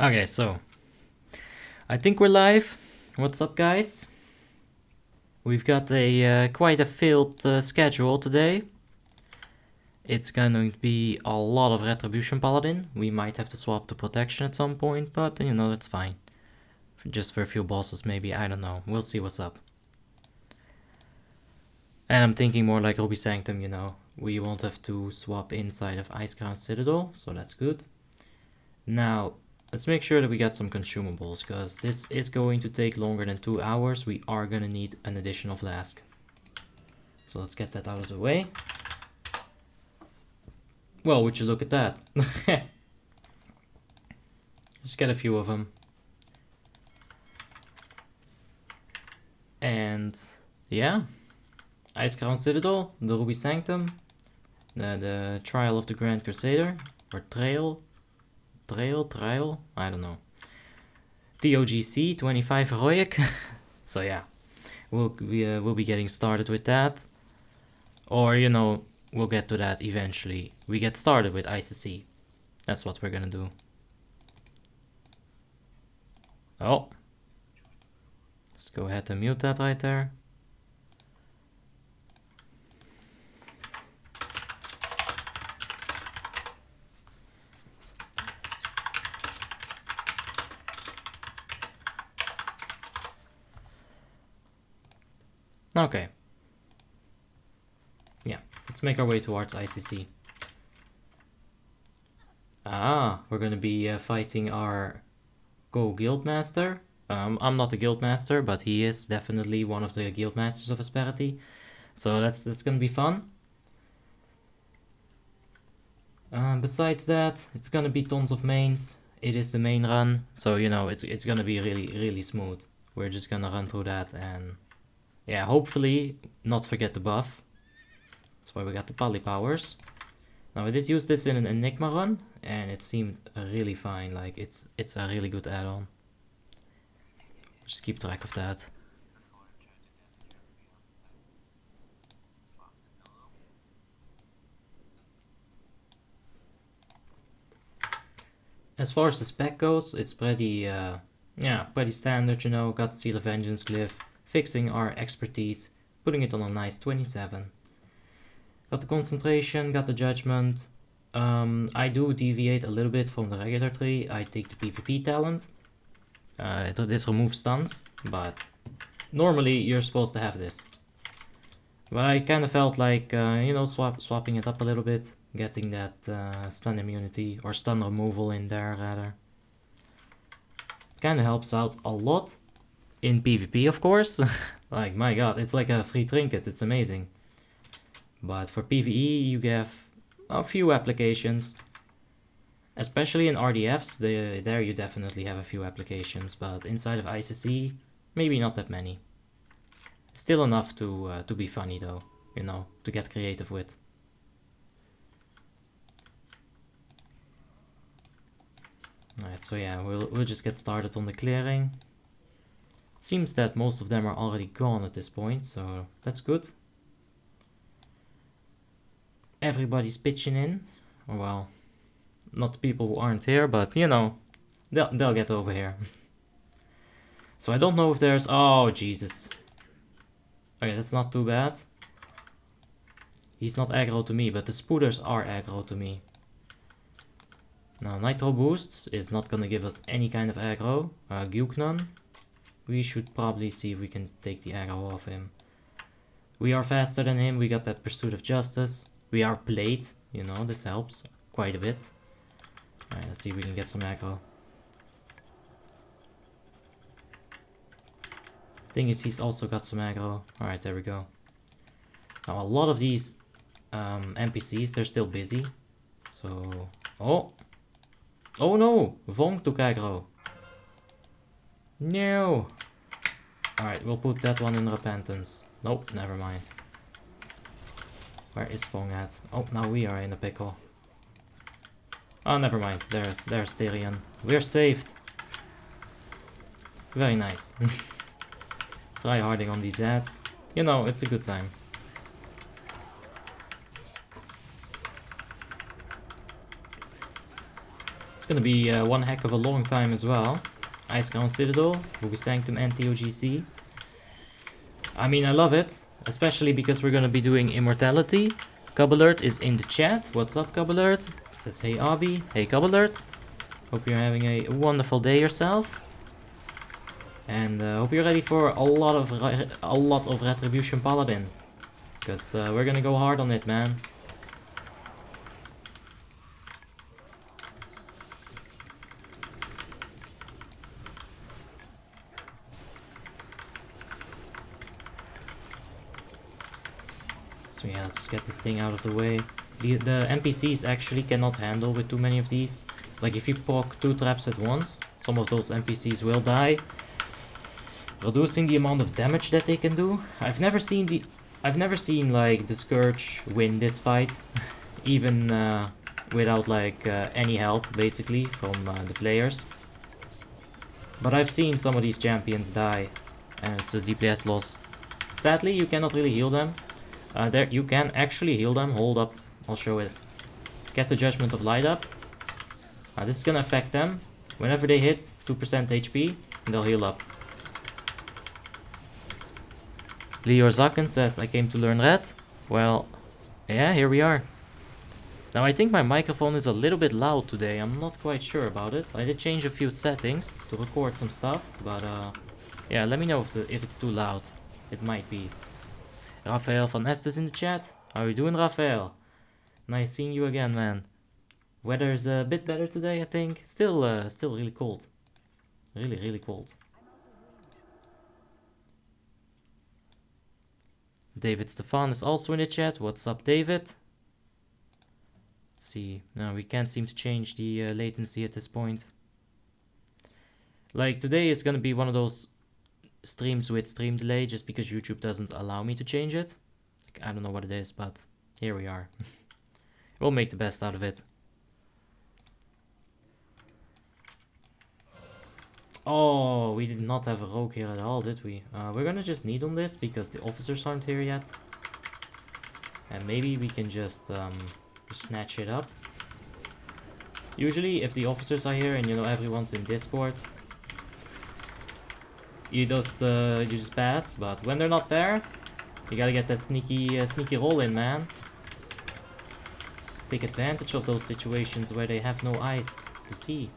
Okay, so I think we're live. What's up, guys? We've got a quite a filled schedule today. It's going to be a lot of Retribution Paladin. We might have to swap to Protection at some point, but you know, that's fine. Just for a few bosses maybe, I don't know. We'll see what's up. And I'm thinking more like Ruby Sanctum, you know. We won't have to swap inside of Icecrown Citadel, so that's good. Now, let's make sure that we get some consumables, because this is going to take longer than 2 hours. We are going to need an additional flask. So let's get that out of the way. Well, would you look at that? Just get a few of them. And yeah, Icecrown Citadel, the Ruby Sanctum, the Trial of the Grand Crusader, or Trial, I don't know. ToGC25HC. So yeah, we'll be getting started with that. Or, you know, we'll get to that eventually. We get started with ICC. That's what we're gonna do. Oh. Let's go ahead and mute that right there. Okay. Yeah, let's make our way towards ICC. Ah, we're gonna be fighting our co-guildmaster. I'm not a guildmaster, but he is definitely one of the guildmasters of Asperity. So that's gonna be fun. Besides that, it's gonna be tons of mains. It is the main run, so you know it's gonna be really smooth. We're just gonna run through that and yeah, hopefully not forget the buff. That's why we got the PallyPowers. Now I did use this in an Enigma run, and it seemed really fine. Like it's a really good add-on. Just keep track of that. As far as the spec goes, it's pretty pretty standard, you know. Got Seal of Vengeance glyph, fixing our expertise, putting it on a nice 27. Got the concentration, got the judgment. I do deviate a little bit from the regular tree. I take the PvP talent. This removes stuns, but normally you're supposed to have this. But I kind of felt like, you know, swapping it up a little bit, getting that stun immunity, or stun removal in there rather. Kind of helps out a lot in PvP, of course. Like, my god, it's like a free trinket, it's amazing. But for PvE, you have a few applications. Especially in RDFs, there you definitely have a few applications. But inside of ICC, maybe not that many. Still enough to be funny though, you know, to get creative with. Alright, so yeah, we'll just get started on the clearing. It seems that most of them are already gone at this point, so that's good. Everybody's pitching in. Well, not the people who aren't here, but you know, they'll get over here. So I don't know if there's... Oh, Jesus. Okay, that's not too bad. He's not aggro to me, but the spooters are aggro to me. Now, Nitro Boosts is not gonna give us any kind of aggro. Gyuknon. We should probably see if we can take the aggro off him. We are faster than him, we got that Pursuit of Justice. We are plate, you know, this helps quite a bit. Alright, let's see if we can get some aggro. Thing is, he's also got some aggro. Alright, there we go. Now, a lot of these NPCs, they're still busy. So... Oh! Oh no! Vong took aggro. No! Alright, we'll put that one in repentance. Nope, never mind. Where is Vong at? Oh, now we are in a pickle. Oh, never mind. There's Tyrion. We're saved. Very nice. Try harding on these ads. You know, it's a good time. gonna be one heck of a long time as well. Icecrown Citadel, Ruby Sanctum and ToGC. I mean, I love it, especially because we're gonna be doing Immortality. CombatlogFix is in the chat. What's up, CombatlogFix? Says, hey Abby. Hey CombatlogFix. Hope you're having a wonderful day yourself. And hope you're ready for a lot of Retribution Paladin. Because we're gonna go hard on it, man. So yeah, let's just get this thing out of the way. The NPCs actually cannot handle with too many of these. Like if you proc 2 traps at once, some of those NPCs will die, reducing the amount of damage that they can do. I've never seen like the Scourge win this fight, even without like any help basically from the players. But I've seen some of these champions die, and it's just DPS loss. Sadly, you cannot really heal them. There, you can actually heal them. Hold up, I'll show it. Get the Judgment of Light up. This is gonna affect them. Whenever they hit 2% HP, they'll heal up. Leo Zakken says, I came to learn red. Well, yeah, here we are. Now I think my microphone is a little bit loud today. I'm not quite sure about it. I did change a few settings to record some stuff, but yeah, let me know if it's too loud. It might be. Rafael van Estes in the chat. How are you doing, Rafael? Nice seeing you again, man. Weather's a bit better today, I think. Still really cold. Really cold. David Stefan is also in the chat. What's up, David? Let's see. No, we can't seem to change the latency at this point. Like, today is gonna be one of those streams with stream delay just because YouTube doesn't allow me to change it. Like, I don't know what it is, but here we are. We'll make the best out of it. Oh, we did not have a rogue here at all, did we? We're gonna just need on this because the officers aren't here yet. And maybe we can just snatch it up. Usually if the officers are here and you know everyone's in Discord, you just pass, but when they're not there, you gotta get that sneaky roll in, man. Take advantage of those situations where they have no eyes to see.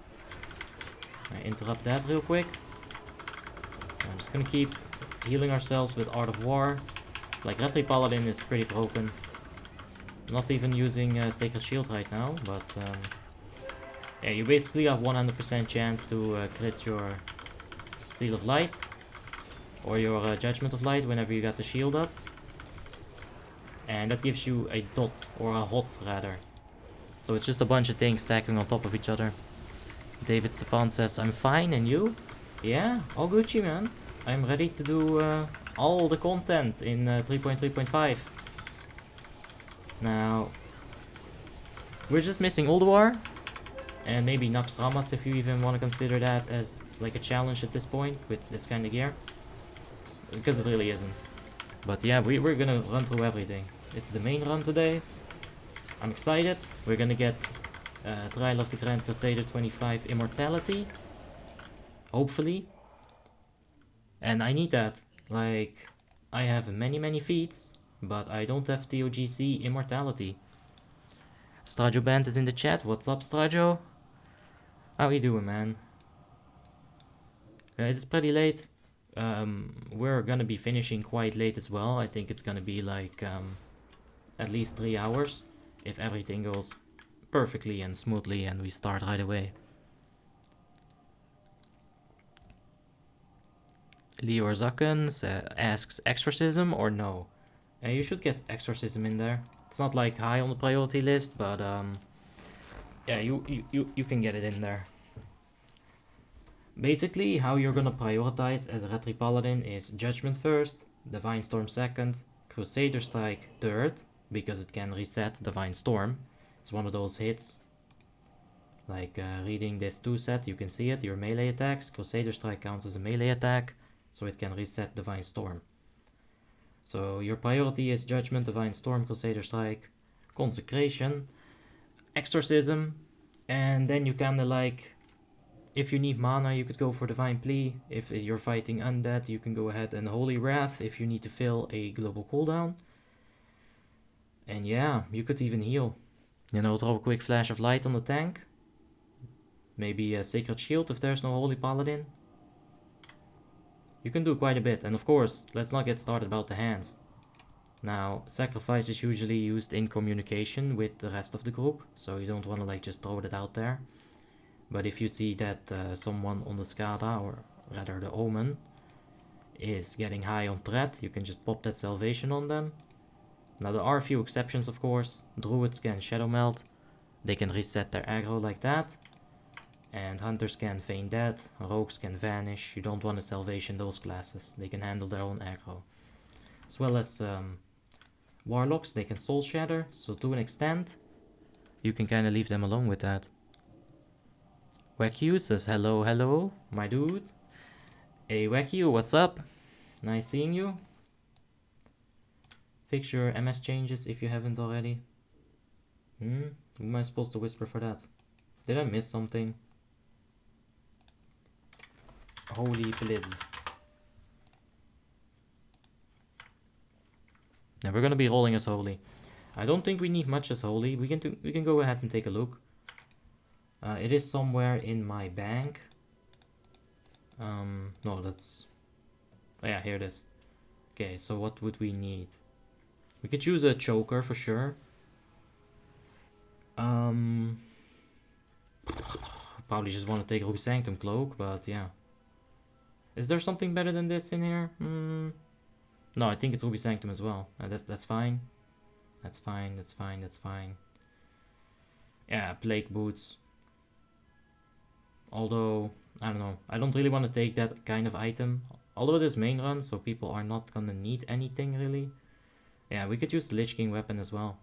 I interrupt that real quick. I'm just gonna keep healing ourselves with Art of War. Like, Retri Paladin is pretty broken. Not even using Sacred Shield right now, but yeah, you basically have 100% chance to crit your Seal of Light or your Judgment of Light whenever you got the shield up. And that gives you a dot, or a hot rather. So it's just a bunch of things stacking on top of each other. David Stefan says, I'm fine, and you? Yeah, all Gucci, man. I'm ready to do all the content in 3.3.5. Now, we're just missing Ulduar, and maybe Nax Ramas if you even want to consider that as like a challenge at this point with this kind of gear. Because it really isn't. But yeah, we're gonna run through everything. It's the main run today. I'm excited. We're gonna get Trial of the Grand Crusader 25 Immortality. Hopefully. And I need that. Like, I have many feats, but I don't have ToGC Immortality. Strajo Band is in the chat. What's up, Strajo? How you doing, man? It's pretty late. We're gonna be finishing quite late as well. I think it's gonna be like at least 3 hours if everything goes perfectly and smoothly and we start right away. Leo Zakken asks, Exorcism or no? You should get Exorcism in there. It's not like high on the priority list, but yeah, you can get it in there. Basically, how you're gonna prioritize as a Retri Paladin is Judgment first, Divine Storm second, Crusader Strike third, because it can reset Divine Storm. It's one of those hits. Like reading this 2 set, you can see it, your melee attacks. Crusader Strike counts as a melee attack, so it can reset Divine Storm. So your priority is Judgment, Divine Storm, Crusader Strike, Consecration, Exorcism, And then you kinda like, if you need mana, you could go for Divine Plea. If you're fighting Undead, you can go ahead and Holy Wrath if you need to fill a global cooldown. And yeah, you could even heal. You know, throw a quick flash of light on the tank. Maybe a Sacred Shield if there's no Holy Paladin. You can do quite a bit. And of course, let's not get started about the hands. Now, sacrifice is usually used in communication with the rest of the group, so you don't want to like just throw it out there. But if you see that someone on the Skada, or rather the Omen, is getting high on threat, you can just pop that salvation on them. Now there are a few exceptions, of course. Druids can Shadow Melt, they can reset their aggro like that. And Hunters can feign dead, Rogues can vanish. You don't want to salvation those classes, they can handle their own aggro. As well as Warlocks, they can Soul Shatter, so to an extent, you can kind of leave them alone with that. Wackyu says hello, hello, my dude. Hey Wackyu, what's up? Nice seeing you. Fix your MS changes if you haven't already. Who am I supposed to whisper for that? Did I miss something? Holy blitz. Now we're gonna be rolling as Holy. I don't think we need much as Holy. We can go ahead and take a look. It is somewhere in my bank. No, that's... Oh yeah, here it is. Okay, so what would we need? We could use a choker for sure. Probably just want to take Ruby Sanctum Cloak, but yeah. Is there something better than this in here? No, I think it's Ruby Sanctum as well. That's fine. That's fine, that's fine, that's fine. Yeah, Plague Boots. Although, I don't know. I don't really want to take that kind of item. Although it is main run, so people are not gonna need anything really. Yeah, we could use the Lich King weapon as well.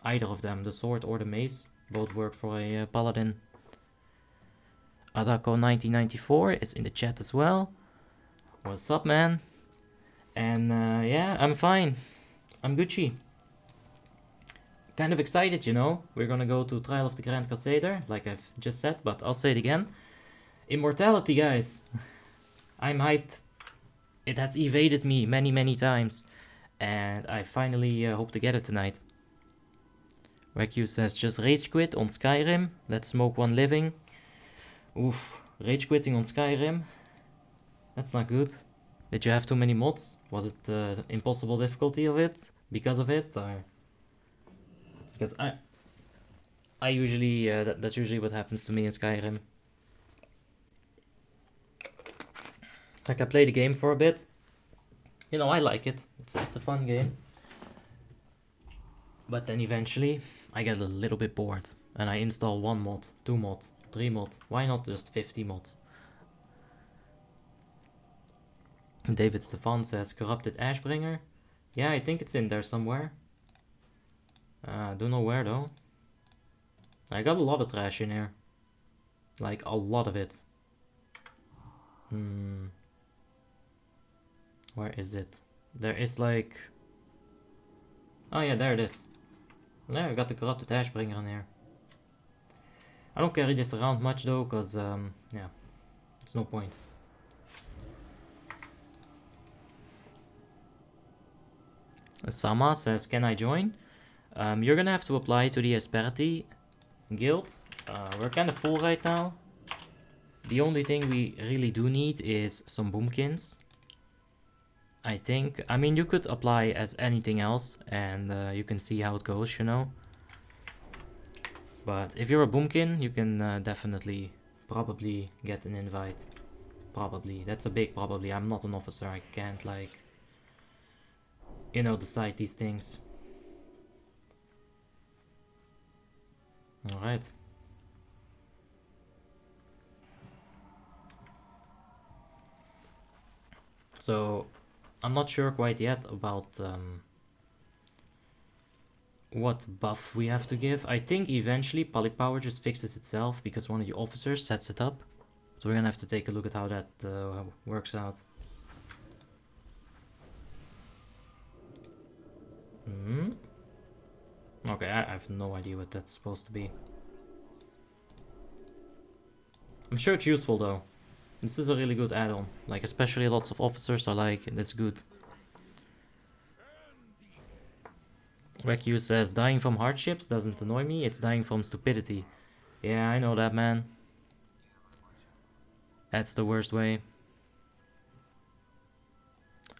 Either of them, the sword or the mace. Both work for a paladin. Adako1994 is in the chat as well. What's up, man? And yeah, I'm fine. I'm Gucci. Kind of excited, you know. We're gonna go to Trial of the Grand Crusader, like I've just said, but I'll say it again. Immortality, guys. I'm hyped. It has evaded me many, many times. And I finally hope to get it tonight. Wackyu says, just rage quit on Skyrim. Let's smoke one living. Oof, rage quitting on Skyrim. That's not good. Did you have too many mods? Was it impossible difficulty of it? Because of it? Or... Because I usually, that's usually what happens to me in Skyrim. Like I play the game for a bit. You know, I like it. It's a fun game. But then eventually, I get a little bit bored. And I install 1 mod, 2 mod, 3 mod. Why not just 50 mods? David Stefan says, Corrupted Ashbringer. Yeah, I think it's in there somewhere. Don't know where though. I got a lot of trash in here. Like, a lot of it. Where is it? There is like... Oh yeah, there it is. There, I got the Corrupted Ashbringer in here. I don't carry this around much though, cause yeah, it's no point. Sama says, can I join? You're gonna have to apply to the Asperity guild. We're kind of full right now. The only thing we really do need is some boomkins. I think. I mean, you could apply as anything else and you can see how it goes, you know. But if you're a boomkin, you can definitely, probably get an invite. Probably. That's a big probably. I'm not an officer. I can't like, you know, decide these things. Alright. So, I'm not sure quite yet about what buff we have to give. I think eventually PallyPower just fixes itself because one of the officers sets it up. So we're gonna have to take a look at how that works out. Okay, I have no idea what that's supposed to be. I'm sure it's useful though. This is a really good add-on. Like, especially lots of officers are like, that's good. Recu says, dying from hardships doesn't annoy me, it's dying from stupidity. Yeah, I know that, man. That's the worst way.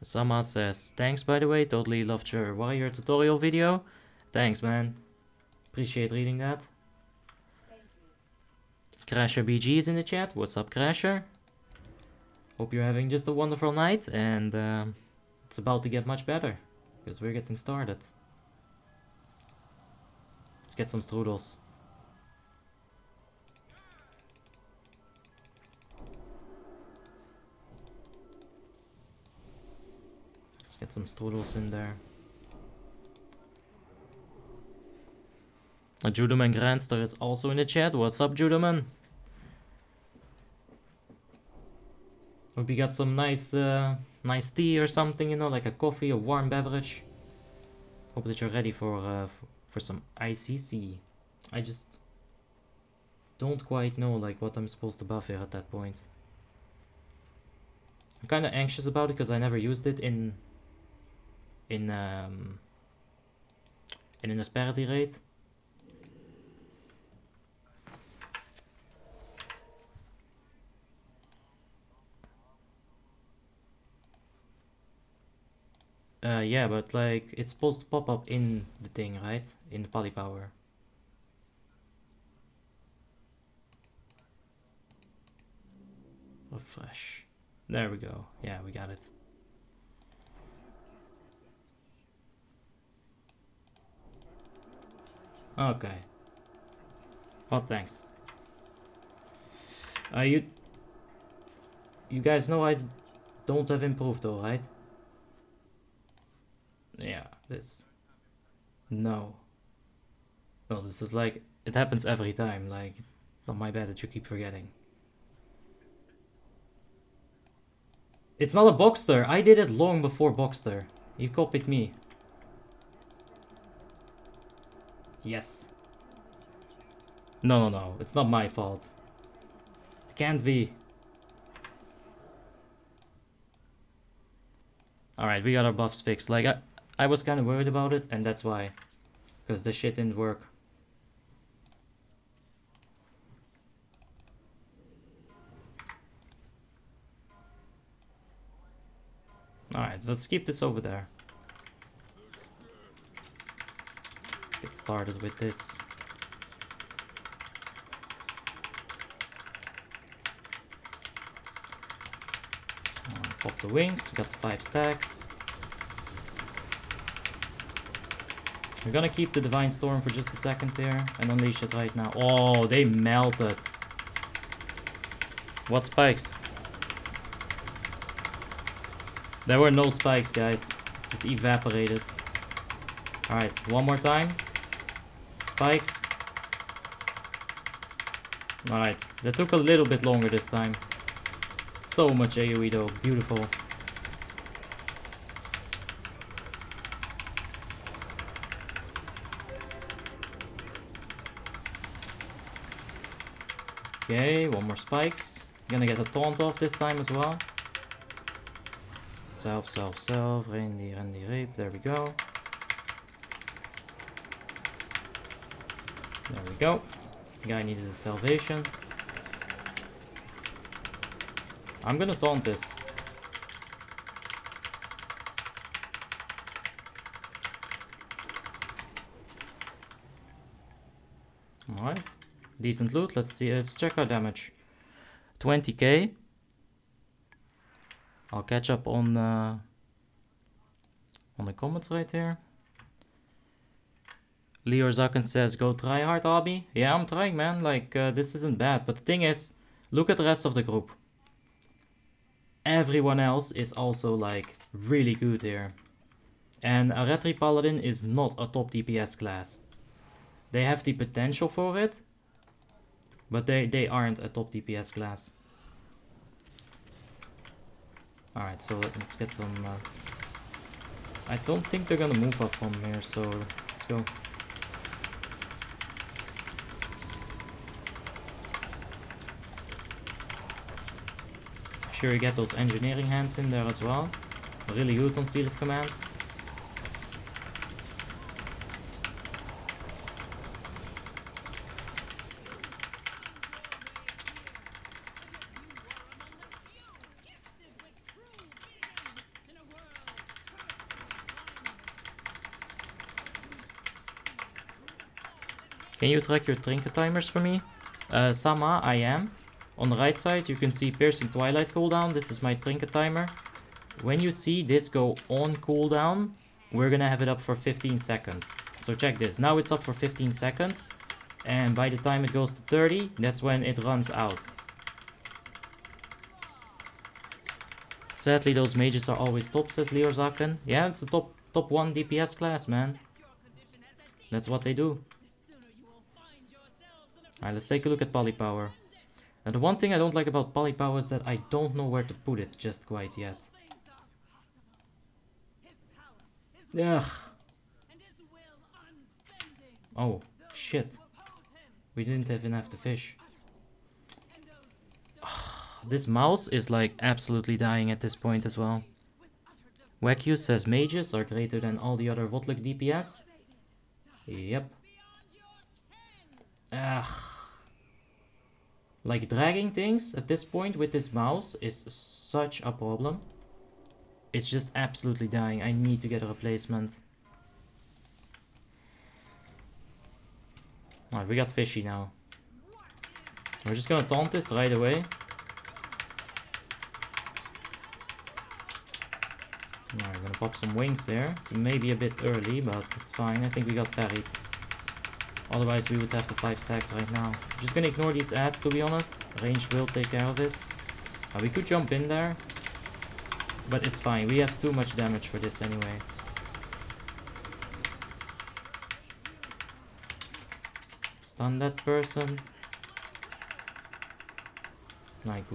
Sama says, thanks by the way, totally loved your warrior tutorial video. Thanks, man. Appreciate reading that. Crasher BG is in the chat. What's up, Crasher? Hope you're having just a wonderful night, and it's about to get much better, because we're getting started. Let's get some strudels. Let's get some strudels in there. Judoman Grandster is also in the chat. What's up, Judoman? Hope you got some nice nice tea or something, you know, like a coffee, a warm beverage. Hope that you're ready for some ICC. I just don't quite know like what I'm supposed to buff here at that point. I'm kind of anxious about it because I never used it in an Asperity raid. Yeah, but like it's supposed to pop up in the thing, right? In the PallyPower. Refresh. There we go. Yeah, we got it. Okay. Oh, thanks. You guys know I don't have improved though, right? Yeah, this. No. Well, this is like, it happens every time, like, not my bad that you keep forgetting. It's not a Boxster, I did it long before Boxster. You copied me. Yes. No, it's not my fault. It can't be. Alright, we got our buffs fixed. Like, I was kind of worried about it, and that's why. Because the shit didn't work. Alright, let's keep this over there. Let's get started with this. Pop the wings, got the 5 stacks. We're gonna keep the Divine Storm for just a second here and unleash it right now. Oh, they melted. What spikes? There were no spikes, guys. Just evaporated. Alright, one more time. Spikes. Alright, that took a little bit longer this time. So much AoE though, beautiful. Okay, one more spikes. Gonna get a taunt off this time as well. Self, reindeer, rape, there we go. There we go. Guy needed a salvation. I'm gonna taunt this. Alright. Decent loot. Let's see. Let's check our damage. 20k. I'll catch up on the comments right here. Leo Zakken says, go try hard, Abby. Yeah, I'm trying, man. Like, this isn't bad. But the thing is, look at the rest of the group. Everyone else is also, like, really good here. And a Retri Paladin is not a top DPS class. They have the potential for it, but they aren't a top DPS class. Alright, so let's get some... I don't think they're gonna move up from here, so let's go. sure you get those engineering hands in there as well. Really good on Seal of Command. Can you track your trinket timers for me? Sama, I am. On the right side, you can see Piercing Twilight cooldown. This is my trinket timer. When you see this go on cooldown, we're gonna have it up for 15 seconds. So check this. Now it's up for 15 seconds. And by the time it goes to 30, that's when it runs out. Sadly, those mages are always top, says Leorzaken. Yeah, it's the top 1 DPS class, man. That's what they do. Alright, let's take a look at PallyPower. Now the one thing I don't like about PallyPower is that I don't know where to put it just quite yet. Ugh. Oh, shit. We didn't even have to fish. This mouse is like absolutely dying at this point as well. Waku says mages are greater than all the other WoTLK DPS. Yep. Ugh. Like dragging things at this point with this mouse is such a problem. It's just absolutely dying. I need to get a replacement. Alright, we got fishy now. We're just gonna taunt this right away. Now we're gonna pop some wings there. It's maybe a bit early, but it's fine. I think we got parried. Otherwise we would have the 5 stacks right now. Just gonna ignore these adds, to be honest. Range will take care of it. We could jump in there, but it's fine. We have too much damage for this anyway. Stun that person. Like,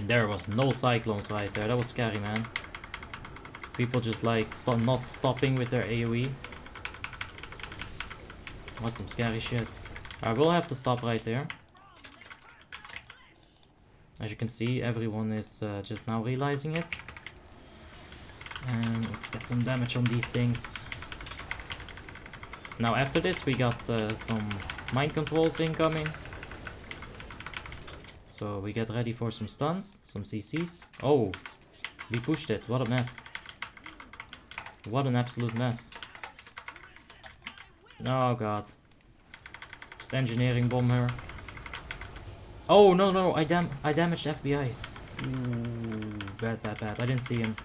there was no cyclones right there. That was scary, man. People just like not stopping with their AoE. Was some scary shit. I will have to stop right there. As you can see, everyone is just now realizing it. And let's get some damage on these things. Now after this we got some mind controls incoming. So we get ready for some stuns, some CCs. Oh, we pushed it. What a mess. What an absolute mess. Oh god. Just engineering bomb her. Oh no no, I damaged FBI. Ooh, bad. I didn't see him.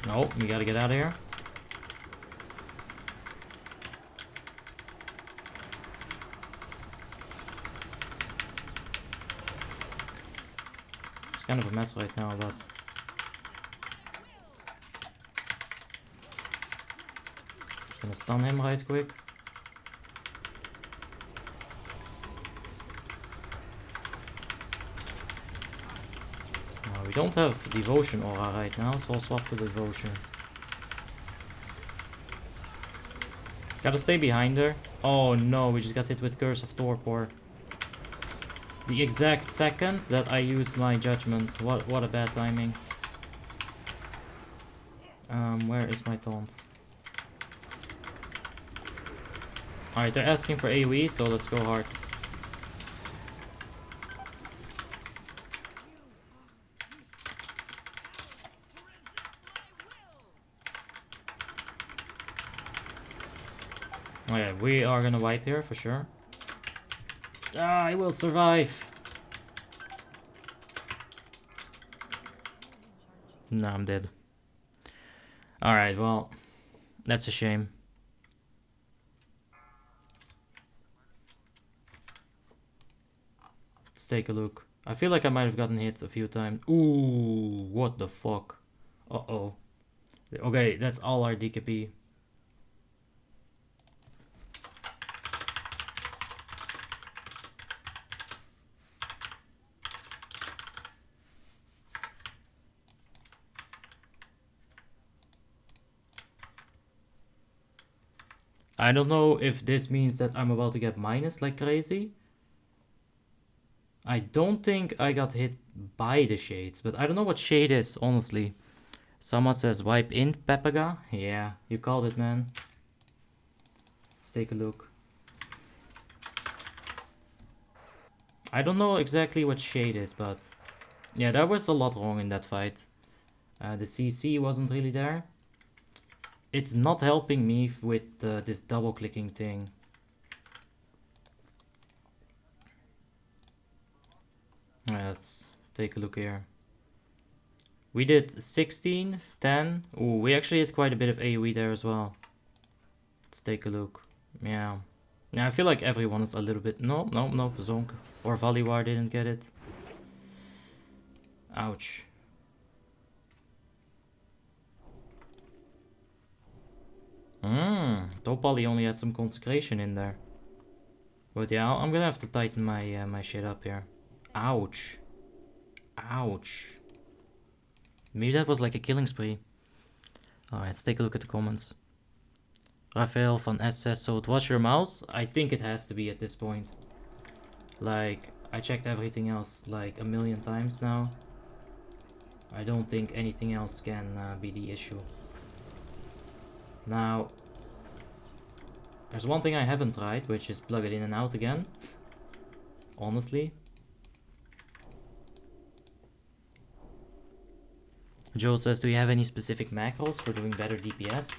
No, we gotta get out of here. It's kind of a mess right now, but just gonna stun him right quick. We don't have Devotion aura right now, so I'll swap to Devotion. Gotta stay behind her. Oh no, we just got hit with Curse of Torpor. The exact second that I used my judgment. What a bad timing. Where is my taunt? Alright, they're asking for AoE, so let's go hard. Oh yeah, we are gonna wipe here for sure. Ah, I will survive. Nah, I'm dead. Alright, well, that's a shame. Let's take a look. I feel like I might have gotten hit a few times. Ooh, what the fuck? Uh-oh. Okay, that's all our DKP. I don't know if this means that I'm about to get minus like crazy. I don't think I got hit by the shades, but I don't know what shade is, honestly. Someone says wipe in Pepaga. Yeah, you called it, man. Let's take a look. I don't know exactly what shade is, but yeah, there was a lot wrong in that fight. The CC wasn't really there. It's not helping me with this double clicking thing. Let's take a look here. We did 16, 10. Ooh, we actually had quite a bit of AoE there as well. Let's take a look. Yeah. Yeah, I feel like everyone is a little bit... No, Zonk or Valiwar didn't get it. Ouch. Topali only had some consecration in there. But yeah, I'm gonna have to tighten my my shit up here. Ouch. Ouch. Maybe that was like a killing spree. Alright, let's take a look at the comments. Rafael van S says, so it was your mouse? I think it has to be at this point. Like, I checked everything else like a million times now. I don't think anything else can be the issue. Now, there's one thing I haven't tried, which is plug it in and out again. Honestly. Joe says, do you have any specific macros for doing better DPS?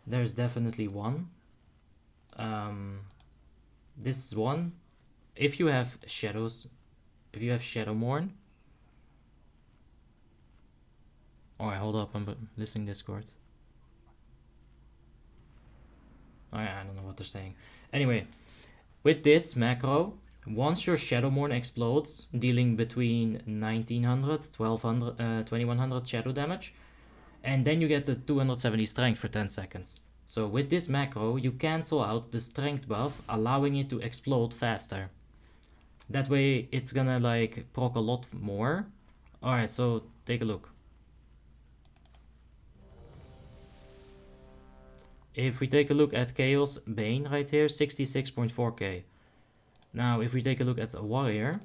There's definitely one. This is one. If you have shadows, if you have Shadowmourne. Alright, hold up, I'm listening Discord. I don't know what they're saying. Anyway, with this macro, once your Shadowmourne explodes, dealing between 1900, 1200, 2100 shadow damage, and then you get the 270 strength for 10 seconds. So with this macro, you cancel out the strength buff, allowing it to explode faster. That way, it's gonna like proc a lot more. Alright, so take a look. If we take a look at Chaos Bane right here, 66.4k. Now, if we take a look at a Warrior,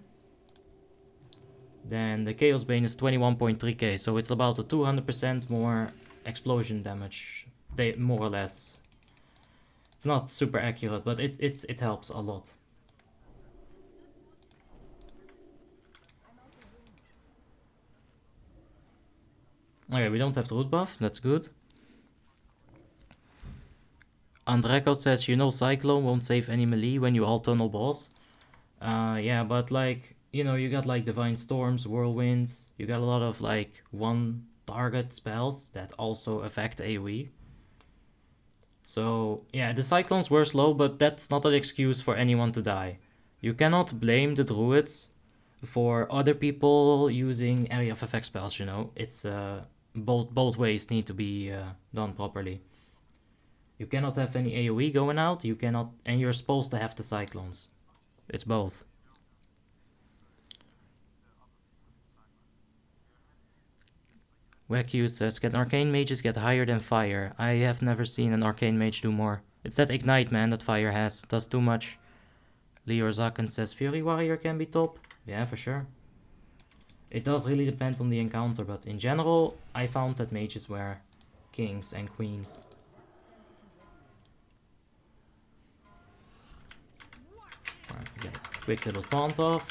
then the Chaos Bane is 21.3k, so it's about a 200% more explosion damage, more or less. It's not super accurate, but it helps a lot. Okay, we don't have the root buff, that's good. Andreko says, you know Cyclone won't save any melee when you all tunnel boss. Yeah, but like, you know, you got like Divine Storms, Whirlwinds, you got a lot of like one target spells that also affect AoE. So yeah, the Cyclones were slow, but that's not an excuse for anyone to die. You cannot blame the Druids for other people using area of effect spells, you know. It's both ways need to be done properly. You cannot have any AoE going out, you cannot, and you're supposed to have the Cyclones. It's both. Waku says, can arcane mages get higher than fire? I have never seen an arcane mage do more. It's that ignite, man, that fire has. Does too much. Leor Zaken says, Fury Warrior can be top. Yeah, for sure. It does really depend on the encounter, but in general, I found that mages were kings and queens. Alright, get a quick little taunt off.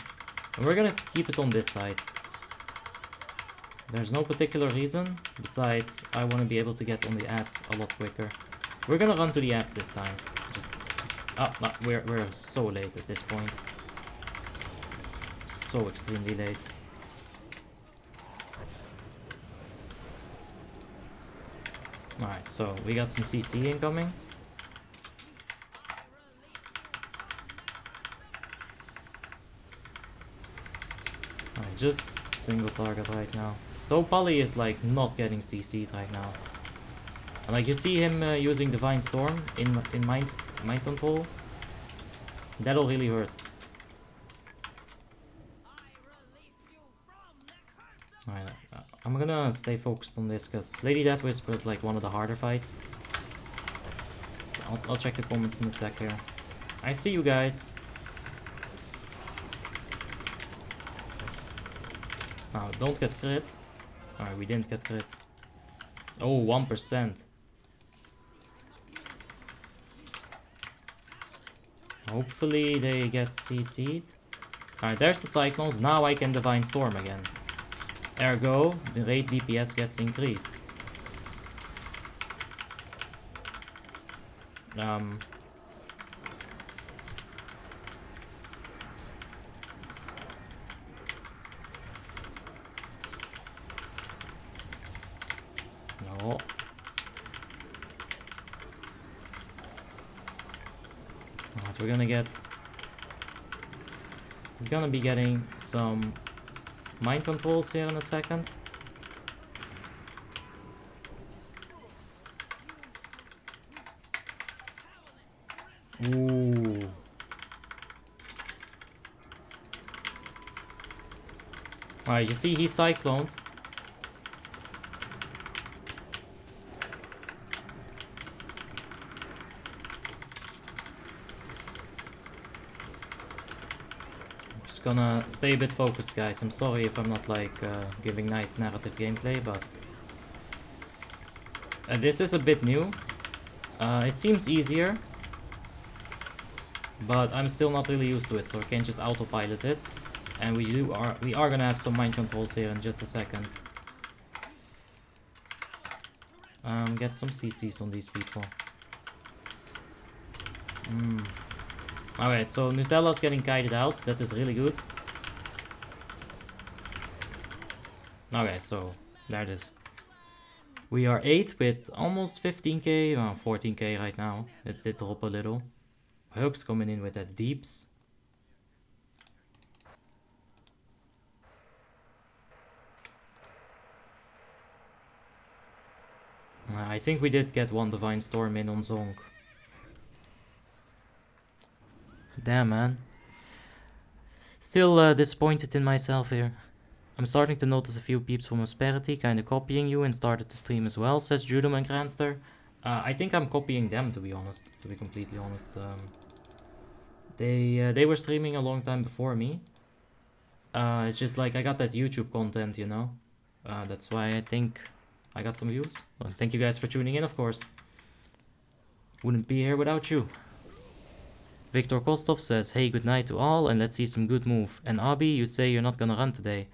And we're gonna keep it on this side. There's no particular reason, besides I want to be able to get on the ads a lot quicker. We're gonna run to the ads this time. Just... Oh, no, we're so late at this point. So extremely late. Alright, so we got some CC incoming. Alright, just single target right now. Though Pally is like not getting CC'd right now. And like you see him using Divine Storm in mind control. That'll really hurt. Alright, I'm gonna stay focused on this because Lady Death Whisper is like one of the harder fights. I'll check the comments in a sec here. I see you guys. Oh, don't get crit. Alright, we didn't get crit. Oh, 1%. Hopefully they get CC'd. Alright, there's the Cyclones. Now I can Divine Storm again. Ergo, the raid DPS gets increased. No. Right, we're gonna be getting some mind controls here in a second. Ooh. Alright, you see he's cycloned. Just gonna stay a bit focused, guys. I'm sorry if I'm not like giving nice narrative gameplay, but this is a bit new. It seems easier, but I'm still not really used to it, so I can't just autopilot it. And we are gonna have some mind controls here in just a second. Get some CCs on these people. Alright, so Nutella's getting kited out. That is really good. Okay, so there it is. We are 8th with almost 15k, 14k right now. It did drop a little. Hug's coming in with that deeps. I think we did get one Divine Storm in on Zonk. Damn, man. Still disappointed in myself here. I'm starting to notice a few peeps from Asperity kinda copying you and started to stream as well, says Judum and Grandster. I think I'm copying them, to be honest. To be completely honest. They were streaming a long time before me. It's just like I got that YouTube content, you know. That's why I think I got some views. Well, thank you guys for tuning in, of course. Wouldn't be here without you. Viktor Kostov says, hey, good night to all, and let's see some good move. And Abi, you say you're not gonna run today.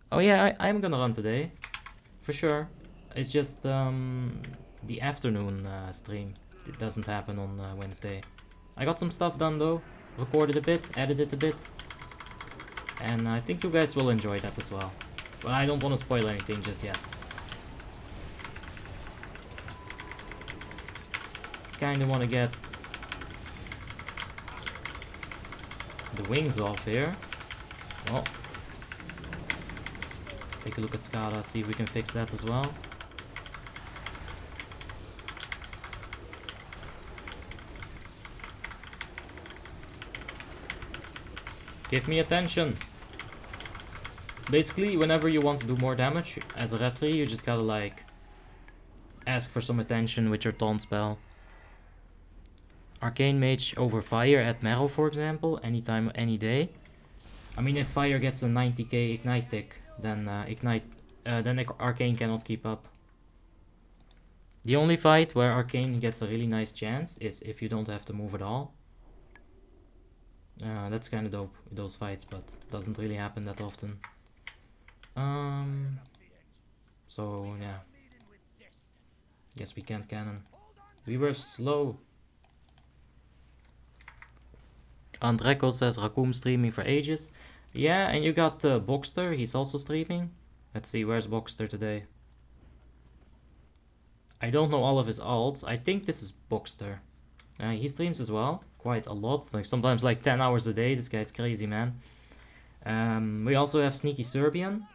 Oh yeah, I'm gonna run today. For sure. It's just the afternoon stream. It doesn't happen on Wednesday. I got some stuff done though. Recorded a bit, edited a bit. And I think you guys will enjoy that as well. But I don't want to spoil anything just yet. Kinda want to get the wings off here. Well, let's take a look at Skada, see if we can fix that as well. Give me attention. Basically, whenever you want to do more damage as a Retri, you just gotta like ask for some attention with your taunt spell. Arcane Mage over Fire at Marrow, for example, anytime, any day. I mean, if Fire gets a 90k Ignite tick, then Arcane cannot keep up. The only fight where Arcane gets a really nice chance is if you don't have to move at all. That's kind of dope, those fights, but doesn't really happen that often. So, yeah. Guess we can't cannon. We were slow. Andreko says Raccoon streaming for ages. Yeah, and you got Boxster, he's also streaming. Let's see, where's Boxster today? I don't know all of his alts. I think this is Boxster. He streams as well, quite a lot. Like sometimes like 10 hours a day. This guy's crazy, man. We also have Sneaky Serbian.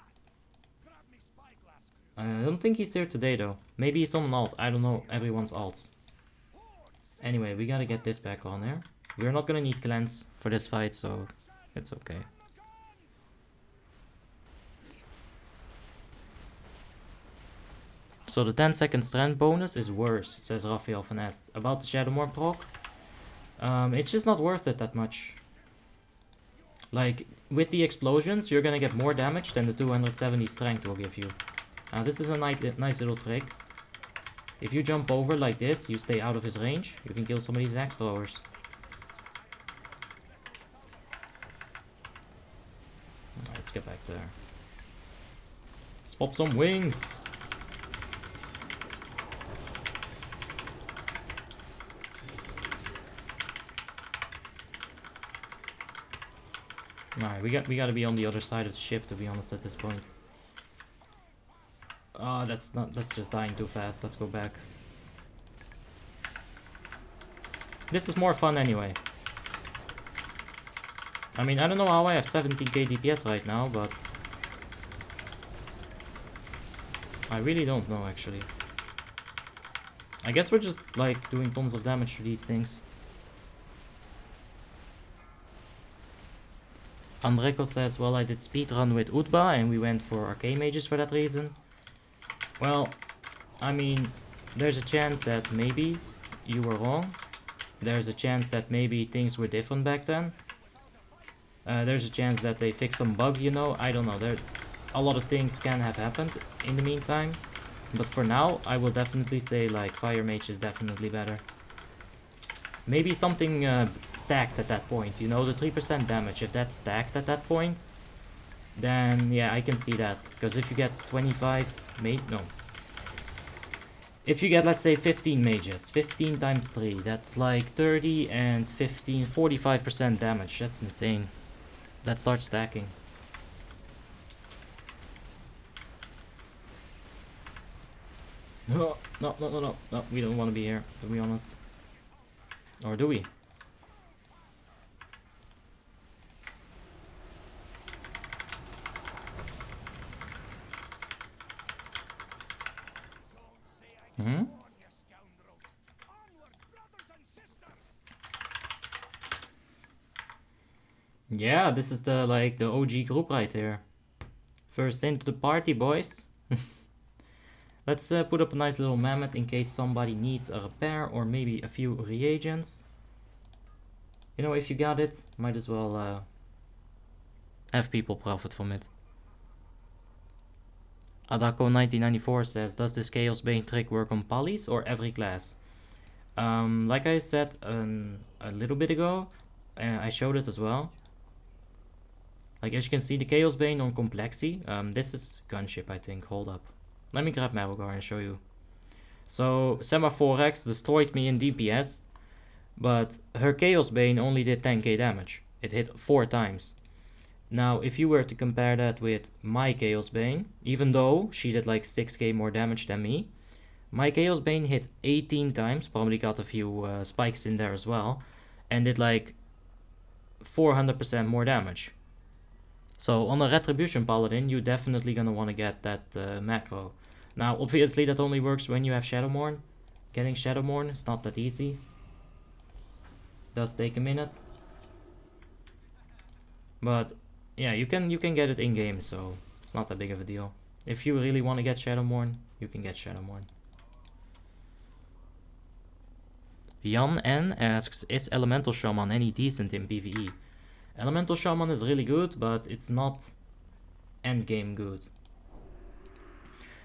I don't think he's here today though. Maybe he's on an alt. I don't know everyone's alts. Anyway, we gotta get this back on there. We're not gonna need cleanse for this fight, so it's okay. So the 10-second strand bonus is worse, says Raphael Van Est. About the Shadowmoor proc, it's just not worth it that much. Like, with the explosions, you're gonna get more damage than the 270 strength will give you. This is a nice little trick. If you jump over like this, you stay out of his range, you can kill some of these axe throwers. Alright, let's get back there. Let's pop some wings! Alright, we gotta be on the other side of the ship, to be honest, at this point. Oh, that's just dying too fast. Let's go back. This is more fun anyway. I mean, I don't know how I have 17k DPS right now, but I really don't know, actually. I guess we're just, like, doing tons of damage to these things. Andreko says, well, I did speedrun with Utba and we went for arcane mages for that reason. Well, I mean, there's a chance that maybe you were wrong. There's a chance that maybe things were different back then. There's a chance that they fixed some bug, you know. I don't know. A lot of things can have happened in the meantime. But for now, I will definitely say, like, Fire Mage is definitely better. Maybe something stacked at that point, you know, the 3% damage, if that's stacked at that point, then yeah, I can see that. Because if you get 25 if you get, let's say, 15 mages, 15 times 3, that's like 30 and 15, 45% damage, that's insane. That starts stacking. No, we don't want to be here, to be honest. Or do we? Hmm? Yeah, this is the OG group right here. First into the party, boys. Let's put up a nice little mammoth in case somebody needs a repair or maybe a few reagents. You know, if you got it, might as well have people profit from it. Adako1994 says, does this Chaos Bane trick work on Pallies or every class? Like I said a little bit ago, I showed it as well. Like, as you can see, the Chaos Bane on Complexi, this is Gunship, I think. Hold up. Let me grab Marogar and show you. So, Semaphore destroyed me in DPS, but her Chaos Bane only did 10k damage. It hit 4 times. Now, if you were to compare that with my Chaos Bane, even though she did like 6k more damage than me, my Chaos Bane hit 18 times, probably got a few spikes in there as well, and did like 400% more damage. So on a Retribution Paladin, you're definitely gonna want to get that macro. Now, obviously that only works when you have Shadowmourne. Getting Shadowmourne is not that easy. Does take a minute. But yeah, you can get it in game, so it's not that big of a deal. If you really want to get Shadowmourne, you can get Shadowmourne. Jan N asks, is Elemental Shaman any decent in PvE? Elemental Shaman is really good, but it's not endgame good.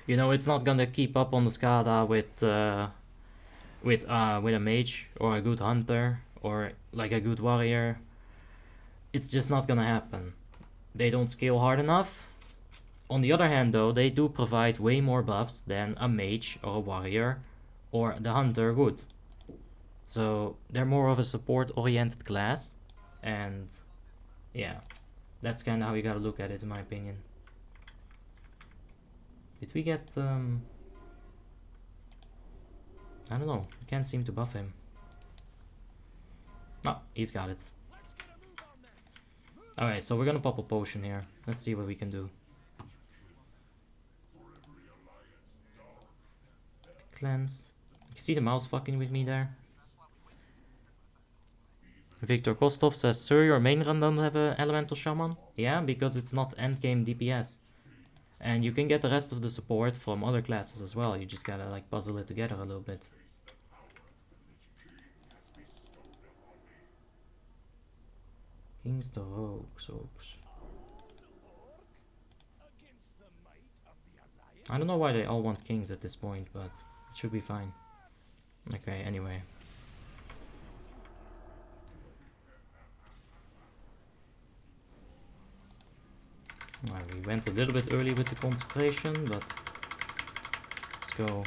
You know, it's not gonna keep up on the Skada with a mage or a good hunter or like a good warrior. It's just not gonna happen. They don't scale hard enough. On the other hand, though, they do provide way more buffs than a mage or a warrior or the hunter would. So they're more of a support-oriented class, and yeah, that's kind of how you gotta look at it, in my opinion. Did we get I don't know, I can't seem to buff him. Oh, he's got it. Alright, so we're gonna pop a potion here. Let's see what we can do. Cleanse. You see the mouse fucking with me there? Victor Kostov says, sir, your main run doesn't have an Elemental Shaman? Yeah, because it's not endgame DPS. And you can get the rest of the support from other classes as well. You just gotta like puzzle it together a little bit. Kings the rogues. I don't know why they all want kings at this point, but it should be fine. Okay, anyway. Well, we went a little bit early with the consecration, but let's go.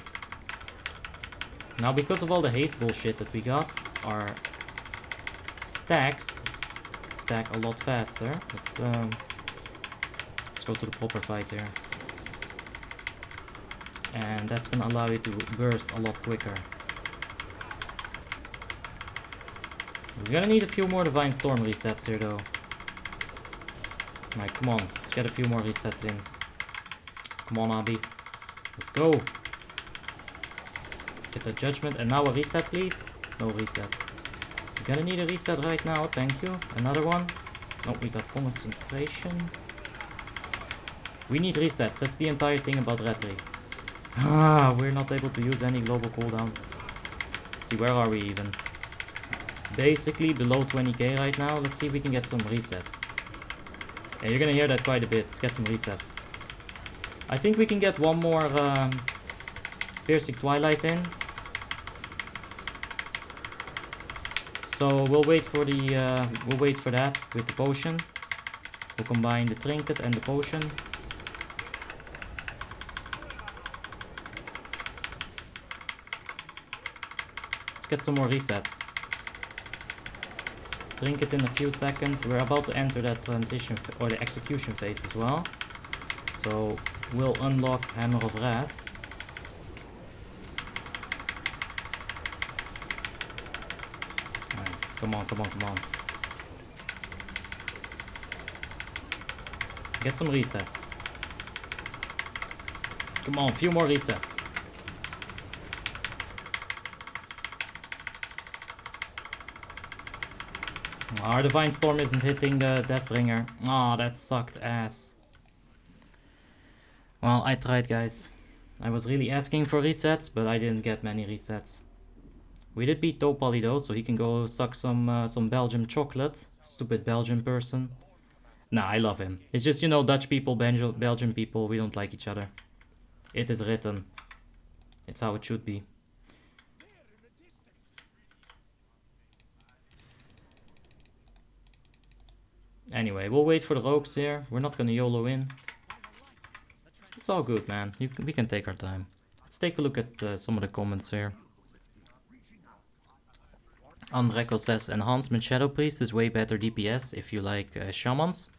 Now, because of all the haste bullshit that we got, our stacks stack a lot faster. Let's go to the proper fight here. And that's gonna allow you to burst a lot quicker. We're gonna need a few more Divine Storm resets here though. Alright, come on, let's get a few more resets in. Come on, Abby. Let's go. Get the judgment, and now a reset, please. No reset. We're gonna need a reset right now, thank you. Another one. Oh, we got concentration. We need resets, that's the entire thing about Retri. Ah, we're not able to use any global cooldown. Let's see, where are we even? Basically below 20k right now. Let's see if we can get some resets. Yeah, you're gonna hear that quite a bit. Let's get some resets. I think we can get one more Piercing Twilight in. So we'll wait for the that with the potion. We'll combine the trinket and the potion. Let's get some more resets. Trinket in a few seconds. We're about to enter that transition or the execution phase as well. So we'll unlock Hammer of Wrath. Alright, come on, come on, come on. Get some resets. Come on, a few more resets. Our Divine Storm isn't hitting the Deathbringer. Aw, that sucked ass. Well, I tried, guys. I was really asking for resets, but I didn't get many resets. We did beat Topali though, so he can go suck some Belgian chocolate. Stupid Belgian person. Nah, I love him. It's just, you know, Dutch people, Belgian people, we don't like each other. It is written. It's how it should be. Anyway, we'll wait for the rogues here. We're not gonna YOLO in. It's all good, man. We can take our time. Let's take a look at some of the comments here. Andreko says, Enhancement Shadow Priest is way better DPS if you like shamans.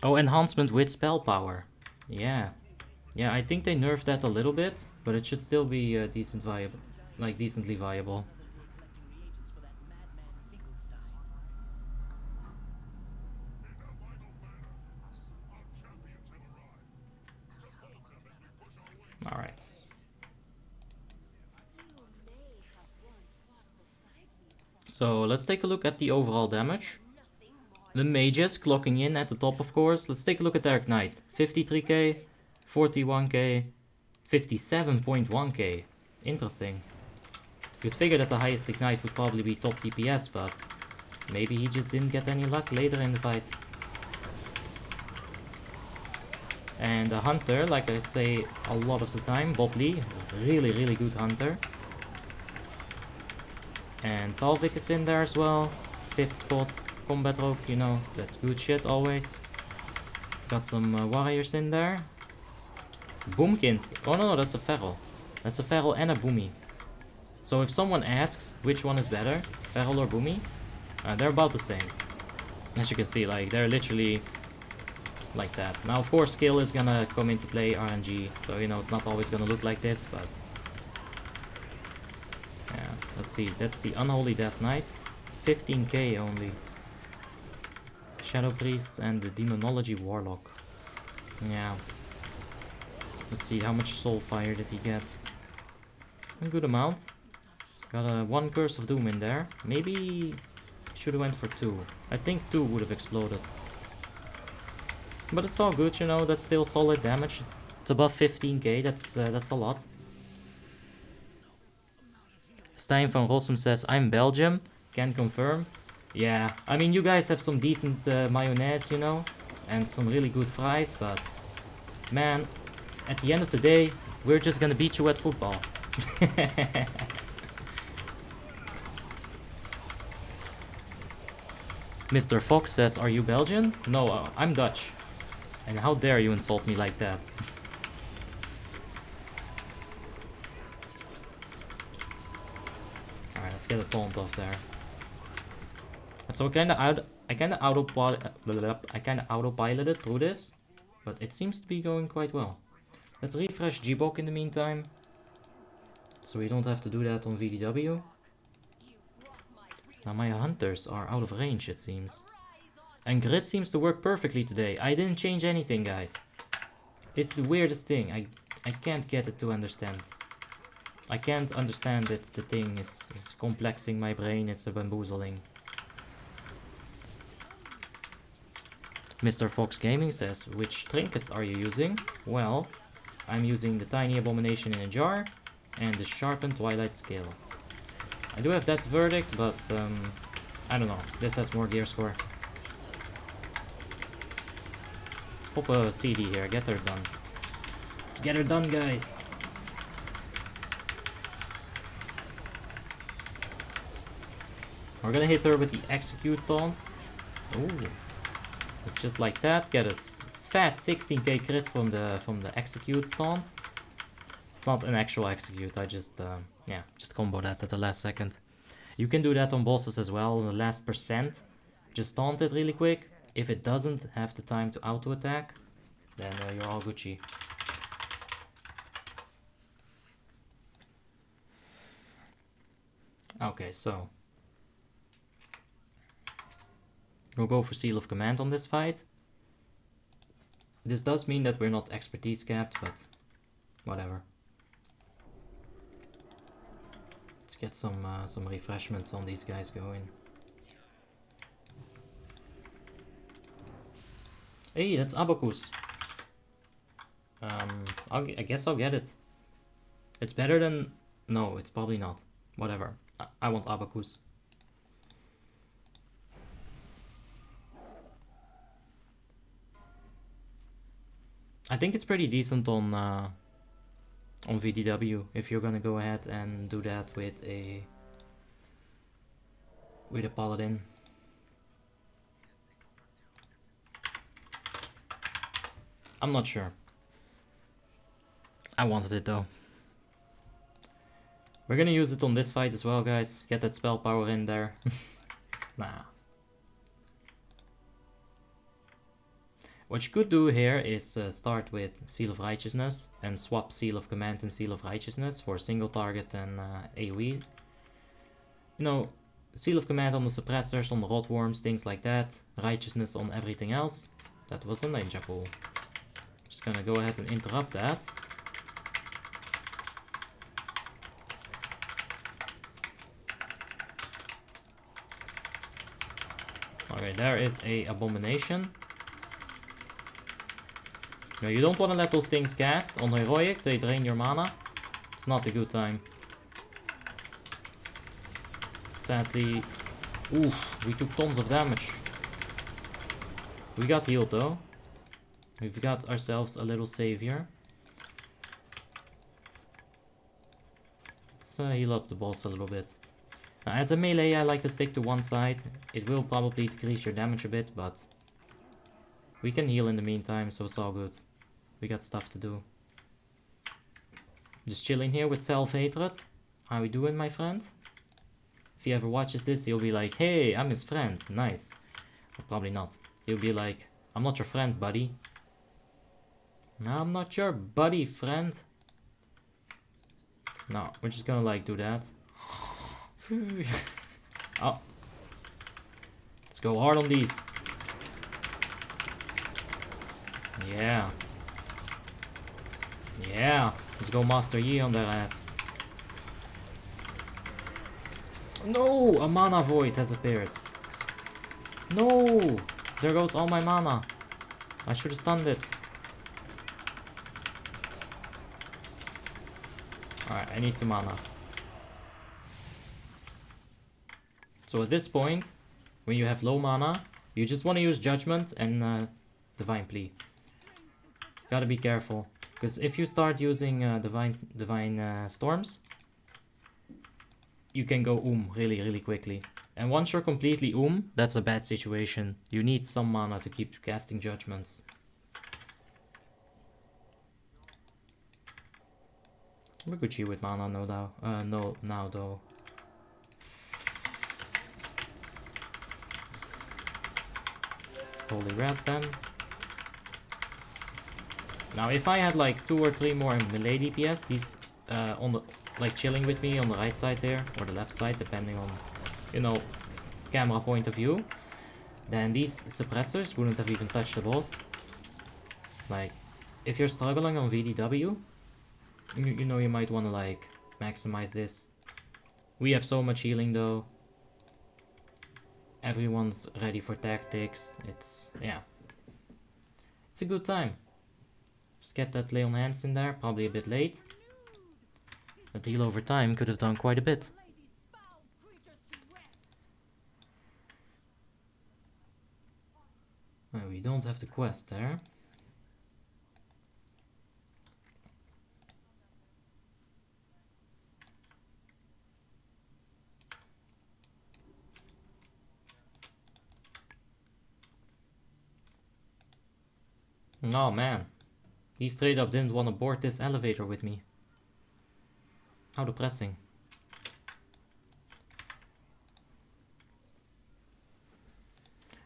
Oh, enhancement with spell power. Yeah. Yeah, I think they nerfed that a little bit, but it should still be decently viable. Alright. So let's take a look at the overall damage. The mages clocking in at the top, of course. Let's take a look at Dark Knight. 53k, 41k, 57.1k. Interesting. You'd figure that the highest Ignite would probably be top DPS, but maybe he just didn't get any luck later in the fight. And the Hunter, like I say a lot of the time, Bob Lee, really, really good Hunter. And Talvik is in there as well, 5th spot. Combat Rogue, you know, that's good shit always. Got some warriors in there. Boomkins. Oh no, that's a Feral. That's a Feral and a Boomy. So if someone asks which one is better, Feral or Boomy, they're about the same. As you can see, like, they're literally like that. Now, of course, skill is gonna come into play, RNG, so, you know, it's not always gonna look like this, but... yeah, let's see, that's the Unholy Death Knight. 15k only. Shadow Priests and the Demonology Warlock. Yeah. Let's see, how much Soul Fire did he get? A good amount. Got a 1 Curse of Doom in there. Maybe should have went for 2. I think 2 would have exploded. But it's all good, you know, that's still solid damage. It's above 15k, that's a lot. Stijn van Rossum says, I'm Belgium, can confirm. Yeah, I mean, you guys have some decent mayonnaise, you know, and some really good fries, but man, at the end of the day, we're just gonna beat you at football. Mr. Fox says, are you Belgian? No, I'm Dutch. And how dare you insult me like that? Alright, let's get a taunt off there. So I kinda autopiloted through this, but it seems to be going quite well. Let's refresh Gbok in the meantime, so we don't have to do that on VDW. Now my hunters are out of range, it seems. And grid seems to work perfectly today. I didn't change anything, guys. It's the weirdest thing. I can't get it to understand. I can't understand it. The thing is complexing my brain. It's a bamboozling. Mr. Fox Gaming says, which trinkets are you using? Well, I'm using the Tiny Abomination in a jar and the Sharpened Twilight Scale. I do have Death's Verdict, but I don't know. This has more gear score. Let's pop a CD here. Get her done. Let's get her done, guys. We're gonna hit her with the Execute Taunt. Ooh. Just like that. Get a fat 16k crit from the Execute Taunt. It's not an actual Execute. I just yeah, just combo that at the last second. You can do that on bosses as well. In the last percent, just taunt it really quick. If it doesn't have the time to auto attack, then you're all Gucci. Okay, so we'll go for Seal of Command on this fight. This does mean that we're not expertise capped, but whatever. Let's get some refreshments on these guys going. Hey, that's Abacus. I guess I'll get it. It's better than... No, it's probably not. Whatever. I want Abacus. I think it's pretty decent on VDW if you're gonna go ahead and do that with a paladin. I'm not sure. I wanted it though. We're gonna use it on this fight as well, guys. Get that spell power in there. Nah. What you could do here is start with Seal of Righteousness and swap Seal of Command and Seal of Righteousness for single target and AoE. You know, Seal of Command on the suppressors, on the rotworms, things like that. Righteousness on everything else. That was a ninja pull. Just gonna go ahead and interrupt that. Okay, there is a Abomination. No, you don't want to let those things cast. On Heroic, they drain your mana. It's not a good time. Sadly... Oof, we took tons of damage. We got healed though. We've got ourselves a little savior. Let's heal up the boss a little bit. Now, as a melee, I like to stick to one side. It will probably decrease your damage a bit, but... we can heal in the meantime, so it's all good. We got stuff to do. Just chilling here with Self-Hatred. How we doing, my friend? If he ever watches this, he'll be like, hey, I'm his friend. Nice. Well, probably not. He'll be like, I'm not your friend, buddy. No, I'm not your buddy, friend. No, we're just gonna like do that. Oh. Let's go hard on these. Yeah. Yeah. Let's go Master Yi on their ass. No! A mana void has appeared. No! There goes all my mana. I should have stunned it. Alright, I need some mana. So at this point, when you have low mana, you just want to use Judgment and Divine Plea. Gotta be careful, because if you start using Divine Storms, you can go really quickly. And once you're completely that's a bad situation. You need some mana to keep casting Judgments. We're Gucci with mana now though. Holy red then. Now if I had like 2 or 3 more melee DPS, these on the like chilling with me on the right side there or the left side, depending on, you know, camera point of view, then these suppressors wouldn't have even touched the boss. Like if you're struggling on VDW, you know, you might want to like maximize this. We have so much healing though. Everyone's ready for tactics. It's, yeah, it's a good time. Just get that lay on hands in there, probably a bit late. But heal over time could have done quite a bit. We don't have the quest there. Oh man, he straight up didn't want to board this elevator with me. How depressing.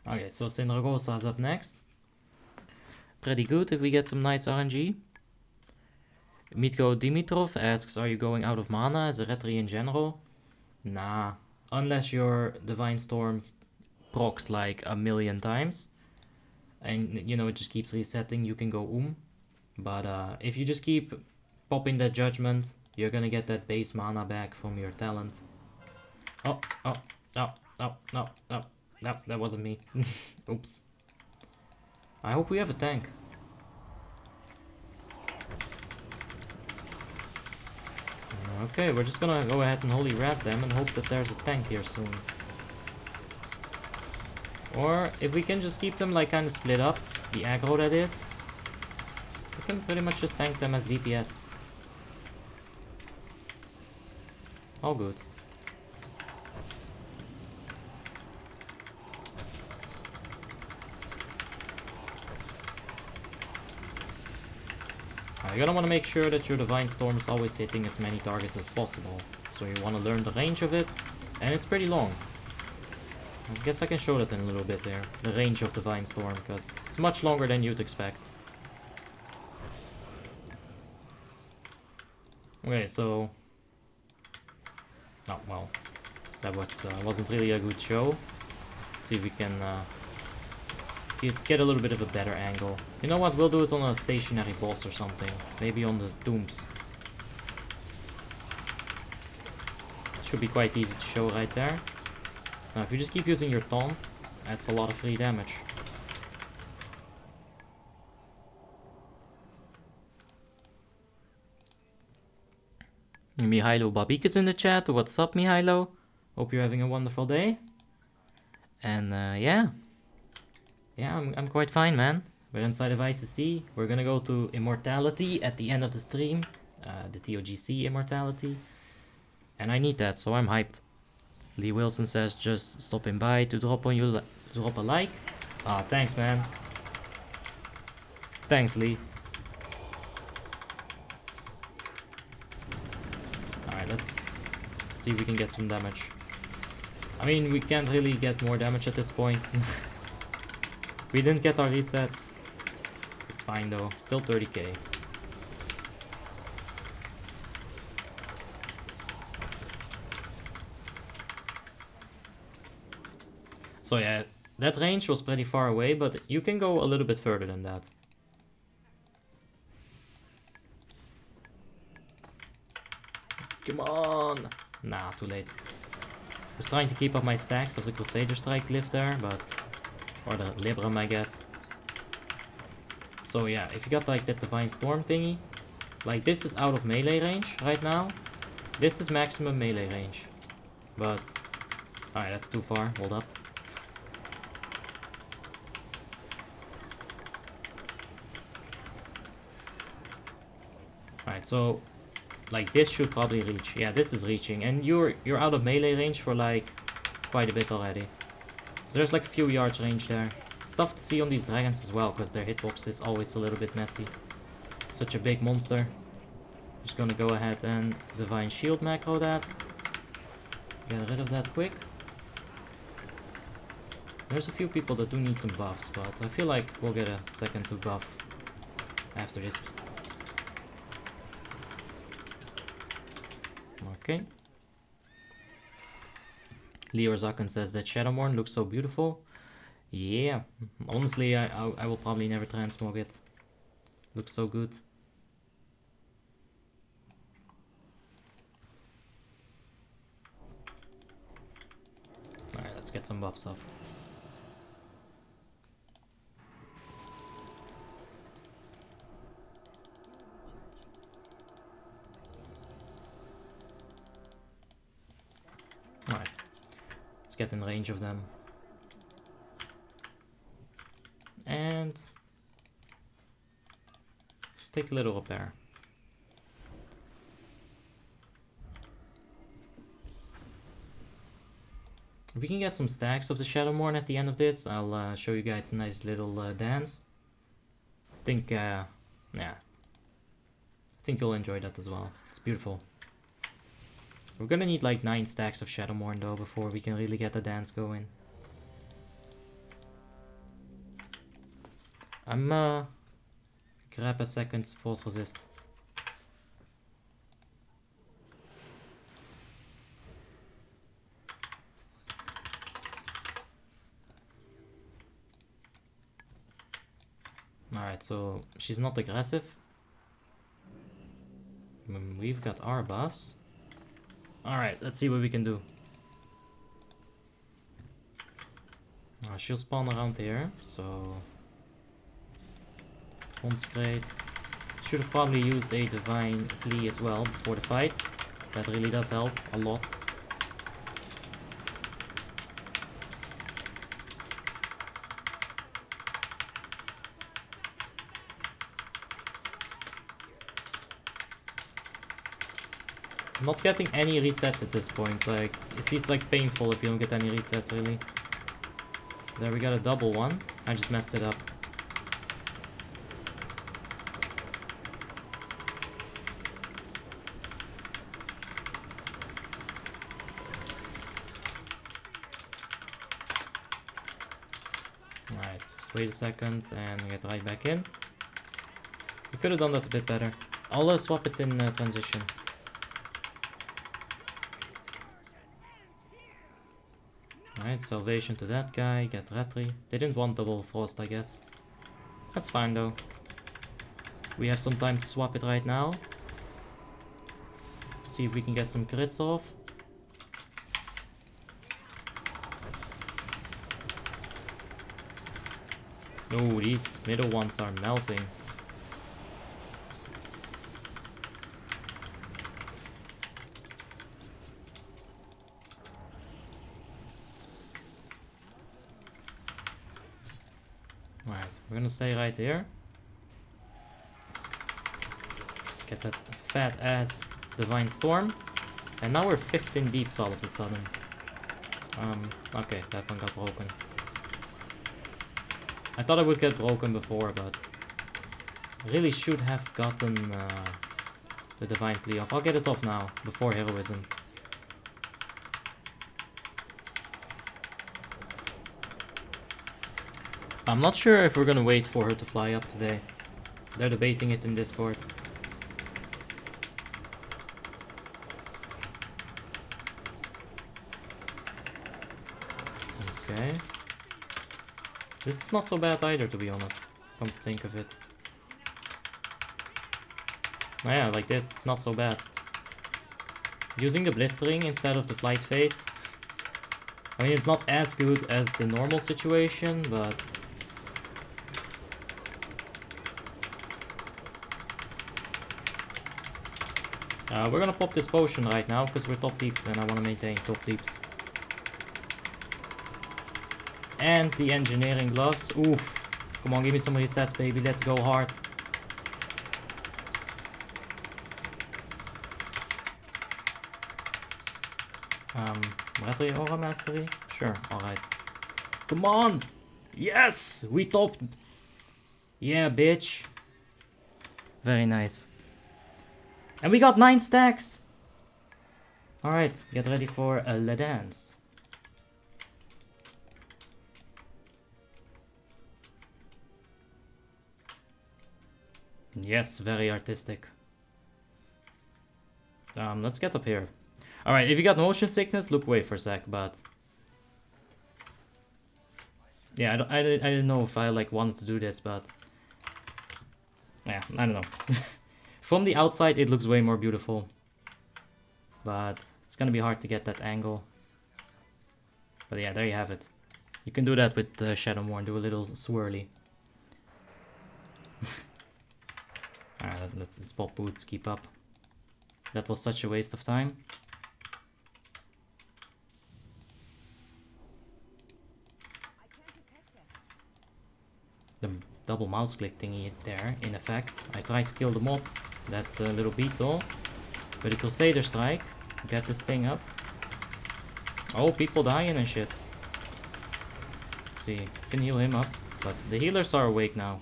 Okay, so Sindragosa is up next. Pretty good if we get some nice RNG. Mitko Dimitrov asks, are you going out of mana as a retry in general? Nah, unless your Divine Storm procs like a million times. And, you know, it just keeps resetting, you can go But if you just keep popping that Judgment, you're gonna get that base mana back from your talent. Oh, no, that wasn't me. Oops. I hope we have a tank. Okay, we're just gonna go ahead and Holy Rat them and hope that there's a tank here soon. Or if we can just keep them like kind of split up, the aggro that is, we can pretty much just tank them as DPS. All good. You're gonna want to make sure that your Divine Storm is always hitting as many targets as possible. So you want to learn the range of it, and it's pretty long. I guess I can show that in a little bit here, the range of Divine Storm, because it's much longer than you'd expect. Okay, so... oh, well, that wasn't really a good show. Let's see if we can get a little bit of a better angle. You know what, we'll do it on a stationary boss or something, maybe on the tombs. Should be quite easy to show right there. Now if you just keep using your taunt, that's a lot of free damage. Mihailo Babik is in the chat. What's up, Mihailo? Hope you're having a wonderful day. And yeah, I'm quite fine, man. We're inside of ICC. We're gonna go to Immortality at the end of the stream, the ToGC Immortality, and I need that, so I'm hyped. Lee Wilson says just stopping by to drop on you, drop a like. Ah, thanks, man. Thanks, Lee. Alright, let's see if we can get some damage. I mean, we can't really get more damage at this point. We didn't get our resets. It's fine though, still 30k. So yeah, that range was pretty far away, but you can go a little bit further than that. Come on! Nah, too late. I was trying to keep up my stacks of the Crusader Strike glyph there, but... or the Libram, I guess. So yeah, if you got like that Divine Storm thingy, like this is out of melee range right now. This is maximum melee range. But, alright, that's too far. Hold up. Alright, so like this should probably reach. Yeah, this is reaching, and you're out of melee range for like quite a bit already. So there's like a few yards range there. It's tough to see on these dragons as well, because their hitbox is always a little bit messy. Such a big monster. Just gonna go ahead and Divine Shield macro that. Get rid of that quick. There's a few people that do need some buffs, but I feel like we'll get a second to buff after this. Okay. Leo Zakan says that Shadowmourne looks so beautiful. Yeah, honestly, I will probably never transmog it. Looks so good. Alright, let's get some buffs up. Alright, let's get in range of them. And let's take a little repair. If we can get some stacks of the Shadowmourne at the end of this, I'll show you guys a nice little dance. I think, yeah, I think you'll enjoy that as well. It's beautiful. We're gonna need like 9 stacks of Shadowmourne though before we can really get the dance going. I'm grab a second force resist. Alright, so she's not aggressive. We've got our buffs. Alright, let's see what we can do. She'll spawn around here, so Consecrate. Should have probably used a Divine Plea as well before the fight. That really does help a lot. I'm not getting any resets at this point. Like, it's like painful if you don't get any resets really. There we got a double one. I just messed it up. Alright, just wait a second and get right back in. We could have done that a bit better. I'll swap it in transition. Alright, salvation to that guy, get Retri. They didn't want double frost, I guess. That's fine though. We have some time to swap it right now. See if we can get some crits off. Oh, these middle ones are melting. Alright, we're gonna stay right here. Let's get that fat ass Divine Storm. And now we're 15 deeps all of a sudden. Okay, that one got broken. I thought it would get broken before, but I really should have gotten the Divine Plea off. I'll get it off now, before Heroism. I'm not sure if we're gonna wait for her to fly up today. They're debating it in Discord. Okay. This is not so bad either, to be honest. Come to think of it. Yeah, like this, it's not so bad. Using the blistering instead of the flight phase. I mean, it's not as good as the normal situation, but We're gonna pop this potion right now because we're top deeps and I want to maintain top deeps. And the engineering gloves. Oof. Come on, give me some resets, baby. Let's go hard. Battery aura mastery? Sure, alright. Come on! Yes! We topped! Yeah, bitch. Very nice. And we got 9 stacks! Alright, get ready for a dance. Yes, very artistic. Let's get up here. Alright, if you got motion sickness, look away for a sec, but... Yeah, I didn't know if I like wanted to do this, but... Yeah, I don't know. From the outside, it looks way more beautiful. But it's gonna be hard to get that angle. But yeah, there you have it. You can do that with Shadowmoor, do a little swirly. Alright, let's pop boots, keep up. That was such a waste of time. The double mouse click thingy there, in effect. I tried to kill the mob, that little beetle. With a Crusader strike, get this thing up. Oh, people dying and shit. Let's see, can heal him up. But the healers are awake now.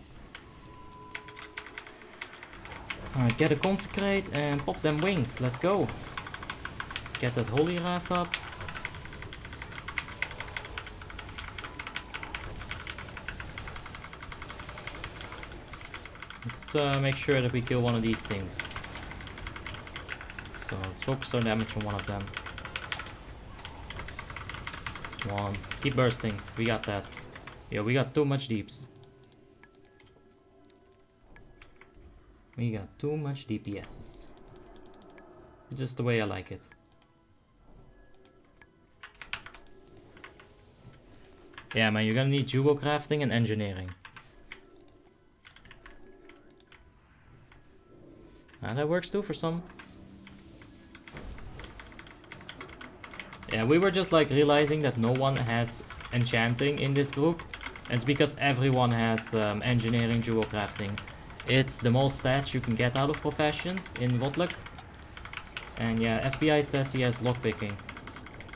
Alright, get a consecrate and pop them wings. Let's go. Get that holy wrath up. Let's make sure that we kill one of these things. So let's focus our damage on one of them. Come on, keep bursting. We got that. Yeah, we got too much deeps. We got too much DPSs. Just the way I like it. Yeah, man, you're gonna need duo crafting and engineering. And that works too for some. Yeah, we were just like realizing that no one has enchanting in this group. And it's because everyone has engineering duo crafting. It's the most stats you can get out of professions in WoTLK. And yeah, FBI says he has lockpicking.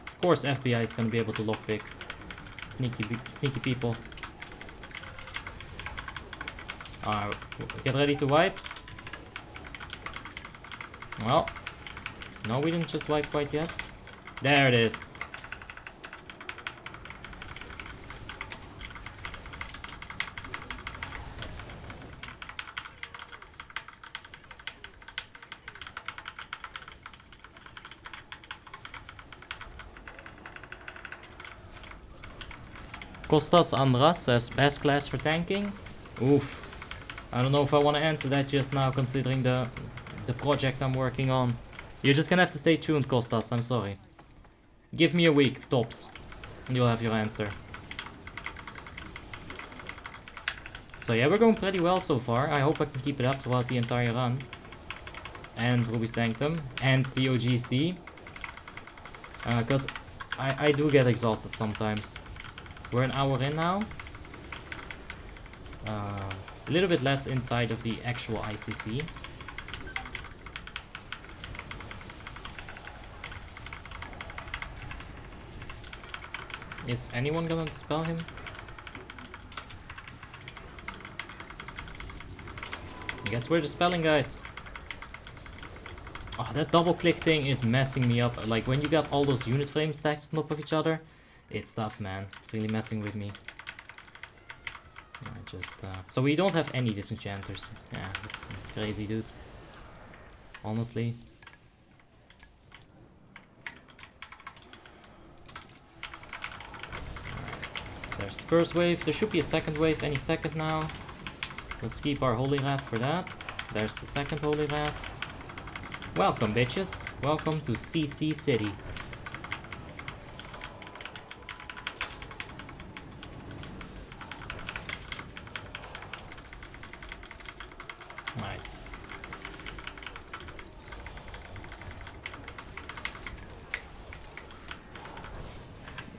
Of course FBI is gonna be able to lockpick. Sneaky people. Get ready to wipe. Well, no, we didn't just wipe quite yet. There it is. Kostas Andras says best class for tanking. Oof. I don't know if I want to answer that just now, considering the project I'm working on. You're just gonna have to stay tuned, Kostas, I'm sorry. Give me a week, tops, and you'll have your answer. So yeah, we're going pretty well so far. I hope I can keep it up throughout the entire run. And Ruby Sanctum, and ToGC. Because I do get exhausted sometimes. We're an hour in now. A little bit less inside of the actual ICC. Is anyone gonna dispel him? I guess we're dispelling, guys. Oh, that double click thing is messing me up. Like when you got all those unit frames stacked on top of each other, it's tough, man. It's really messing with me. So we don't have any disenchanters. Yeah, it's crazy, dude. Honestly. Alright. There's the first wave. There should be a second wave any second now. Let's keep our Holy Wrath for that. There's the second Holy Wrath. Welcome, bitches. Welcome to CC City.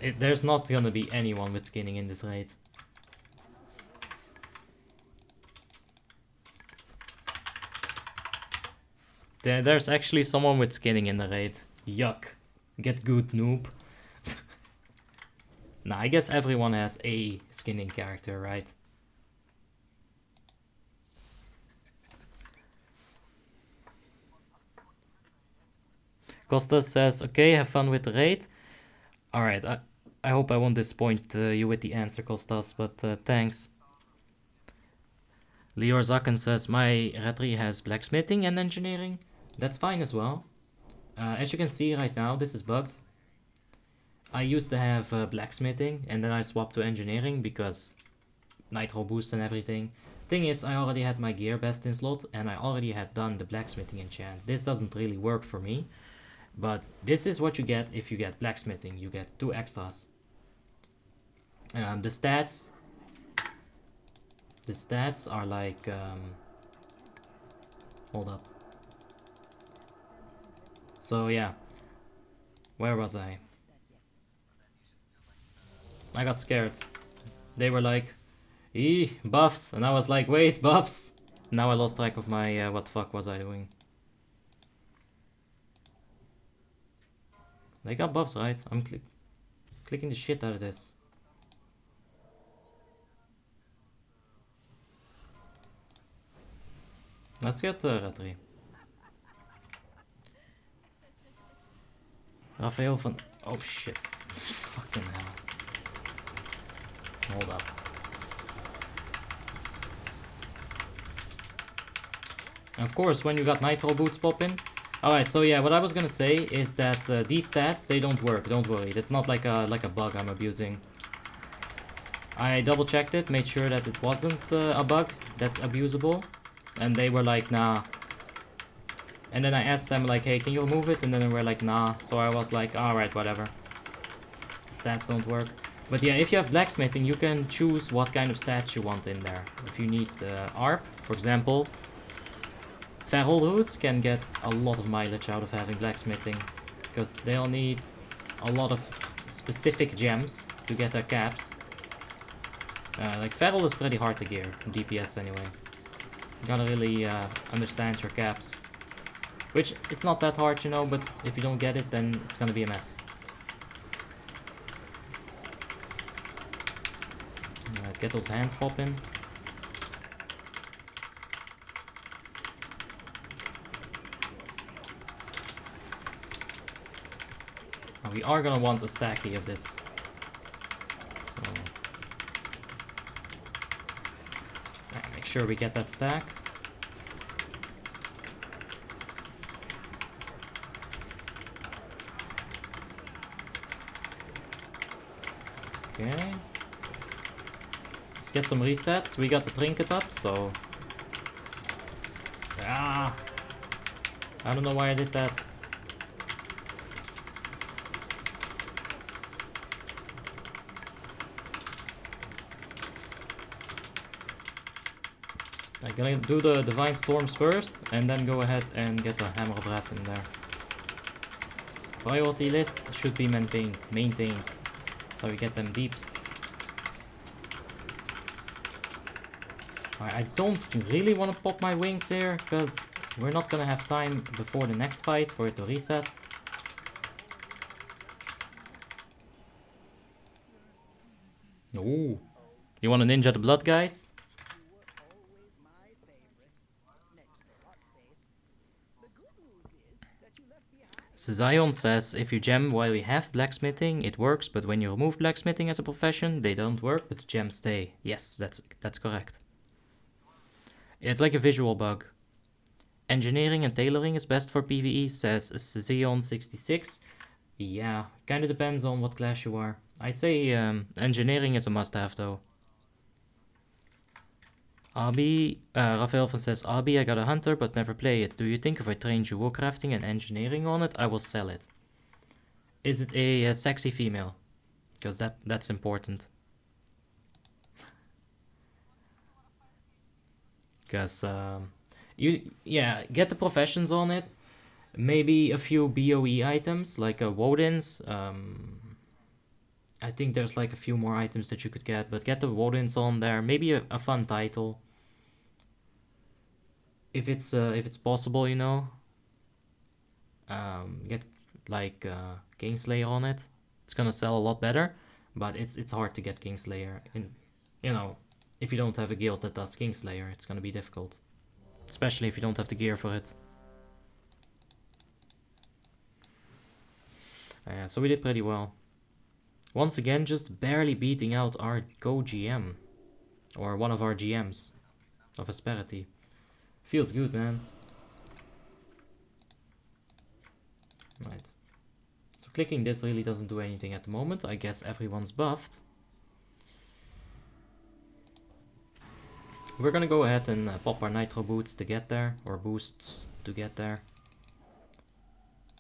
There's not gonna be anyone with skinning in this raid. There's actually someone with skinning in the raid. Yuck. Get good, noob. Nah, I guess everyone has a skinning character, right? Costa says, okay, have fun with the raid. Alright, I hope I won't disappoint you with the answer, Costas, but thanks. Lior Zakken says, my Retri has blacksmithing and engineering. That's fine as well. As you can see right now, this is bugged. I used to have blacksmithing and then I swapped to engineering because nitro boost and everything. Thing is, I already had my gear best in slot and I already had done the blacksmithing enchant. This doesn't really work for me, but this is what you get if you get blacksmithing. You get 2 extras. The stats are like hold up. So yeah, where was I? I got scared. They were like, buffs, and I was like, wait, buffs. Now I lost track of my what the fuck was I doing? They got buffs, right? I'm clicking the shit out of this. Let's get Retri. Raphael van... Oh shit. Fucking hell. Hold up. Of course, when you got nitro boots popping. Alright, so yeah, what I was gonna say is that these stats, they don't work, don't worry. It's not like a bug I'm abusing. I double checked it, made sure that it wasn't a bug that's abusable. And they were like, nah. And then I asked them like, hey, can you remove it? And then they were like, nah. So I was like, alright, whatever. Stats don't work. But yeah, if you have blacksmithing, you can choose what kind of stats you want in there. If you need ARP, for example, feral roots can get a lot of mileage out of having blacksmithing. Because they'll need a lot of specific gems to get their caps. Like feral is pretty hard to gear, DPS anyway. You gotta really understand your caps. Which, it's not that hard, you know, but if you don't get it, then it's gonna be a mess. Get those hands popping. Now we are gonna want a stacky of this. So make sure we get that stack. Okay. Let's get some resets. We got the trinket up, so... Ah! I don't know why I did that. I'm gonna do the Divine Storms first, and then go ahead and get the Hammer of Wrath in there. Priority list should be maintained. So we get them deeps. I don't really want to pop my wings here, because we're not gonna have time before the next fight for it to reset. Ooh. You want to ninja the blood, guys? Zion says, if you gem while you have blacksmithing, it works, but when you remove blacksmithing as a profession, they don't work, but the gems stay. Yes, that's correct. It's like a visual bug. Engineering and tailoring is best for PvE, says Zion66. Yeah, kinda depends on what class you are. I'd say engineering is a must-have though. Abi, Raphael van says, Abi, I got a hunter but never play it. Do you think if I train duo crafting and engineering on it, I will sell it? Is it a sexy female? Because that's important. Because, get the professions on it. Maybe a few BOE items, like Woden's. I think there's like a few more items that you could get, but get the Warmanes on there. Maybe a fun title. If it's possible, you know. Get like Kingslayer on it. It's gonna sell a lot better, but it's hard to get Kingslayer. In, you know, if you don't have a guild that does Kingslayer, it's gonna be difficult. Especially if you don't have the gear for it. So we did pretty well. Once again, just barely beating out our co-GM. Or one of our GMs of Asperity. Feels good, man. Right. So clicking this really doesn't do anything at the moment. I guess everyone's buffed. We're gonna go ahead and pop our nitro boots to get there. Or boosts to get there.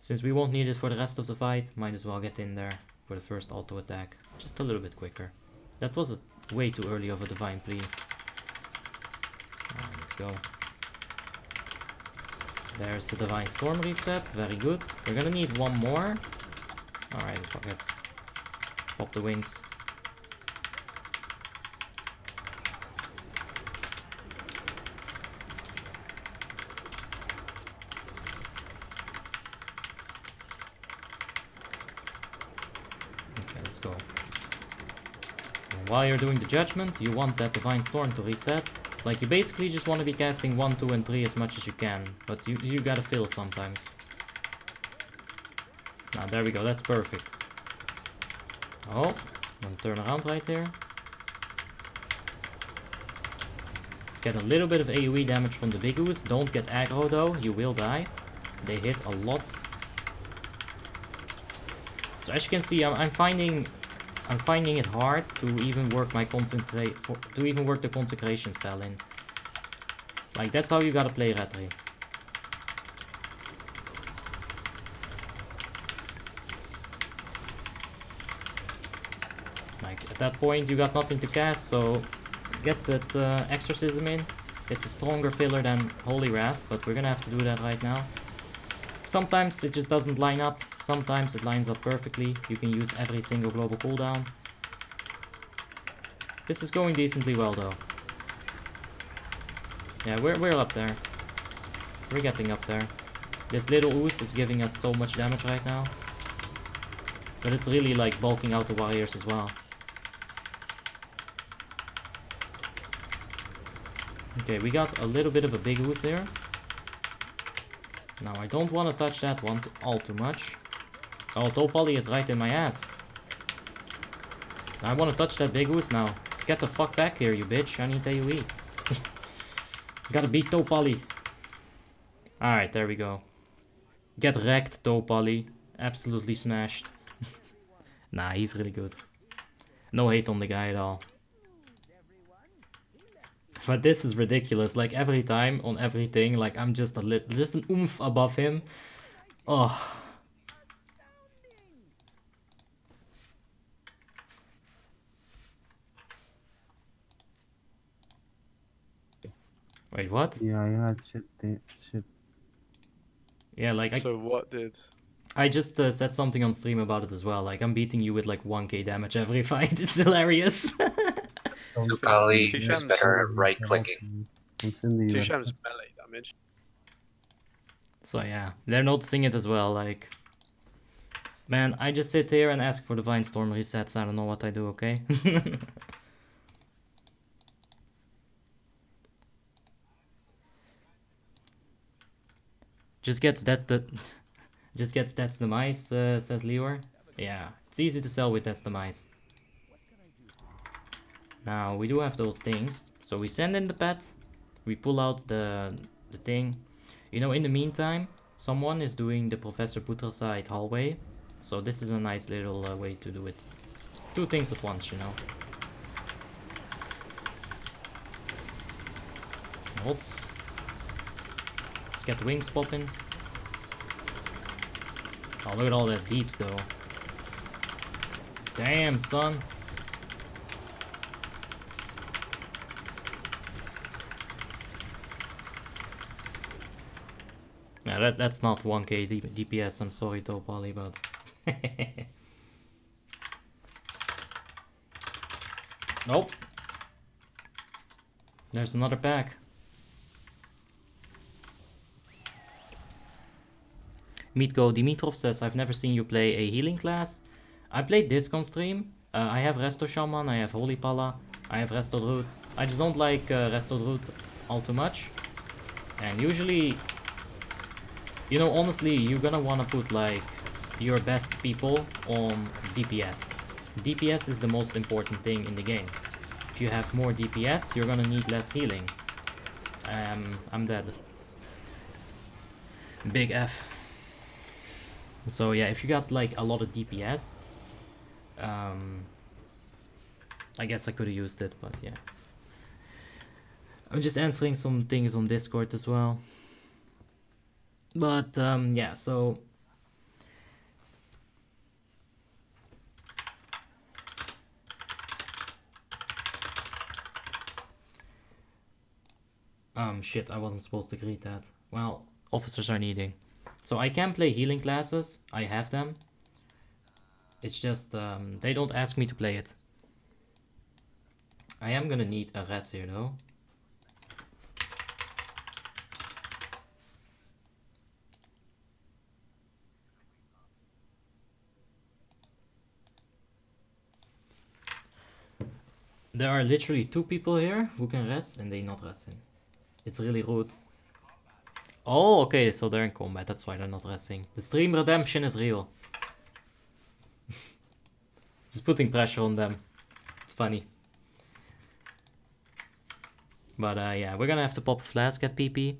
Since we won't need it for the rest of the fight, might as well get in there for the first auto attack. Just a little bit quicker. That was way too early of a divine plea. Let's go. There's the divine storm reset. Very good. We're gonna need one more. Alright, fuck it. Pop the wings. Let's go. And while you're doing the judgment, you want that divine storm to reset. Like, you basically just want to be casting 1, 2, and 3 as much as you can, but you gotta fill sometimes. Now there we go, that's perfect. Oh, I'm gonna turn around right here. Get a little bit of AoE damage from the big ooze. Don't get aggro though, you will die. They hit a lot. So as you can see, I'm finding it hard to even work my the consecration spell in. Like, that's how you gotta play Retri. Like, at that point you got nothing to cast, so get that exorcism in. It's a stronger filler than Holy Wrath, but we're gonna have to do that right now. Sometimes it just doesn't line up. Sometimes it lines up perfectly. You can use every single global cooldown. This is going decently well though. Yeah, we're up there. We're getting up there. This little ooze is giving us so much damage right now. But it's really like bulking out the warriors as well. Okay, we got a little bit of a big ooze here. Now I don't want to touch that one all too much. Oh, Topali is right in my ass. I want to touch that big ooze now. Get the fuck back here, you bitch. I need AoE. Gotta beat Topali. Alright, there we go. Get wrecked, Topali. Absolutely smashed. Nah, he's really good. No hate on the guy at all. But this is ridiculous. Like, every time on everything, like, I'm just just an oomph above him. Oh. Wait, what? Yeah, shit. Yeah, like, So what did... I just said something on stream about it as well. Like, I'm beating you with like 1k damage every fight. It's hilarious. Pally Two is shams. better at right clicking. 2 shams melee damage. So yeah, they're noticing it as well. Like, man, I just sit here and ask for divine storm resets. I don't know what I do, okay? Just gets that's the mice, says Leor. Yeah, it's easy to sell with that's the mice. Now we do have those things, so we send in the pet, we pull out the thing. You know, in the meantime, someone is doing the Professor Putricide hallway, so this is a nice little way to do it. 2 things at once, you know. Let's get the wings popping. Oh, look at all that deeps though. Damn, son. Yeah, that's not 1k DPS, I'm sorry Topali, but... Nope. There's another pack. Meetgo Dimitrov says, I've never seen you play a healing class. I played Disc on stream. I have Resto Shaman, I have Holy Pala, I have Resto Root. I just don't like Resto Root all too much. And usually, you know, honestly, you're gonna wanna put like your best people on DPS. DPS is the most important thing in the game. If you have more DPS, you're gonna need less healing. I'm dead. Big F. So yeah, if you got like a lot of DPS, I guess I could have used it, but yeah. I'm just answering some things on Discord as well. But yeah, so shit, I wasn't supposed to read that. Well, officers are needing. So I can play healing classes, I have them. It's just, they don't ask me to play it. I am gonna need a res here though. There are literally 2 people here who can res and they not resting. It's really rude. Oh, okay, so they're in combat, that's why they're not resting. The stream redemption is real. Just putting pressure on them. It's funny. But yeah, we're gonna have to pop a flask at PP.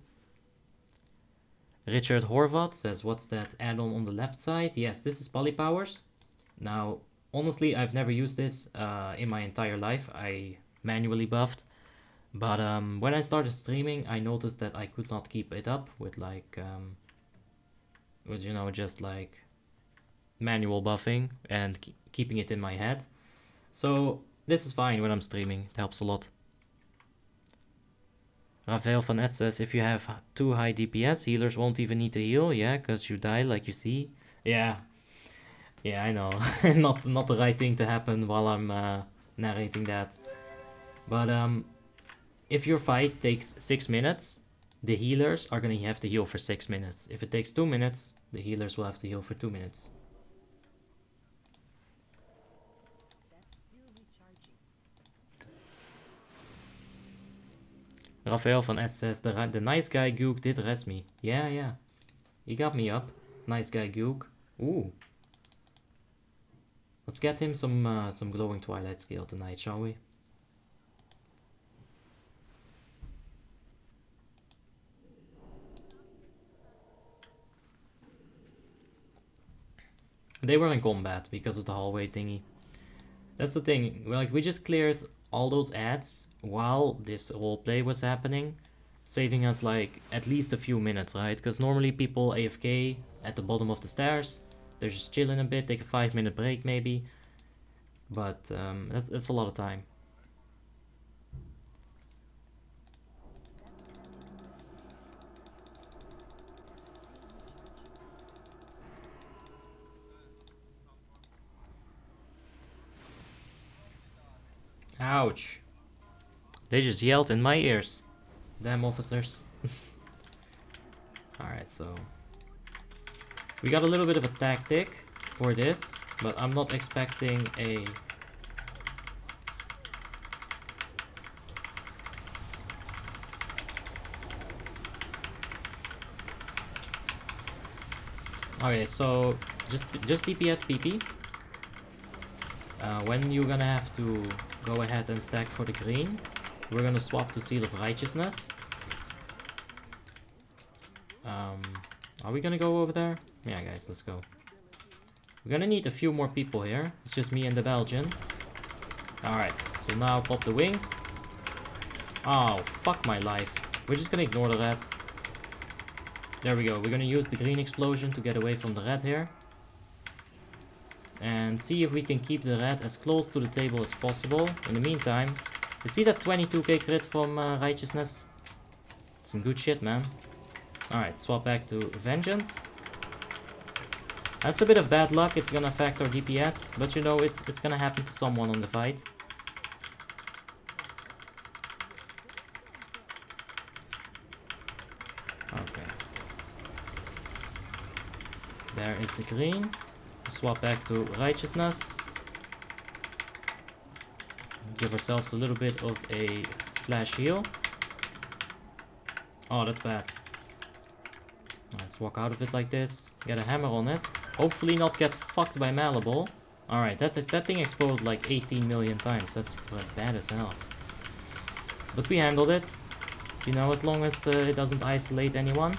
Richard Horvat says, what's that add-on on the left side? Yes, this is PallyPowers. Now, honestly, I've never used this in my entire life. I manually buffed. But when I started streaming, I noticed that I could not keep it up with like, with, you know, just like manual buffing and keeping it in my head. So this is fine when I'm streaming. It helps a lot. Rafael van S says, if you have too high DPS, healers won't even need to heal. Yeah, because you die like you see. Yeah. Yeah, I know. not the right thing to happen while I'm narrating that. But if your fight takes 6 minutes, the healers are going to have to heal for 6 minutes. If it takes 2 minutes, the healers will have to heal for 2 minutes. Rafael van S says, the nice guy Gook did res me. Yeah. He got me up. Nice guy Gook. Ooh. Let's get him some glowing twilight scale tonight, shall we? They were in combat because of the hallway thingy. That's the thing. Like, we just cleared all those ads while this roleplay was happening, saving us like at least a few minutes, right? Because normally people AFK at the bottom of the stairs. They're just chilling a bit, take a 5-minute break maybe. But that's a lot of time. Ouch. They just yelled in my ears. Damn officers. Alright, so we got a little bit of a tactic for this, but I'm not expecting a... Okay, so just DPS PP. When you're gonna have to go ahead and stack for the green, we're gonna swap to Seal of Righteousness. Are we gonna go over there? Yeah, guys, let's go. We're gonna need a few more people here. It's just me and the Belgian. Alright, so now pop the wings. Oh, fuck my life. We're just gonna ignore the red. There we go. We're gonna use the green explosion to get away from the red here. And see if we can keep the red as close to the table as possible. In the meantime, you see that 22k crit from Righteousness? Some good shit, man. Alright, swap back to Vengeance. That's a bit of bad luck. It's gonna affect our DPS, but you know, it's gonna happen to someone on the fight. There is the green. Swap back to righteousness. Give ourselves a little bit of a flash heal. Oh, that's bad. Let's walk out of it like this. Get a hammer on it. Hopefully not get fucked by Malleable. Alright, that thing exploded like 18 million times. That's bad as hell. But we handled it. You know, as long as it doesn't isolate anyone.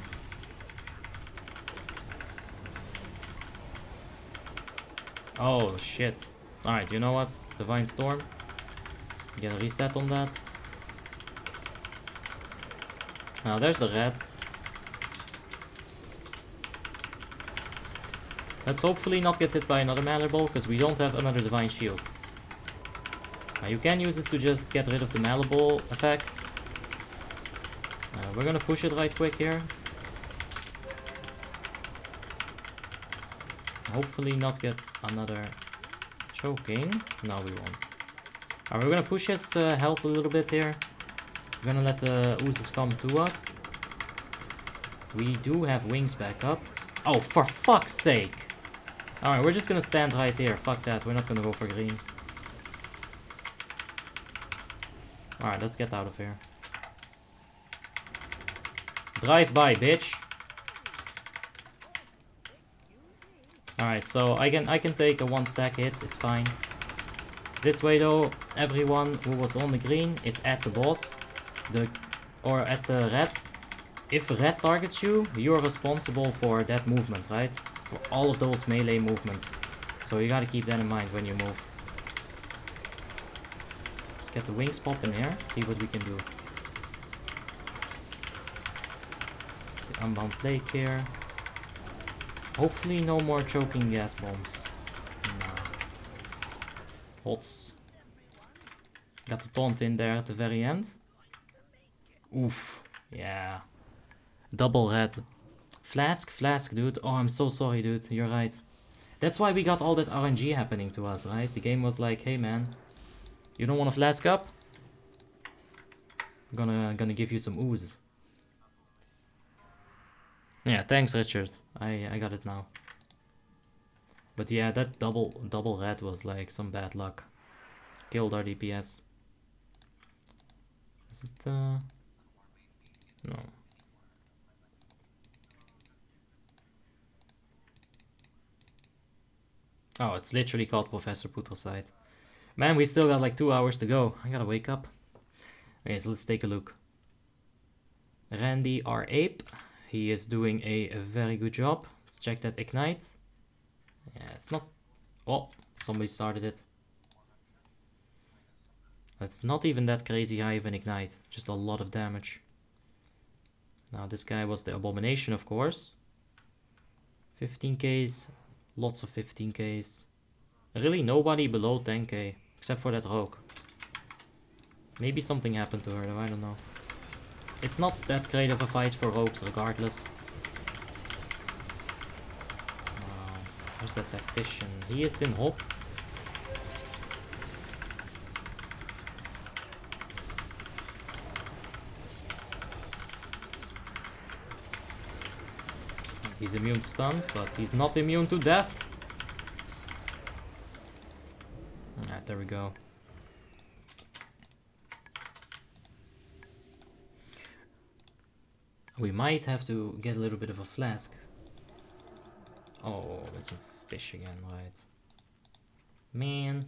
Oh, shit. Alright, you know what? Divine Storm. Get a reset on that. Now, there's the red. Let's hopefully not get hit by another Malleable, because we don't have another Divine Shield. Now, you can use it to just get rid of the Malleable effect. We're gonna push it right quick here. Hopefully not get another choking. No, we won't. Alright, we're gonna push his health a little bit here. We're gonna let the oozes come to us. We do have wings back up. Oh, for fuck's sake! Alright, we're just gonna stand right here. Fuck that, we're not gonna go for green. Alright, let's get out of here. Drive by, bitch! Alright, so I can take a 1-stack hit, it's fine. This way though, everyone who was on the green is at the boss. Or at the red. If red targets you, you're responsible for that movement, right? For all of those melee movements. So you gotta keep that in mind when you move. Let's get the wings popping here, see what we can do. The Unbound Plague here. Hopefully no more choking gas bombs. No. Hots. Got the taunt in there at the very end. Oof. Yeah. Double red. Flask, dude. Oh, I'm so sorry, dude. You're right. That's why we got all that RNG happening to us, right? The game was like, hey man, you don't want to flask up? I'm gonna give you some ooze. Yeah, thanks, Richard. I got it now. But yeah, that double red was like some bad luck. Killed our DPS. Is it no. Oh, it's literally called Professor Putricide. Man, we still got like 2 hours to go. I gotta wake up. Okay, so let's take a look. Randy our ape. He is doing a very good job. Let's check that ignite. Yeah, it's not... Oh, somebody started it. It's not even that crazy high of an ignite. Just a lot of damage. Now this guy was the Abomination, of course. 15Ks. Lots of 15Ks. Really nobody below 10k. Except for that rogue. Maybe something happened to her though, I don't know. It's not that great of a fight for rogues regardless. Where's that tactician? He is in hop. He's immune to stuns, but he's not immune to death. Alright, there we go. We might have to get a little bit of a flask. Oh, that's some fish again, right? Man.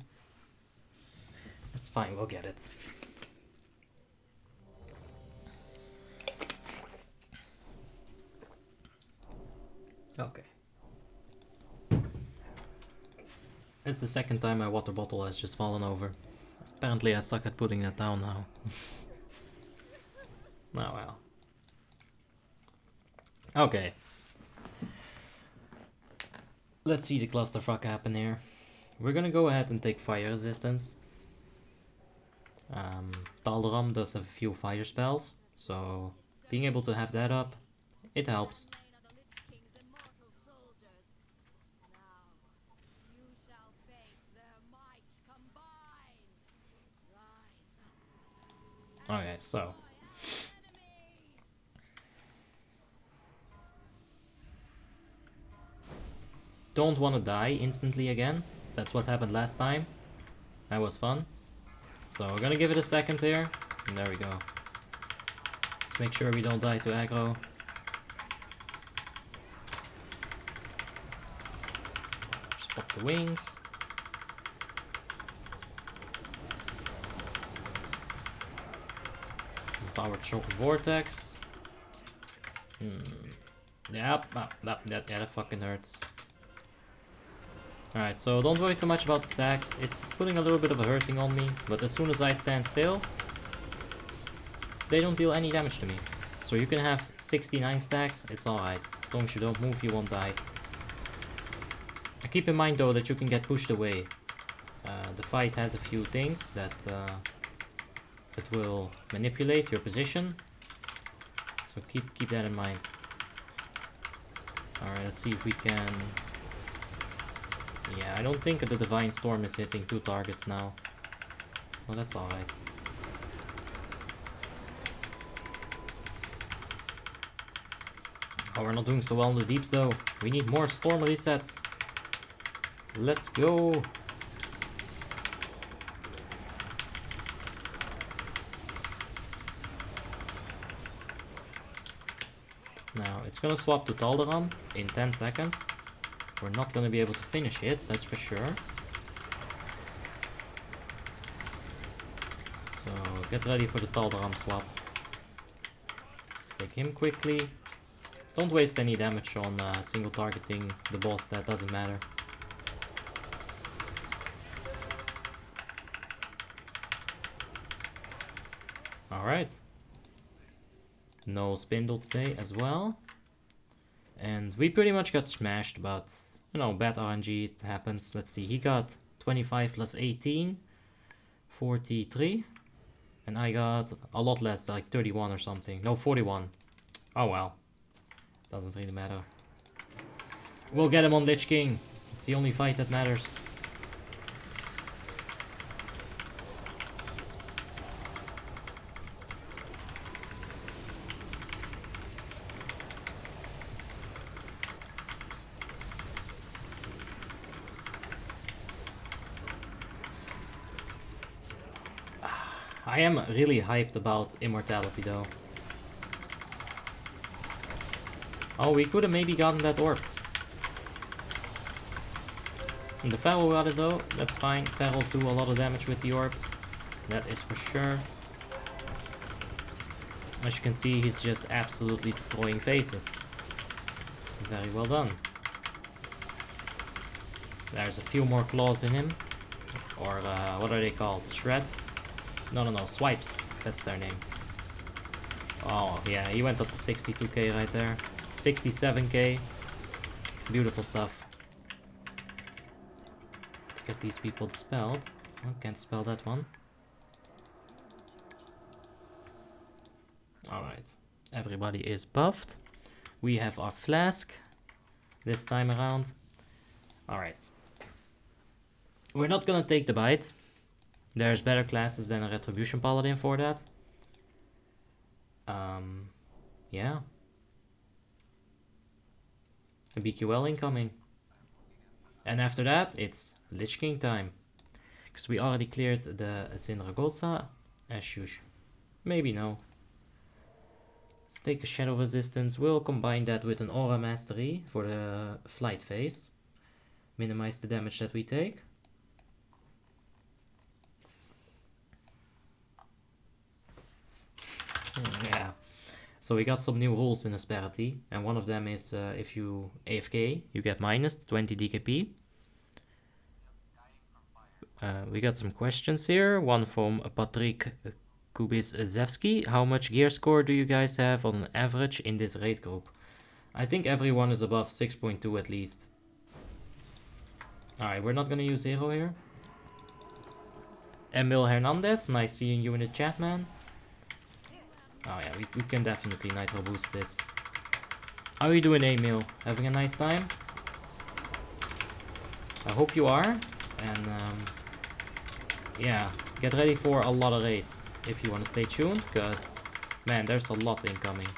That's fine, we'll get it. Okay. It's the second time my water bottle has just fallen over. Apparently I suck at putting that down now. Oh well. Okay. Let's see the clusterfuck happen here. We're gonna go ahead and take fire resistance. Talram does have a few fire spells, so being able to have that up, it helps. Okay, so don't want to die instantly again. That's what happened last time. That was fun. So we're gonna give it a second here. And there we go. Let's make sure we don't die to aggro. Just pop the wings. Power choke vortex. Yep, that fucking hurts. Alright, so don't worry too much about the stacks. It's putting a little bit of a hurting on me, but as soon as I stand still, they don't deal any damage to me. So you can have 69 stacks, it's alright. As long as you don't move, you won't die. Keep in mind though that you can get pushed away. The fight has a few things that will manipulate your position. So keep that in mind. Alright, let's see if we can... Yeah, I don't think the Divine Storm is hitting 2 targets now. Well, that's alright. Oh, we're not doing so well in the deeps though. We need more storm resets. Let's go. Now, it's gonna swap to Taldaram in 10 seconds. We're not gonna be able to finish it, that's for sure. So, get ready for the Taldaram swap. Let's take him quickly. Don't waste any damage on single targeting the boss, that doesn't matter. Alright. No Spindle today as well. And we pretty much got smashed, but you know, bad RNG, it happens. Let's see, he got 25 plus 18, 43. And I got a lot less, like 31 or something. No, 41. Oh well. Doesn't really matter. We'll get him on Lich King. It's the only fight that matters. I am really hyped about Immortality though. Oh, we could have maybe gotten that orb. And the Feral got it though, that's fine. Ferals do a lot of damage with the orb. That is for sure. As you can see, he's just absolutely destroying faces. Very well done. There's a few more claws in him. Or what are they called? Shreds? No, swipes. That's their name. Oh, yeah, he went up to 62k right there. 67k. Beautiful stuff. Let's get these people dispelled. Oh, can't spell that one. Alright. Everybody is buffed. We have our flask this time around. Alright. We're not gonna take the bite. There's better classes than a Retribution Paladin for that. Yeah. A BQL incoming. And after that, it's Lich King time. Because we already cleared the Sindragosa, as usual. Maybe no. Let's take a Shadow Resistance. We'll combine that with an Aura Mastery for the flight phase. Minimize the damage that we take. Yeah, so we got some new rules in Asperity, and one of them is if you AFK, you get minus 20 DKP. We got some questions here, one from Patrick Kubis-Zevsky. How much gear score do you guys have on average in this raid group? I think everyone is above 6.2 at least. Alright, we're not gonna use Zero here. Emil Hernandez, nice seeing you in the chat, man. Oh yeah, we can definitely nitro boost it. How are you doing, Emil? Having a nice time? I hope you are. And yeah, get ready for a lot of raids if you want to stay tuned, because man, there's a lot incoming.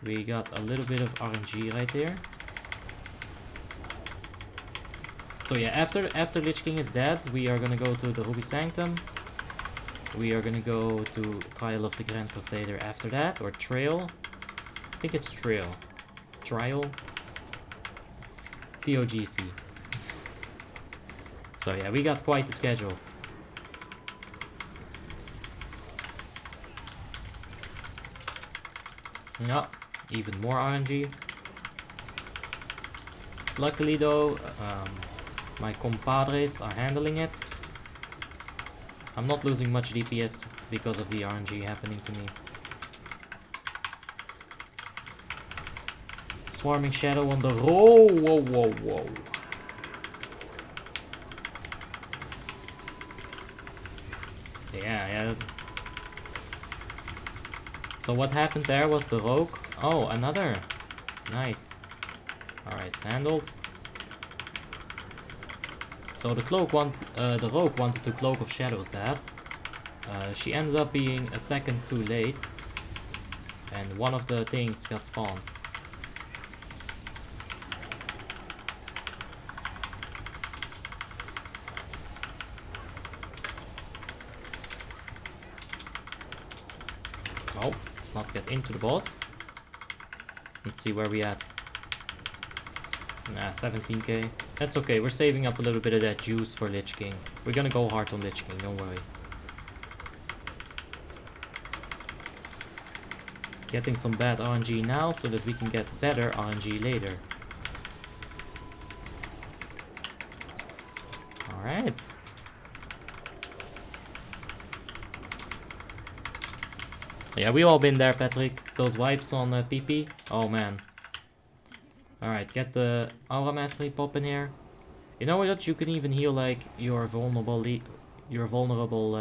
We got a little bit of RNG right here. So yeah, after Lich King is dead, we are gonna go to the Ruby Sanctum. We are gonna go to Trial of the Grand Crusader after that, or Trail. I think it's Trail. Trial. ToGC. So yeah, we got quite the schedule. Yeah, even more RNG. Luckily though, my compadres are handling it. I'm not losing much DPS because of the RNG happening to me. Swarming Shadow on the roll. Whoa, whoa, whoa. Yeah. So what happened there was the rogue. Oh, another. Nice. Alright, handled. So the rogue wanted to Cloak of Shadows that. She ended up being a second too late. And one of the things got spawned. Oh, let's not get into the boss. Let's see where we at. Nah, 17k. That's okay, we're saving up a little bit of that juice for Lich King. We're gonna go hard on Lich King, don't worry. Getting some bad RNG now so that we can get better RNG later. Alright. Yeah, we all been there, Patrick. Those wipes on PP. Oh man. Alright, get the Aura Mastery pop in here. You know what? You can even heal like your vulnerable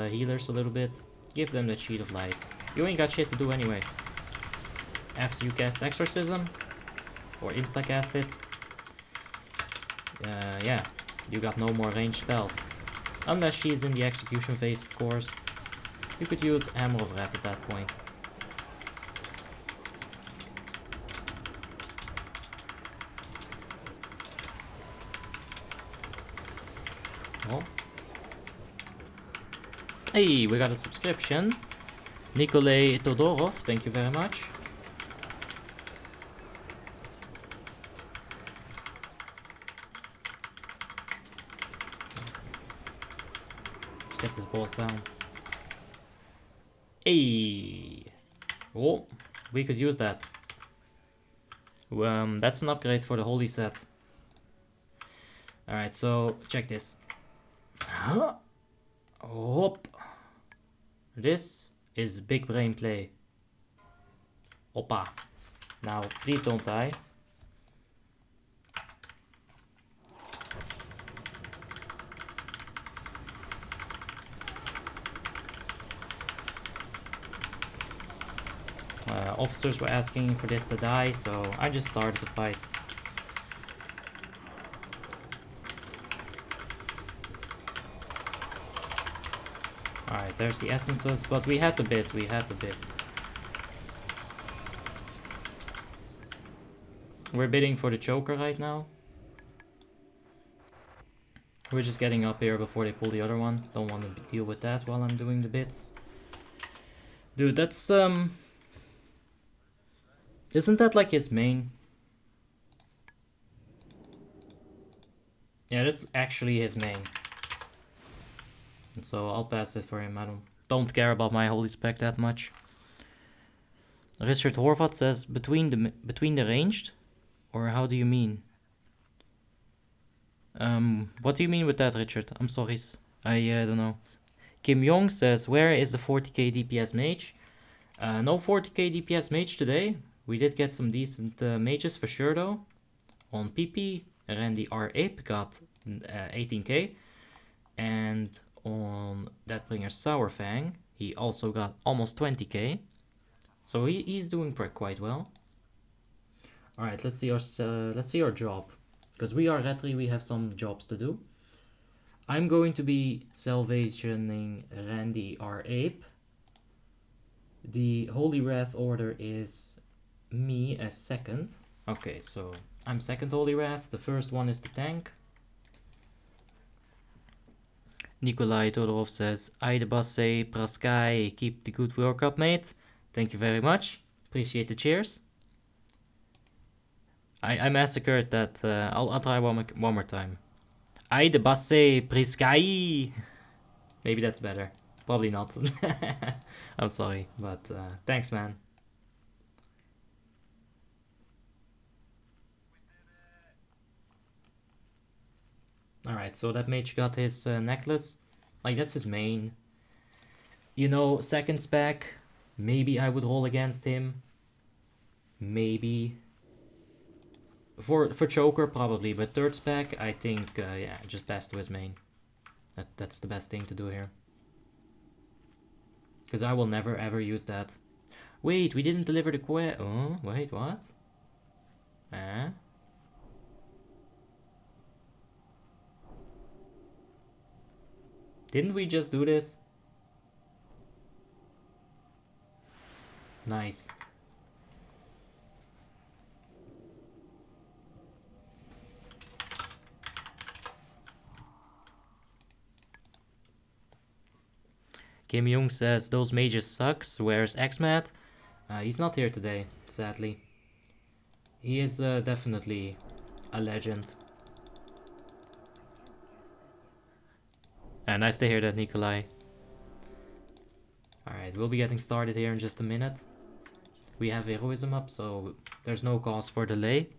healers a little bit. Give them the Sheet of Light. You ain't got shit to do anyway. After you cast Exorcism or insta cast it, yeah, you got no more ranged spells. Unless she's in the execution phase, of course. You could use Hammer of Rat at that point. Oh. Hey, we got a subscription. Nikolay Todorov, thank you very much. Let's get this boss down. Hey. Oh, we could use that. That's an upgrade for the holy set. Alright, so check this. Hop. This is big brain play. Hoppa. Now, please don't die. Officers were asking for this to die, so I just started the fight. Alright, there's the essences, but we had the bit, We're bidding for the choker right now. We're just getting up here before they pull the other one. Don't want to deal with that while I'm doing the bits. Dude, that's isn't that like his main? Yeah, that's actually his main. And so I'll pass it for him. I don't care about my holy spec that much. Richard Horvat says between the ranged, or how do you mean? What do you mean with that, Richard? I'm sorry, I don't know. Kim Yong says, where is the 40k DPS mage? No 40k DPS mage today. We did get some decent mages for sure though. On PP, Randy R. Ape got 18k. And on Deathbringer Sourfang, he also got almost 20k. So he's doing quite well. Alright, let's see our job. Because we are Retri, we have some jobs to do. I'm going to be salvationing Randy R. Ape. The Holy Wrath order is me as second. Okay, so I'm second Holy Wrath. The first one is the tank. Nikolai Todorov says, I the boss say, Praskai, keep the good work up, mate. Thank you very much. Appreciate the cheers. I massacred that. I'll try one more time. I the boss say, Praskai. Maybe that's better. Probably not. I'm sorry, but thanks, man. Alright, so that mage got his necklace. Like, that's his main. You know, second spec, maybe I would roll against him. Maybe. For choker, probably, but third spec, I think, yeah, just pass to his main. That's the best thing to do here. Because I will never ever use that. Wait, we didn't deliver the quest. Oh, wait, what? Eh? Didn't we just do this? Nice. Kim Young says, those mages sucks. Where's Xmat? He's not here today, sadly. He is definitely a legend. Nice to hear that, Nikolai. Alright, we'll be getting started here in just a minute. We have heroism up, so there's no cause for delay.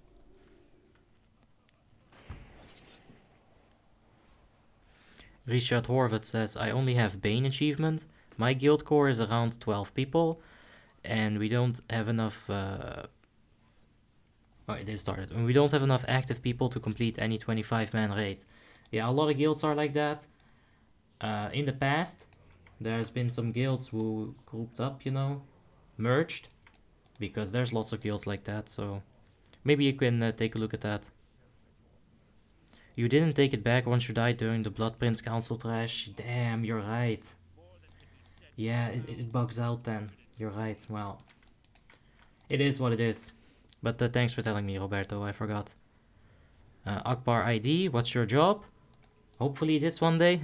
Richard Horvath says, I only have Bane achievement. My guild core is around 12 people. And we don't have enough... Oh, it is started. And we don't have enough active people to complete any 25-man raid. Yeah, a lot of guilds are like that. In the past, there's been some guilds who grouped up, you know, merged, because there's lots of guilds like that, so maybe you can take a look at that. You didn't take it back once you died during the Blood Prince Council trash. Damn, you're right. Yeah, it bugs out then. You're right, well, it is what it is. But thanks for telling me, Roberto, I forgot. Akbar ID, what's your job? Hopefully this one day.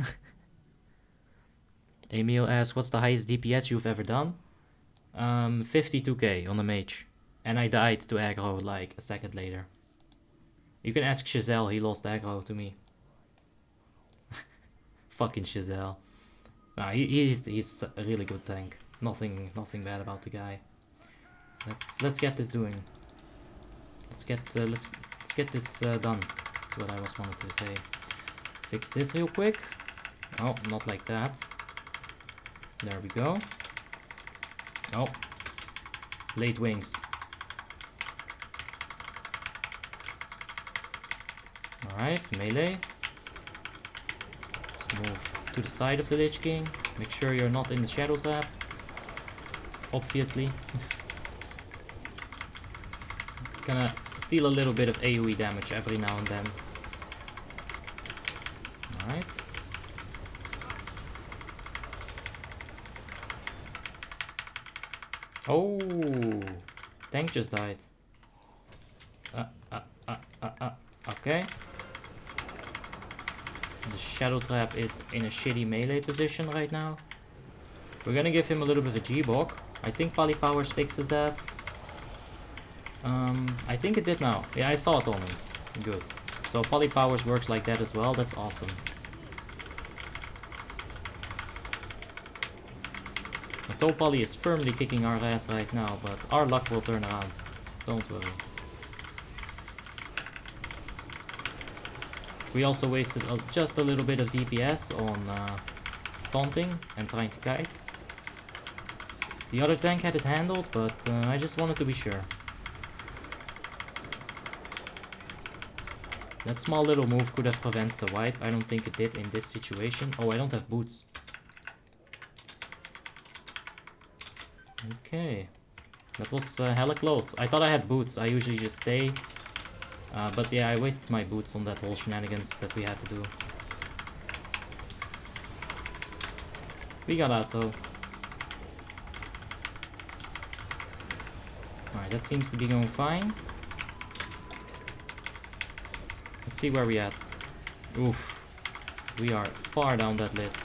Emil asks, what's the highest DPS you've ever done? 52k on a mage. And I died to aggro like a second later. You can ask Chazelle, he lost aggro to me. Fucking Chazelle. Nah, he's a really good tank. Nothing bad about the guy. Let's get this doing. Let's get this done. That's what I was wanted to say. Fix this real quick. Oh, not like that. There we go. Oh. Late wings. Alright, melee. Let's move to the side of the Lich King. Make sure you're not in the shadow trap. Obviously. Gonna steal a little bit of AoE damage every now and then. Alright. Oh, tank just died. Okay. The shadow trap is in a shitty melee position right now. We're gonna give him a little bit of a G-Bog. I think PallyPower fixes that. I think it did now. Yeah, I saw it on him. Good. So PallyPower works like that as well. That's awesome. Topally is firmly kicking our ass right now, but our luck will turn around. Don't worry. We also wasted just a little bit of DPS on taunting and trying to kite. The other tank had it handled, but I just wanted to be sure. That small little move could have prevented the wipe. I don't think it did in this situation. Oh, I don't have boots. Okay, that was hella close. I thought I had boots. I usually just stay. But yeah, I wasted my boots on that whole shenanigans that we had to do. We got out though. Alright, that seems to be going fine. Let's see where we at. Oof. We are far down that list.